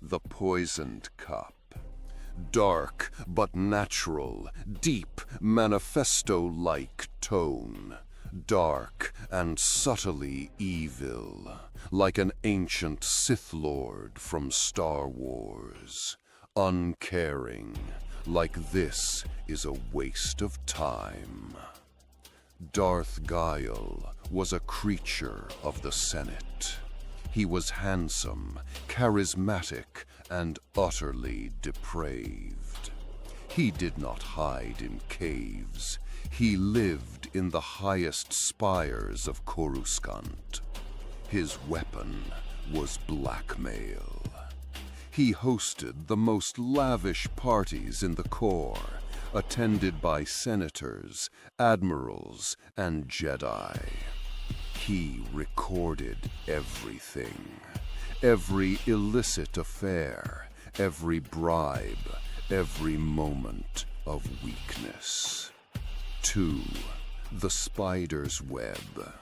the Poisoned Cup. Dark but natural, deep manifesto-like tone. Dark and subtly evil, like an ancient Sith Lord from Star Wars. Uncaring, like this is a waste of time. Darth Guile was a creature of the Senate. He was handsome, charismatic, and utterly depraved. He did not hide in caves. He lived in the highest spires of Coruscant. His weapon was blackmail. He hosted the most lavish parties in the Corps, attended by senators, admirals, and Jedi. He recorded everything. Every illicit affair, every bribe, every moment of weakness. 2. The Spider's Web.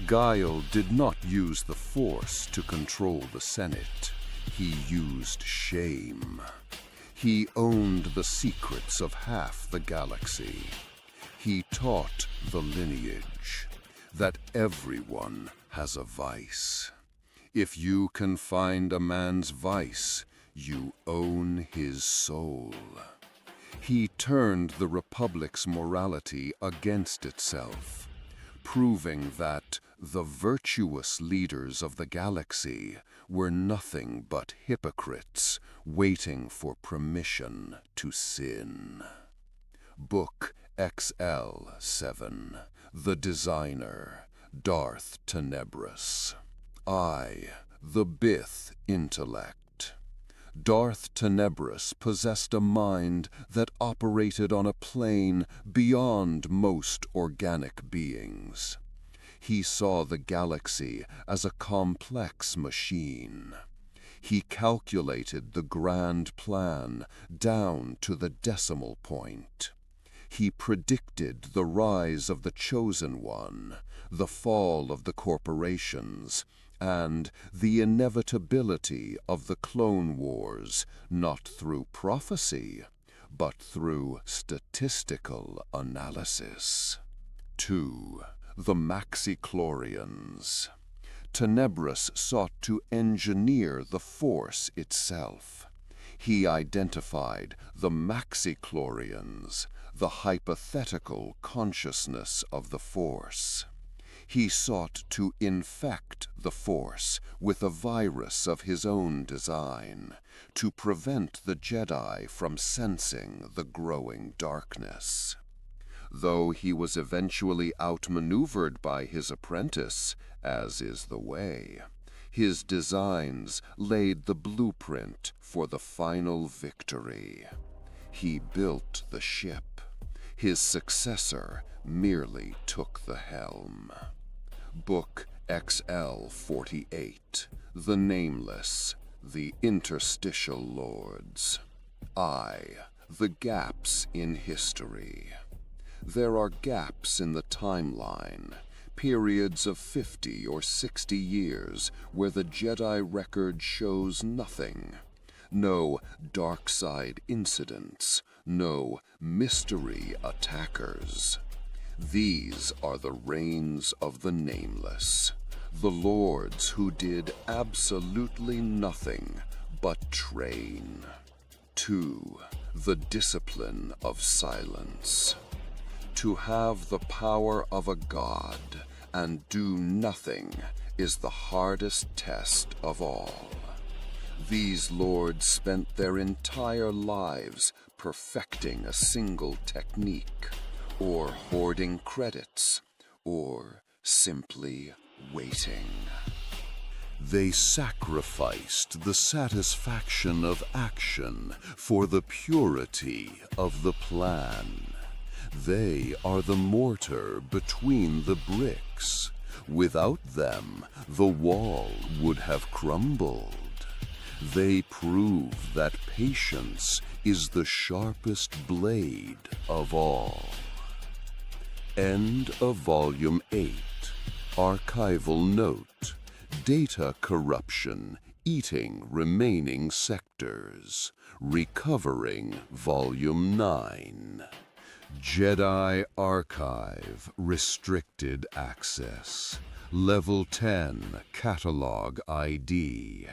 Guile did not use the Force to control the Senate. He used shame. He owned the secrets of half the galaxy. He taught the lineage that everyone has a vice. If you can find a man's vice, you own his soul. He turned the Republic's morality against itself, proving that the virtuous leaders of the galaxy were nothing but hypocrites waiting for permission to sin. Book XL7, The Designer, Darth Tenebris. I, the Bith Intellect. Darth Tenebris possessed a mind that operated on a plane beyond most organic beings. He saw the galaxy as a complex machine. He calculated the grand plan down to the decimal point. He predicted the rise of the Chosen One, the fall of the corporations, and the inevitability of the Clone Wars, not through prophecy, but through statistical analysis. 2. The Maxichlorians. Tenebris sought to engineer the Force itself. He identified the Maxichlorians, the hypothetical consciousness of the Force. He sought to infect the Force with a virus of his own design, to prevent the Jedi from sensing the growing darkness. Though he was eventually outmaneuvered by his apprentice, as is the way, his designs laid the blueprint for the final victory. He built the ship. His successor merely took the helm. Book XL-48, The Nameless, The Interstitial Lords. The gaps in history. There are gaps in the timeline, periods of 50 or 60 years where the Jedi record shows nothing. No dark side incidents, no mystery attackers. These are the reigns of the Nameless, the lords who did absolutely nothing but train. 2. The discipline of silence. To have the power of a god and do nothing is the hardest test of all. These lords spent their entire lives perfecting a single technique, or hoarding credits, or simply waiting. They sacrificed the satisfaction of action for the purity of the plan. They are the mortar between the bricks. Without them, the wall would have crumbled. They prove that patience is the sharpest blade of all. End of Volume 8. Archival note. Data corruption eating remaining sectors. Recovering Volume 9. Jedi Archive Restricted Access. Level 10 Catalog ID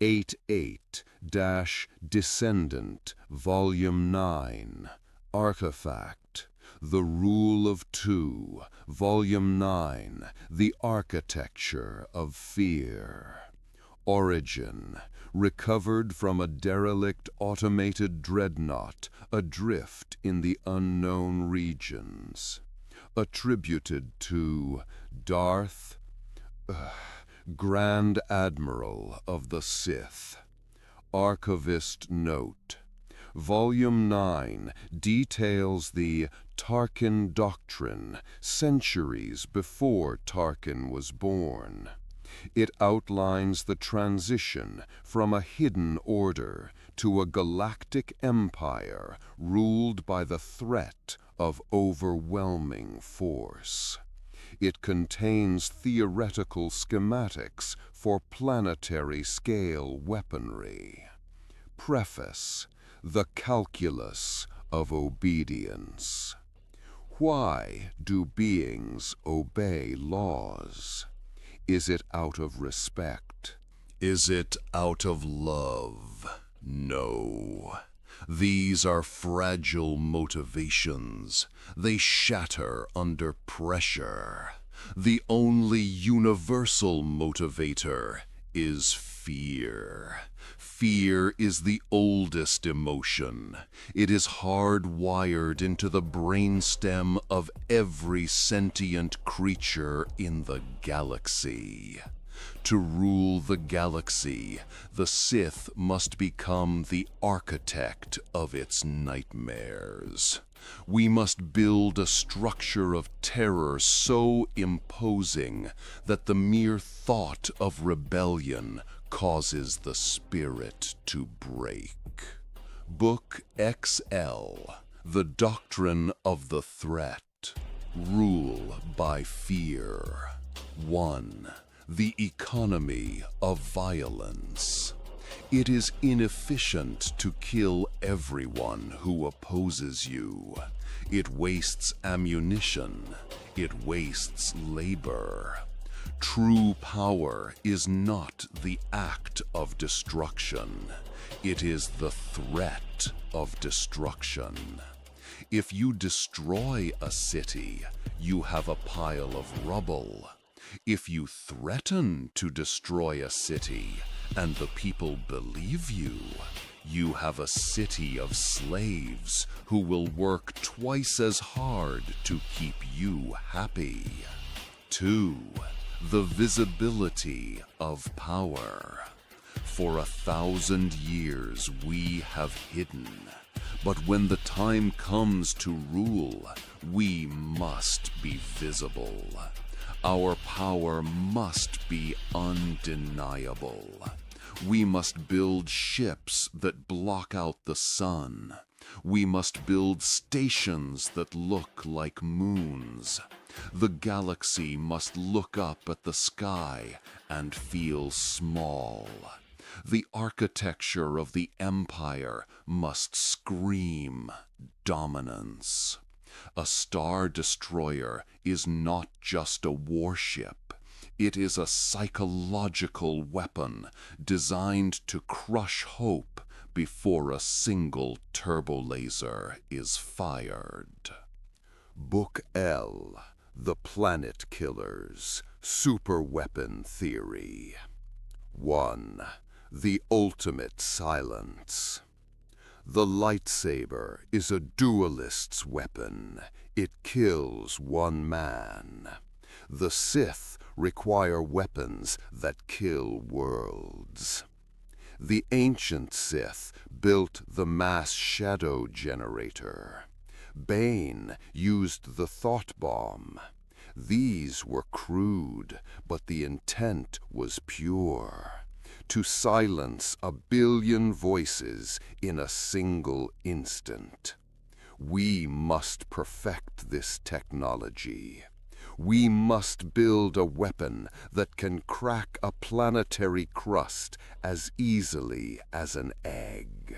88-Descendant Volume 9. Artifact The Rule of Two Volume 9 The Architecture of Fear. Origin recovered from a derelict automated dreadnought adrift in the unknown regions. Attributed to Darth, Grand Admiral of the Sith. Archivist note. Volume 9 details the Tarkin Doctrine centuries before Tarkin was born. It outlines the transition from a hidden order to a galactic empire ruled by the threat of overwhelming force. It contains theoretical schematics for planetary-scale weaponry. Preface: The Calculus of Obedience. Why do beings obey laws? Is it out of respect? Is it out of love? No. These are fragile motivations. They shatter under pressure. The only universal motivator is fear. Fear is the oldest emotion. It is hardwired into the brainstem of every sentient creature in the galaxy. To rule the galaxy, the Sith must become the architect of its nightmares. We must build a structure of terror so imposing that the mere thought of rebellion causes the spirit to break. Book XL, The Doctrine of the Threat. Rule by Fear. 1. The Economy of Violence. It is inefficient to kill everyone who opposes you. It wastes ammunition. It wastes labor. True power is not the act of destruction. It is the threat of destruction. If you destroy a city, you have a pile of rubble. If you threaten to destroy a city and the people believe you, you have a city of slaves who will work twice as hard to keep you happy. 2. The visibility of power. For 1,000 years we have hidden, but when the time comes to rule, we must be visible. Our power must be undeniable. We must build ships that block out the sun. We must build stations that look like moons. The galaxy must look up at the sky and feel small. The architecture of the Empire must scream dominance. A Star Destroyer is not just a warship. It is a psychological weapon designed to crush hope before a single turbolaser is fired. Book L, The Planet Killers, Superweapon Theory. 1. The Ultimate Silence. The lightsaber is a duelist's weapon. It kills one man. The Sith require weapons that kill worlds. The ancient Sith built the mass shadow generator. Bane used the thought bomb. These were crude, but the intent was pure. To silence 1 billion voices in a single instant. We must perfect this technology. We must build a weapon that can crack a planetary crust as easily as an egg.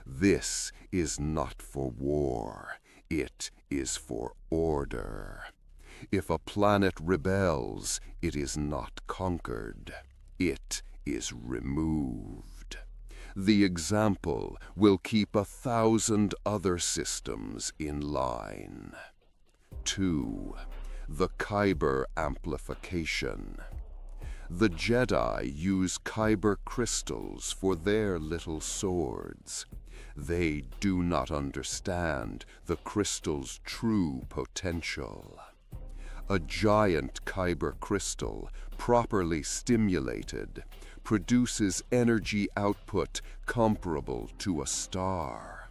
This is not for war. It is for order. If a planet rebels, it is not conquered. It is removed. The example will keep 1,000 other systems in line. 2. The Kyber amplification. The Jedi use Kyber crystals for their little swords. They do not understand the crystal's true potential. A giant Kyber crystal, properly stimulated, produces energy output comparable to a star.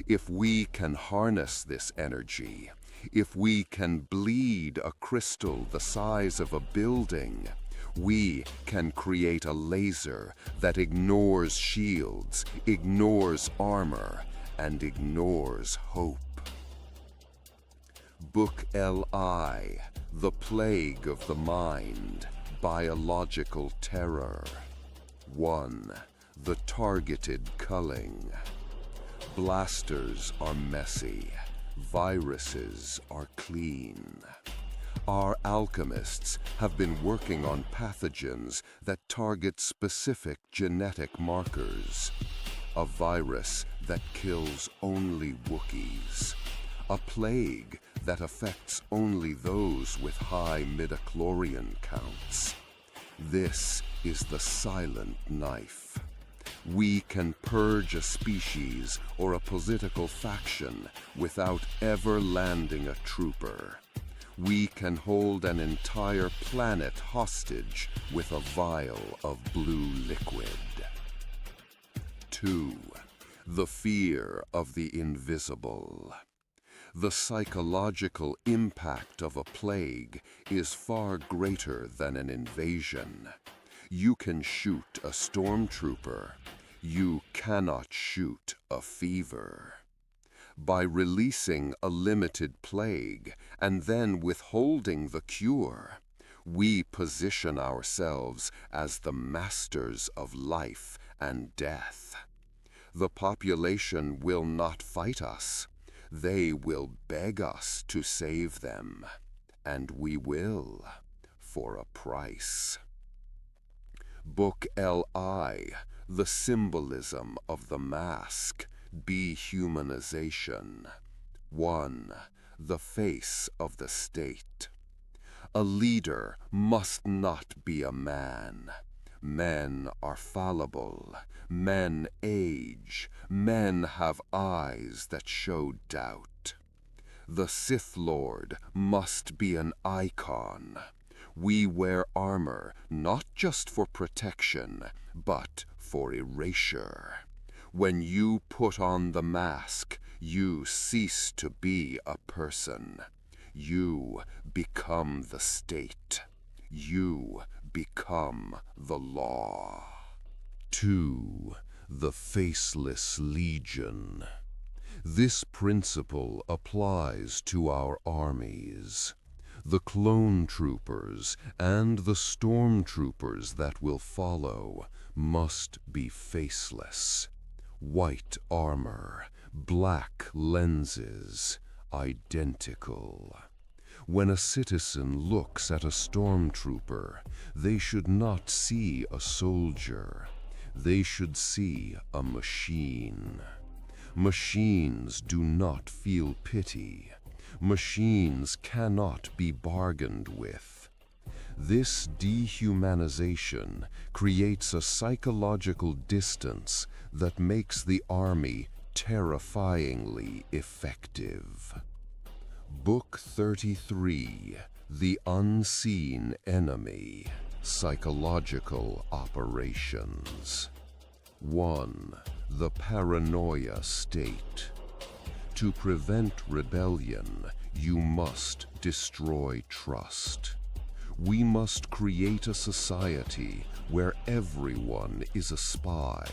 If we can harness this energy, if we can bleed a crystal the size of a building, we can create a laser that ignores shields, ignores armor, and ignores hope. Book Li, The Plague of the Mind, Biological Terror. 1. The Targeted Culling. Blasters are messy. Viruses are clean. Our alchemists have been working on pathogens that target specific genetic markers. A virus that kills only Wookiees. A plague that affects only those with high midichlorian counts. This is the silent knife. We can purge a species or a political faction without ever landing a trooper. We can hold an entire planet hostage with a vial of blue liquid. 2. The fear of the invisible. The psychological impact of a plague is far greater than an invasion. You can shoot a stormtrooper. You cannot shoot a fever. By releasing a limited plague and then withholding the cure, we position ourselves as the masters of life and death. The population will not fight us. They will beg us to save them, and we will, for a price. Book Li, The Symbolism of the Mask, Dehumanization. 1. The Face of the State. A leader must not be a man. Men are fallible. Men age. Men have eyes that show doubt. The Sith Lord must be an icon. We wear armor not just for protection, but for erasure. When you put on the mask, you cease to be a person. You become the state. You become the law. 2. The Faceless Legion. This principle applies to our armies. The clone troopers and the stormtroopers that will follow must be faceless. White armor, black lenses, identical. When a citizen looks at a stormtrooper, they should not see a soldier. They should see a machine. Machines do not feel pity. Machines cannot be bargained with. This dehumanization creates a psychological distance that makes the army terrifyingly effective. Book 33, The Unseen Enemy, Psychological Operations. 1. The Paranoia State. To prevent rebellion, you must destroy trust. We must create a society where everyone is a spy.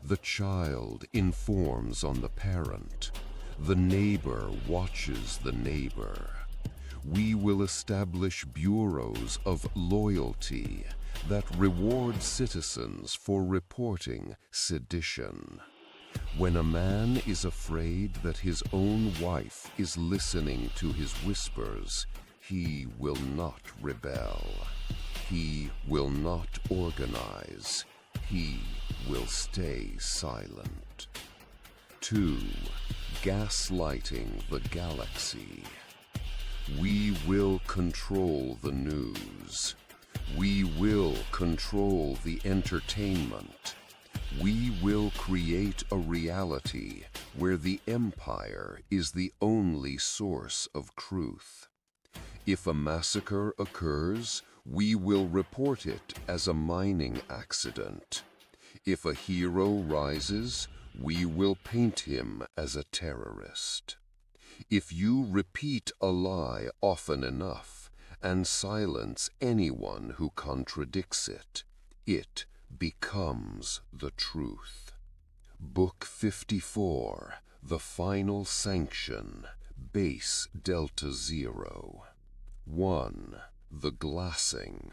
The child informs on the parent. The neighbor watches the neighbor. We will establish bureaus of loyalty that reward citizens for reporting sedition. When a man is afraid that his own wife is listening to his whispers, he will not rebel. He will not organize. He will stay silent. 2. Gaslighting the galaxy. We will control the news. We will control the entertainment. We will create a reality where the Empire is the only source of truth. If a massacre occurs, we will report it as a mining accident. If a hero rises, we will paint him as a terrorist. If you repeat a lie often enough and silence anyone who contradicts it, it becomes the truth. Book 54, The Final Sanction, Base Delta Zero. 1. The Glassing.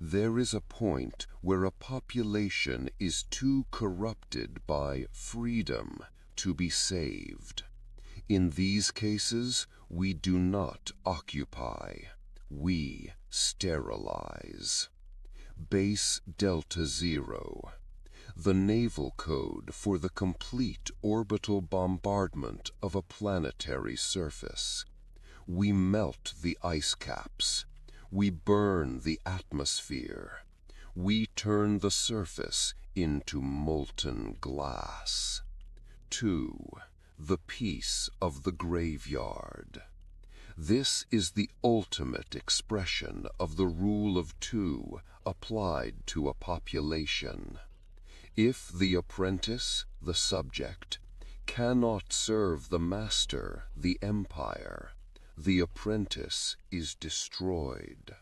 There is a point where a population is too corrupted by freedom to be saved. In these cases, we do not occupy. We sterilize. Base Delta Zero. The naval code for the complete orbital bombardment of a planetary surface. We melt the ice caps. We burn the atmosphere. We turn the surface into molten glass. 2. The Peace of the Graveyard. This is the ultimate expression of the rule of two applied to a population. If the apprentice, the subject, cannot serve the master, the empire, the apprentice is destroyed.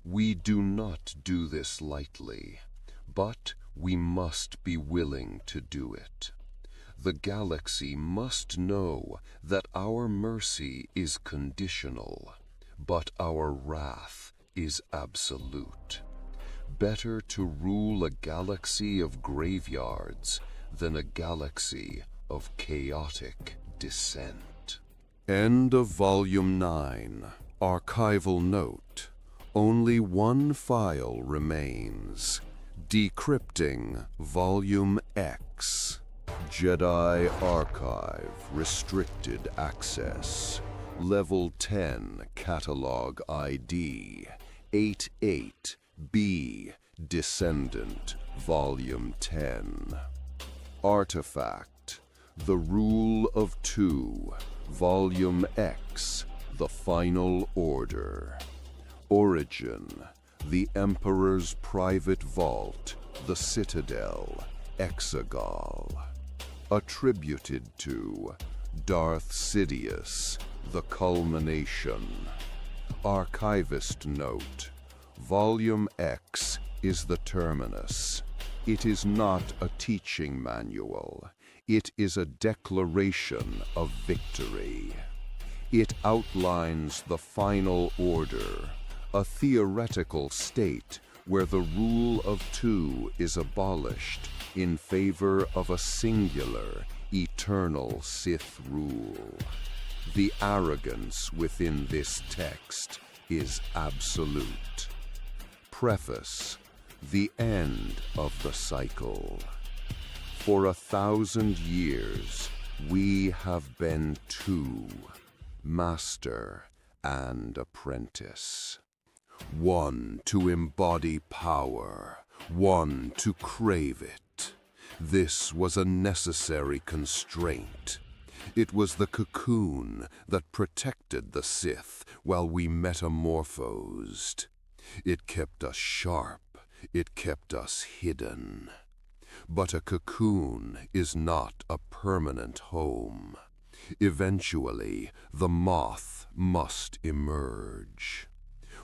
We do not do this lightly, but we must be willing to do it. The galaxy must know that our mercy is conditional, but our wrath is absolute. Better to rule a galaxy of graveyards than a galaxy of chaotic dissent. End of Volume 9. Archival note. Only one file remains. Decrypting Volume X. Jedi Archive, restricted access. Level 10 Catalog ID 88B Descendant Volume 10. Artifact The Rule of Two Volume X The Final Order. Origin The Emperor's Private Vault, the Citadel, Exegol. Attributed to Darth Sidious, The Culmination. Archivist Note: Volume X is the terminus. It is not a teaching manual. It is a declaration of victory. It outlines the final order, a theoretical state where the rule of two is abolished in favor of a singular, eternal Sith rule. The arrogance within this text is absolute. Preface: The end of the cycle. For 1,000 years, we have been two, master and apprentice. One to embody power, one to crave it. This was a necessary constraint. It was the cocoon that protected the Sith while we metamorphosed. It kept us sharp, it kept us hidden. But a cocoon is not a permanent home. Eventually, the moth must emerge.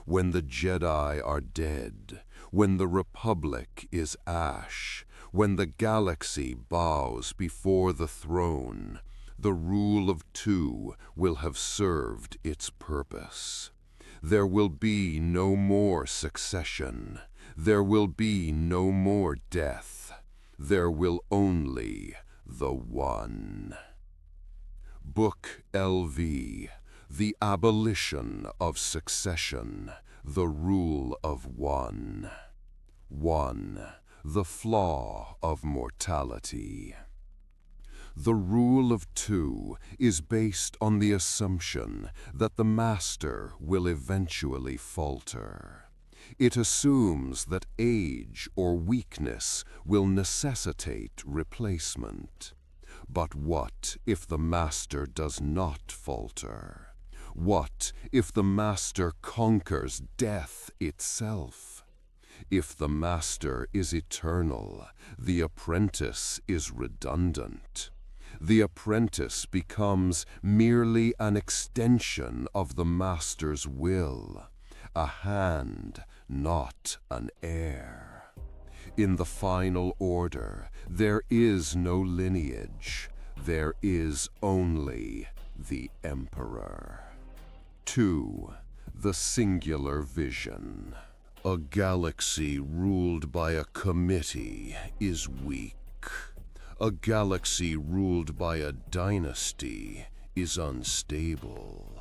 When the Jedi are dead, when the Republic is ash, when the galaxy bows before the throne, the rule of two will have served its purpose. There will be no more succession. There will be no more death. There will only the one. Book LV, The Abolition of Succession, The Rule of One. 1. The Flaw of Mortality. The rule of two is based on the assumption that the master will eventually falter. It assumes that age or weakness will necessitate replacement. But what if the master does not falter? What if the master conquers death itself? If the master is eternal, the apprentice is redundant. The apprentice becomes merely an extension of the master's will, a hand, not an heir. In the final order, there is no lineage. There is only the Emperor. 2. The Singular Vision. A galaxy ruled by a committee is weak. A galaxy ruled by a dynasty is unstable.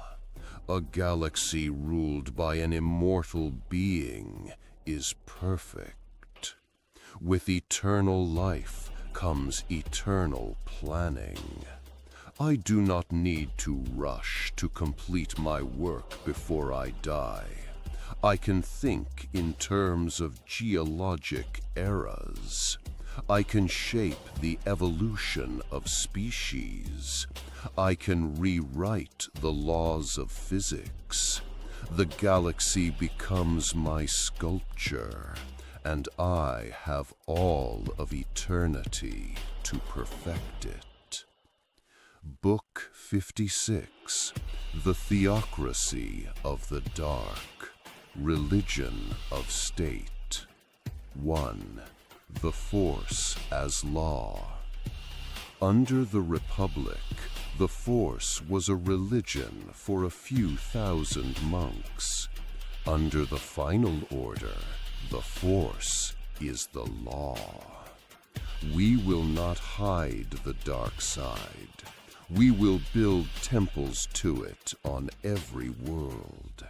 A galaxy ruled by an immortal being is perfect. With eternal life comes eternal planning. I do not need to rush to complete my work before I die. I can think in terms of geologic eras. I can shape the evolution of species. I can rewrite the laws of physics. The galaxy becomes my sculpture, and I have all of eternity to perfect it. Book 56, The Theocracy of the Dark, Religion of State. 1. The Force as Law. Under the Republic, the Force was a religion for a few thousand monks. Under the Final Order, the Force is the law. We will not hide the dark side. We will build temples to it on every world.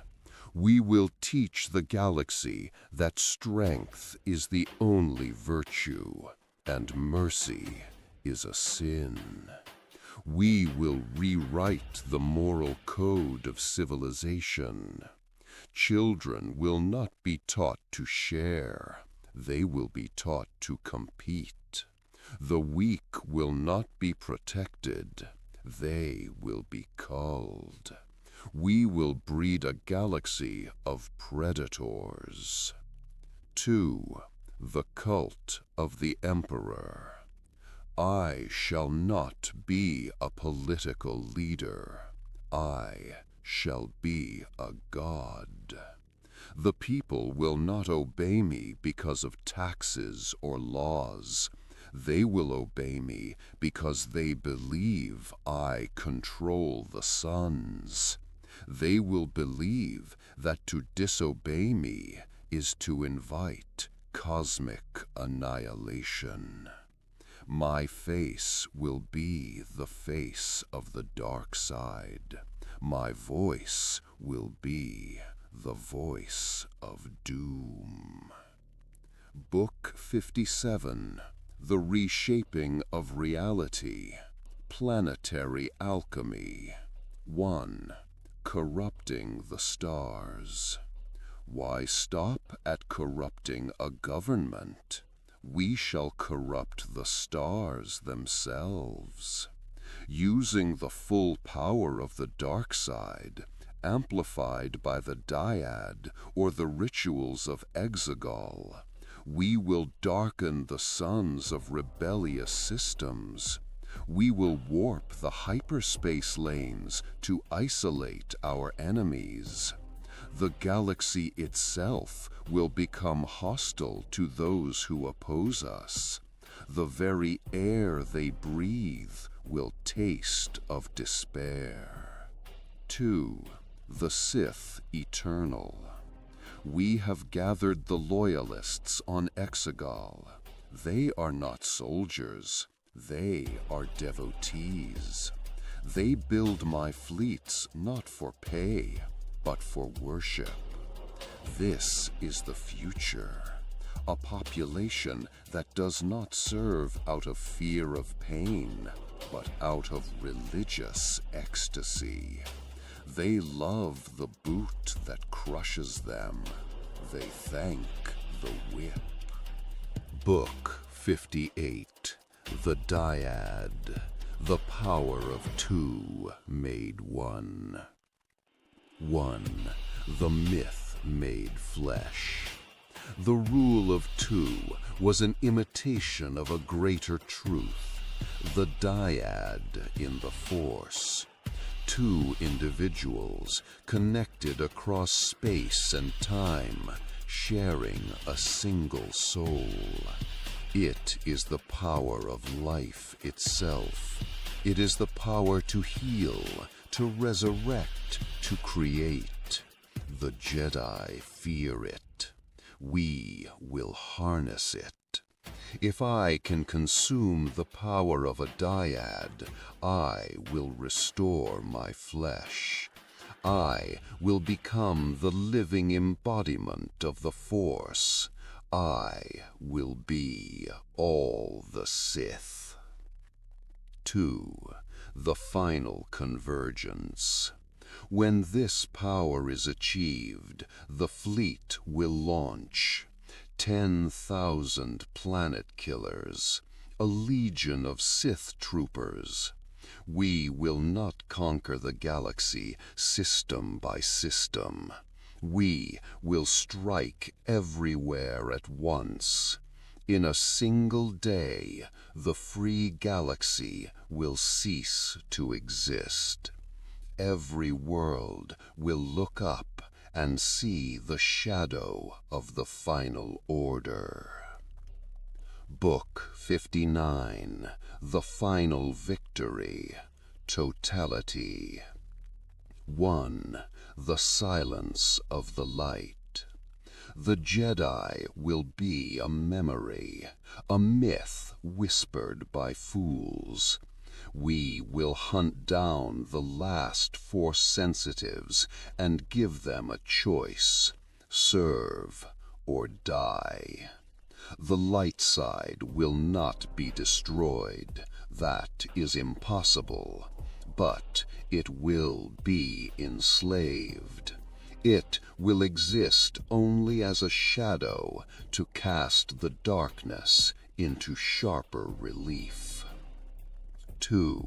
We will teach the galaxy that strength is the only virtue, and mercy is a sin. We will rewrite the moral code of civilization. Children will not be taught to share. They will be taught to compete. The weak will not be protected. They will be culled. We will breed a galaxy of predators. 2. The cult of the Emperor. I shall not be a political leader. I shall be a god. The people will not obey me because of taxes or laws. They will obey me because they believe I control the suns. They will believe that to disobey me is to invite cosmic annihilation. My face will be the face of the dark side. My voice will be the voice of doom. Book 57, The Reshaping of Reality, Planetary Alchemy. 1. Corrupting the Stars. Why stop at corrupting a government? We shall corrupt the stars themselves. Using the full power of the dark side, amplified by the dyad or the rituals of Exegol, we will darken the suns of rebellious systems. We will warp the hyperspace lanes to isolate our enemies. The galaxy itself will become hostile to those who oppose us. The very air they breathe will taste of despair. 2. The Sith Eternal. We have gathered the loyalists on Exegol. They are not soldiers. They are devotees. They build my fleets not for pay, but for worship. This is the future. A population that does not serve out of fear of pain, but out of religious ecstasy. They love the boot that crushes them. They thank the whip. Book 58, The Dyad, The Power of Two Made One. 1. The Myth Made Flesh. The rule of two was an imitation of a greater truth, the dyad in the Force. Two individuals connected across space and time, sharing a single soul. It is the power of life itself. It is the power to heal, to resurrect, to create. The Jedi fear it. We will harness it. If I can consume the power of a dyad, I will restore my flesh. I will become the living embodiment of the Force. I will be all the Sith. 2. The Final Convergence. When this power is achieved, the fleet will launch. 10,000 planet killers, a legion of Sith troopers. We will not conquer the galaxy system by system. We will strike everywhere at once. In a single day, the free galaxy will cease to exist. Every world will look up and see the shadow of the final order. Book 59, The Final Victory, Totality. 1. The Silence of the Light. The Jedi will be a memory, a myth whispered by fools. We will hunt down the last Force sensitives and give them a choice: serve or die. The light side will not be destroyed. That is impossible, but it will be enslaved. It will exist only as a shadow to cast the darkness into sharper relief. 2.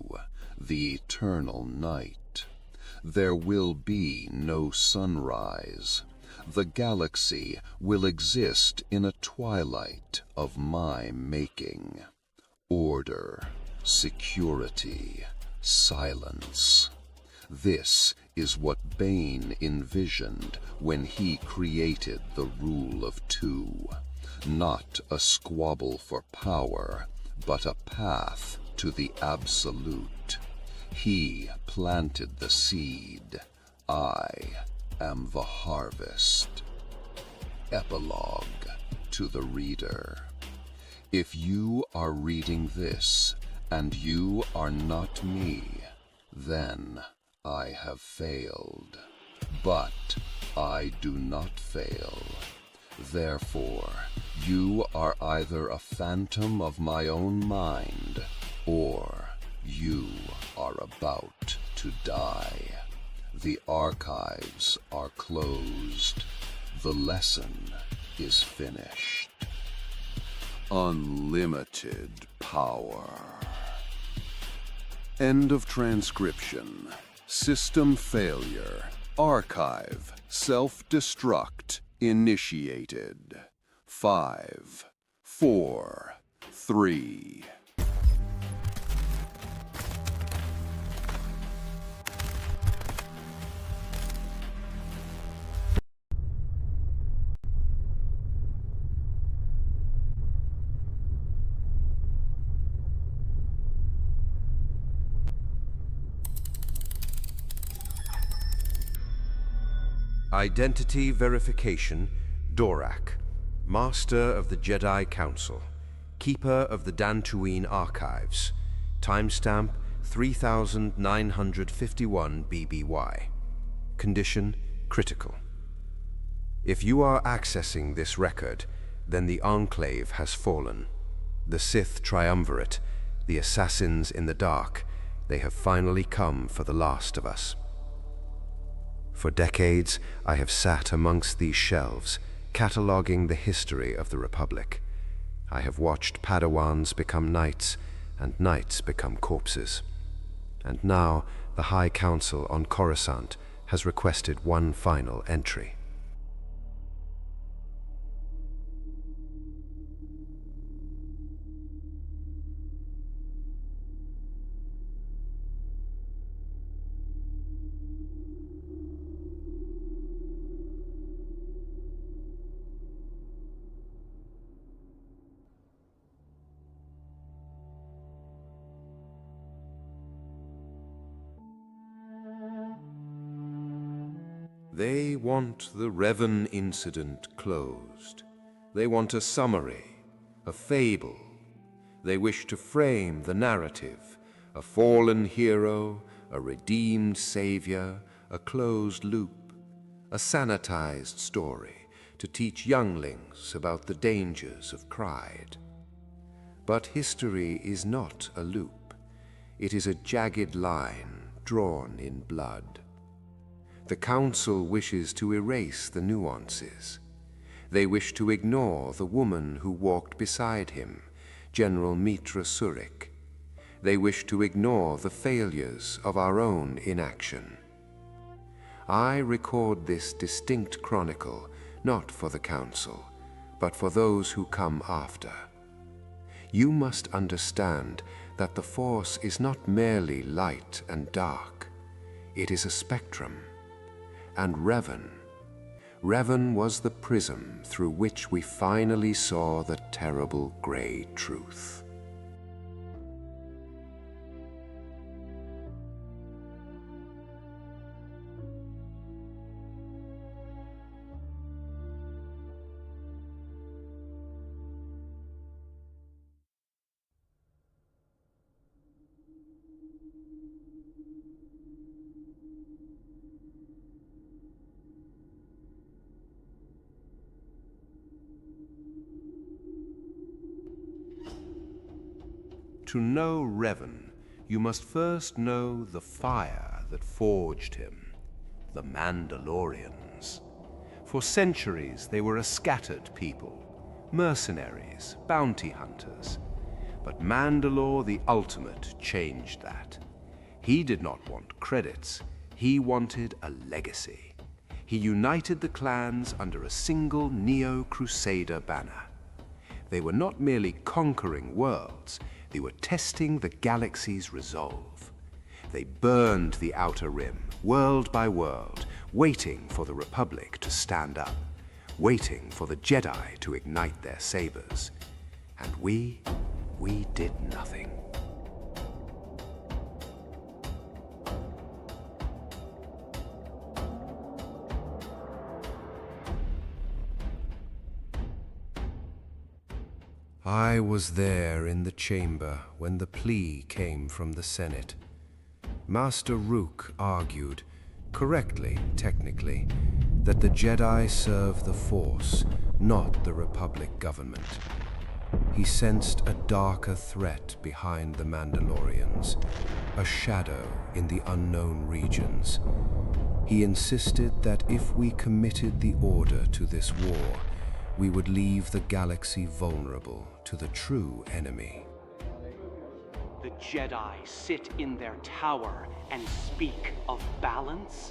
The eternal night. There will be no sunrise. The galaxy will exist in a twilight of my making. Order, security, silence. This is what Bane envisioned when he created the Rule of Two. Not a squabble for power, but a path to the absolute. He planted the seed. I am the harvest. Epilogue to the reader. If you are reading this and you are not me, then I have failed. But I do not fail. Therefore, you are either a phantom of my own mind, or you are about to die. The archives are closed. The lesson is finished. Unlimited power. End of transcription. System failure. Archive. Self-destruct initiated. 5, 4, 3. Identity verification, Dorak, Master of the Jedi Council, Keeper of the Dantooine Archives, timestamp 3951 BBY. Condition critical. If you are accessing this record, then the Enclave has fallen. The Sith Triumvirate, the assassins in the dark, they have finally come for the last of us. For decades, I have sat amongst these shelves, cataloging the history of the Republic. I have watched Padawans become knights, and knights become corpses. And now, the High Council on Coruscant has requested one final entry. They want the Revan incident closed. They want a summary, a fable. They wish to frame the narrative, a fallen hero, a redeemed savior, a closed loop, a sanitized story to teach younglings about the dangers of pride. But history is not a loop. It is a jagged line drawn in blood. The Council wishes to erase the nuances. They wish to ignore the woman who walked beside him, General Mitra Surik. They wish to ignore the failures of our own inaction. I record this distinct chronicle not for the Council, but for those who come after. You must understand that the Force is not merely light and dark. It is a spectrum. And Revan was the prism through which we finally saw the terrible gray truth. To know Revan, you must first know the fire that forged him, the Mandalorians. For centuries they were a scattered people, mercenaries, bounty hunters. But Mandalore the Ultimate changed that. He did not want credits, he wanted a legacy. He united the clans under a single Neo-Crusader banner. They were not merely conquering worlds, they were testing the galaxy's resolve. They burned the Outer Rim, world by world, waiting for the Republic to stand up, waiting for the Jedi to ignite their sabers. And we did nothing. I was there in the chamber when the plea came from the Senate. Master Rook argued, correctly, technically, that the Jedi serve the Force, not the Republic government. He sensed a darker threat behind the Mandalorians, a shadow in the unknown regions. He insisted that if we committed the Order to this war, we would leave the galaxy vulnerable to the true enemy. The Jedi sit in their tower and speak of balance?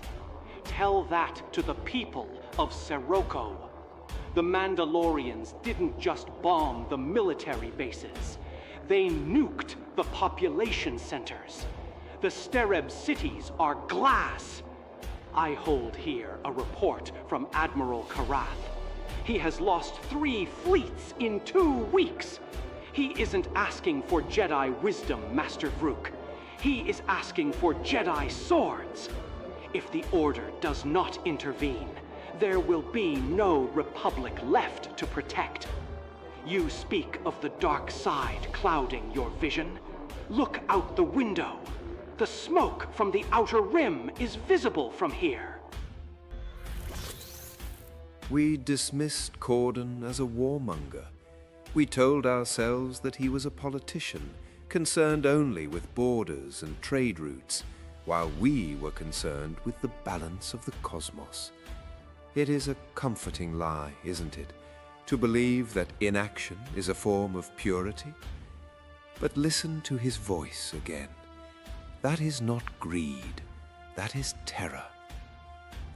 Tell that to the people of Sirocco. The Mandalorians didn't just bomb the military bases. They nuked the population centers. The Stereb cities are glass. I hold here a report from Admiral Karath. He has lost 3 fleets in 2 weeks. He isn't asking for Jedi wisdom, Master Vrook. He is asking for Jedi swords. If the Order does not intervene, there will be no Republic left to protect. You speak of the dark side clouding your vision. Look out the window. The smoke from the Outer Rim is visible from here. We dismissed Corden as a warmonger. We told ourselves that he was a politician, concerned only with borders and trade routes, while we were concerned with the balance of the cosmos. It is a comforting lie, isn't it, to believe that inaction is a form of purity? But listen to his voice again. That is not greed, that is terror.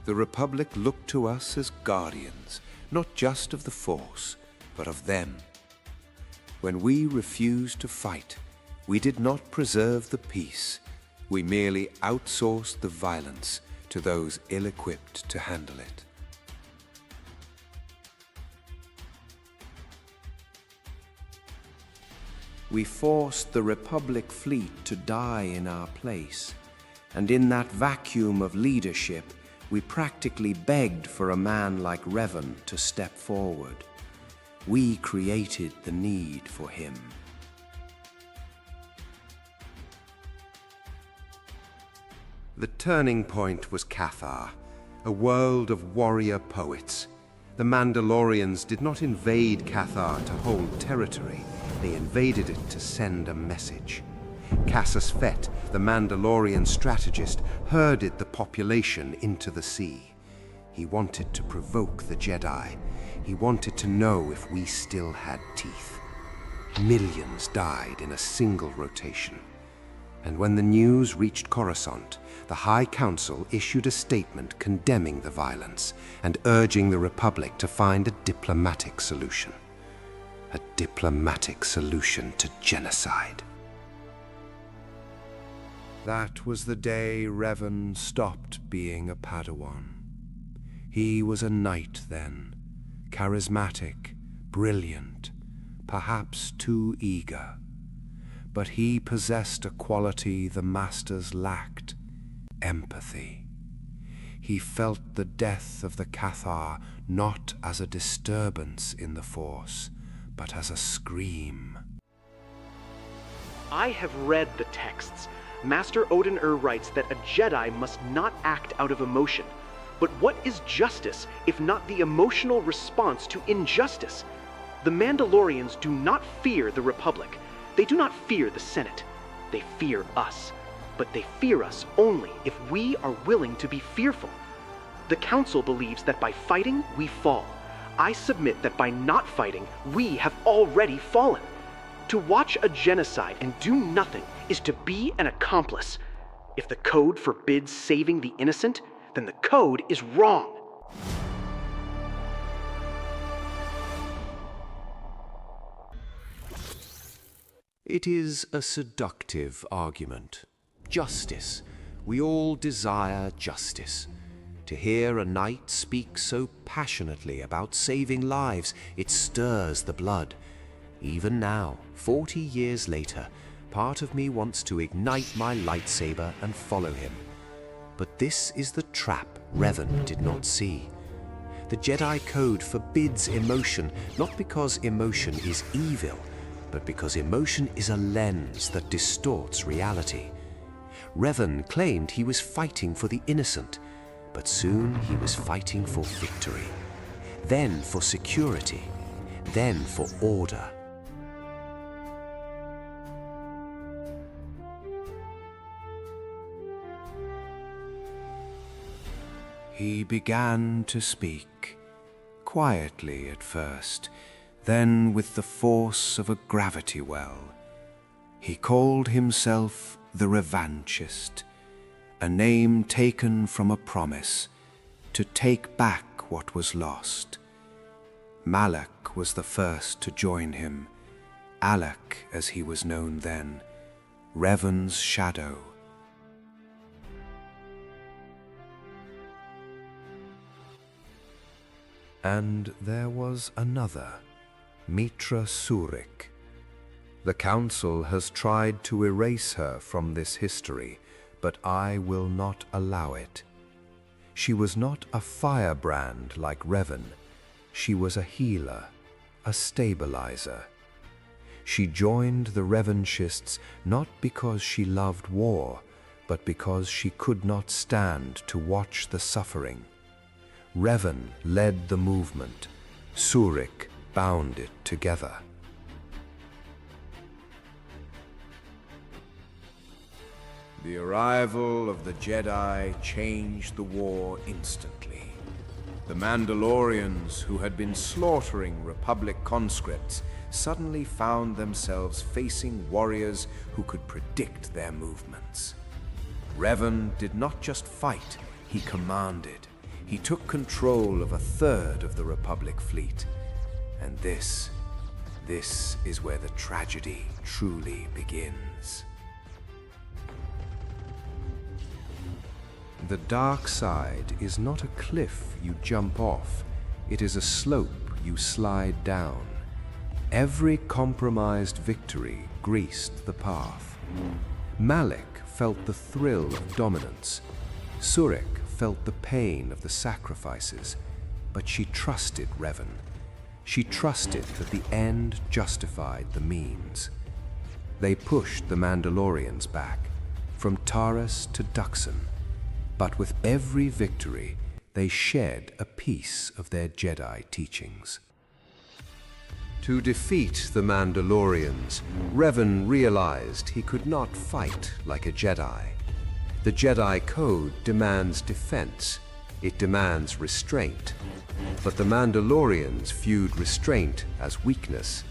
The Republic looked to us as guardians, not just of the Force, but of them. When we refused to fight, we did not preserve the peace. We merely outsourced the violence to those ill-equipped to handle it. We forced the Republic fleet to die in our place, and in that vacuum of leadership, we practically begged for a man like Revan to step forward. We created the need for him. The turning point was Cathar, a world of warrior poets. The Mandalorians did not invade Cathar to hold territory. They invaded it to send a message. Cassius Fett, the Mandalorian strategist, herded the population into the sea. He wanted to provoke the Jedi. He wanted to know if we still had teeth. Millions died in a single rotation. And when the news reached Coruscant, the High Council issued a statement condemning the violence and urging the Republic to find a diplomatic solution. A diplomatic solution to genocide. That was the day Revan stopped being a Padawan. He was a knight then, charismatic, brilliant, perhaps too eager. But he possessed a quality the Masters lacked: empathy. He felt the death of the Cathar not as a disturbance in the Force, but as a scream. I have read the texts. Master Odin writes that a Jedi must not act out of emotion. But what is justice if not the emotional response to injustice? The Mandalorians do not fear the Republic. They do not fear the Senate. They fear us. But they fear us only if we are willing to be fearful. The Council believes that by fighting, we fall. I submit that by not fighting, we have already fallen. To watch a genocide and do nothing is to be an accomplice. If the code forbids saving the innocent, then the code is wrong. It is a seductive argument. Justice. We all desire justice. To hear a knight speak so passionately about saving lives, it stirs the blood. Even now, 40 years later, part of me wants to ignite my lightsaber and follow him. But this is the trap Revan did not see. The Jedi Code forbids emotion, not because emotion is evil, but because emotion is a lens that distorts reality. Revan claimed he was fighting for the innocent, but soon he was fighting for victory, then for security, then for order. He began to speak, quietly at first, then with the force of a gravity well. He called himself the Revanchist, a name taken from a promise to take back what was lost. Malak was the first to join him, Alak as he was known then, Revan's shadow. And there was another, Mitra Surik. The Council has tried to erase her from this history, but I will not allow it. She was not a firebrand like Revan. She was a healer, a stabilizer. She joined the Revanchists not because she loved war, but because she could not stand to watch the suffering. Revan led the movement. Surik bound it together. The arrival of the Jedi changed the war instantly. The Mandalorians, who had been slaughtering Republic conscripts, suddenly found themselves facing warriors who could predict their movements. Revan did not just fight, he commanded. He took control of a third of the Republic fleet. And this is where the tragedy truly begins. The dark side is not a cliff you jump off. It is a slope you slide down. Every compromised victory greased the path. Malak felt the thrill of dominance. Surik felt the pain of the sacrifices, but she trusted Revan. She trusted that the end justified the means. They pushed the Mandalorians back, from Taris to Duxon, but with every victory, they shed a piece of their Jedi teachings. To defeat the Mandalorians, Revan realized he could not fight like a Jedi. The Jedi Code demands defense. It demands restraint. But the Mandalorians viewed restraint as weakness.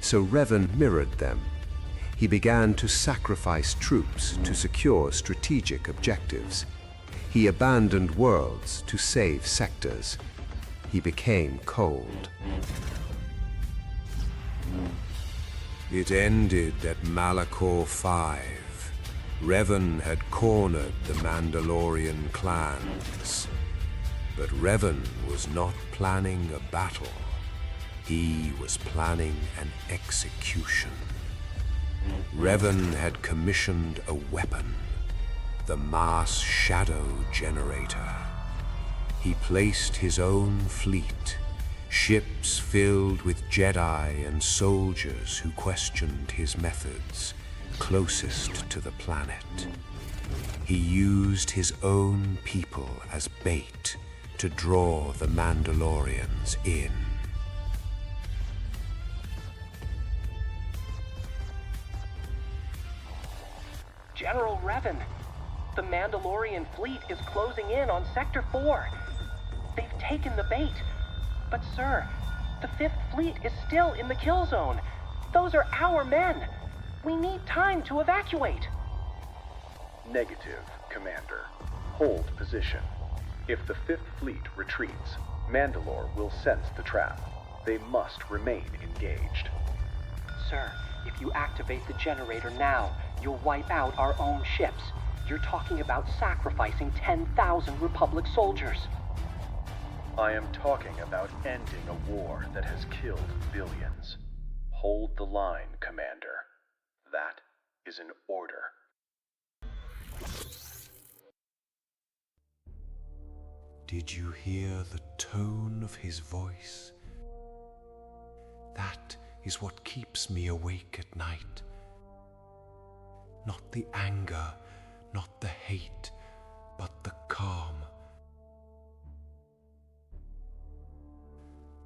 So Revan mirrored them. He began to sacrifice troops to secure strategic objectives. He abandoned worlds to save sectors. He became cold. It ended at Malachor V. Revan had cornered the Mandalorian clans. But Revan was not planning a battle. He was planning an execution. Revan had commissioned a weapon, the mass shadow generator. He placed his own fleet, ships filled with Jedi and soldiers who questioned his methods, closest to the planet. He used his own people as bait to draw the Mandalorians in. General Revan, the Mandalorian fleet is closing in on Sector 4. They've taken the bait. But sir, the 5th Fleet is still in the kill zone. Those are our men. We need time to evacuate. Negative, Commander. Hold position. If the 5th Fleet retreats, Mandalore will sense the trap. They must remain engaged. Sir, if you activate the generator now, you'll wipe out our own ships. You're talking about sacrificing 10,000 Republic soldiers. I am talking about ending a war that has killed billions. Hold the line, Commander. That is an order. Did you hear the tone of his voice? That is what keeps me awake at night. Not the anger, not the hate, but the calm.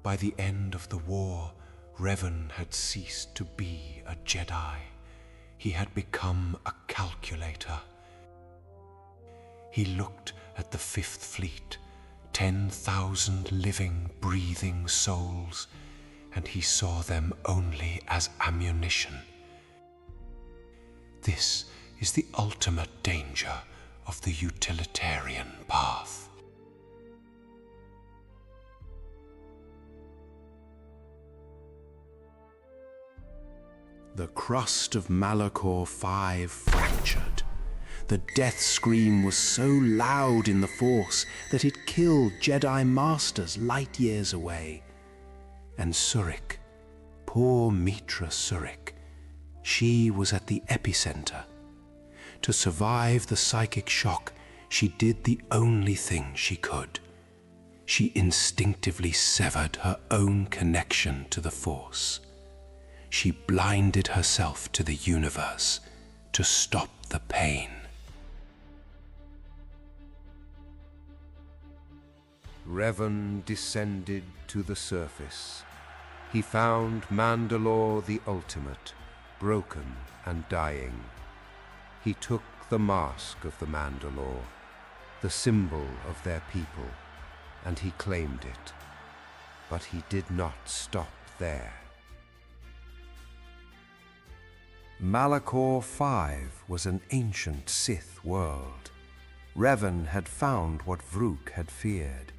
By the end of the war, Revan had ceased to be a Jedi. He had become a calculator. He looked at the 5th Fleet, 10,000 living, breathing souls, and he saw them only as ammunition. This is the ultimate danger of the utilitarian path. The crust of Malachor V fractured. The death scream was so loud in the Force that it killed Jedi Masters light years away. And Surik, poor Mitra Surik, she was at the epicenter. To survive the psychic shock, she did the only thing she could. She instinctively severed her own connection to the Force. She blinded herself to the universe to stop the pain. Revan descended to the surface. He found Mandalore the Ultimate, broken and dying. He took the mask of the Mandalore, the symbol of their people, and he claimed it. But he did not stop there. Malachor V was an ancient Sith world. Revan had found what Vrook had feared.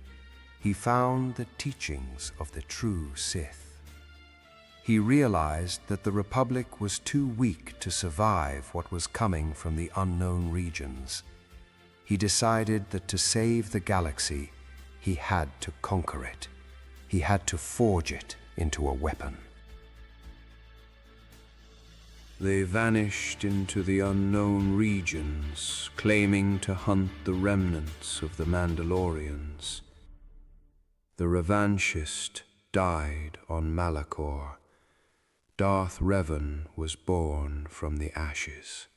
He found the teachings of the true Sith. He realized that the Republic was too weak to survive what was coming from the unknown regions. He decided that to save the galaxy, he had to conquer it. He had to forge it into a weapon. They vanished into the unknown regions, claiming to hunt the remnants of the Mandalorians. The revanchist died on Malachor. Darth Revan was born from the ashes.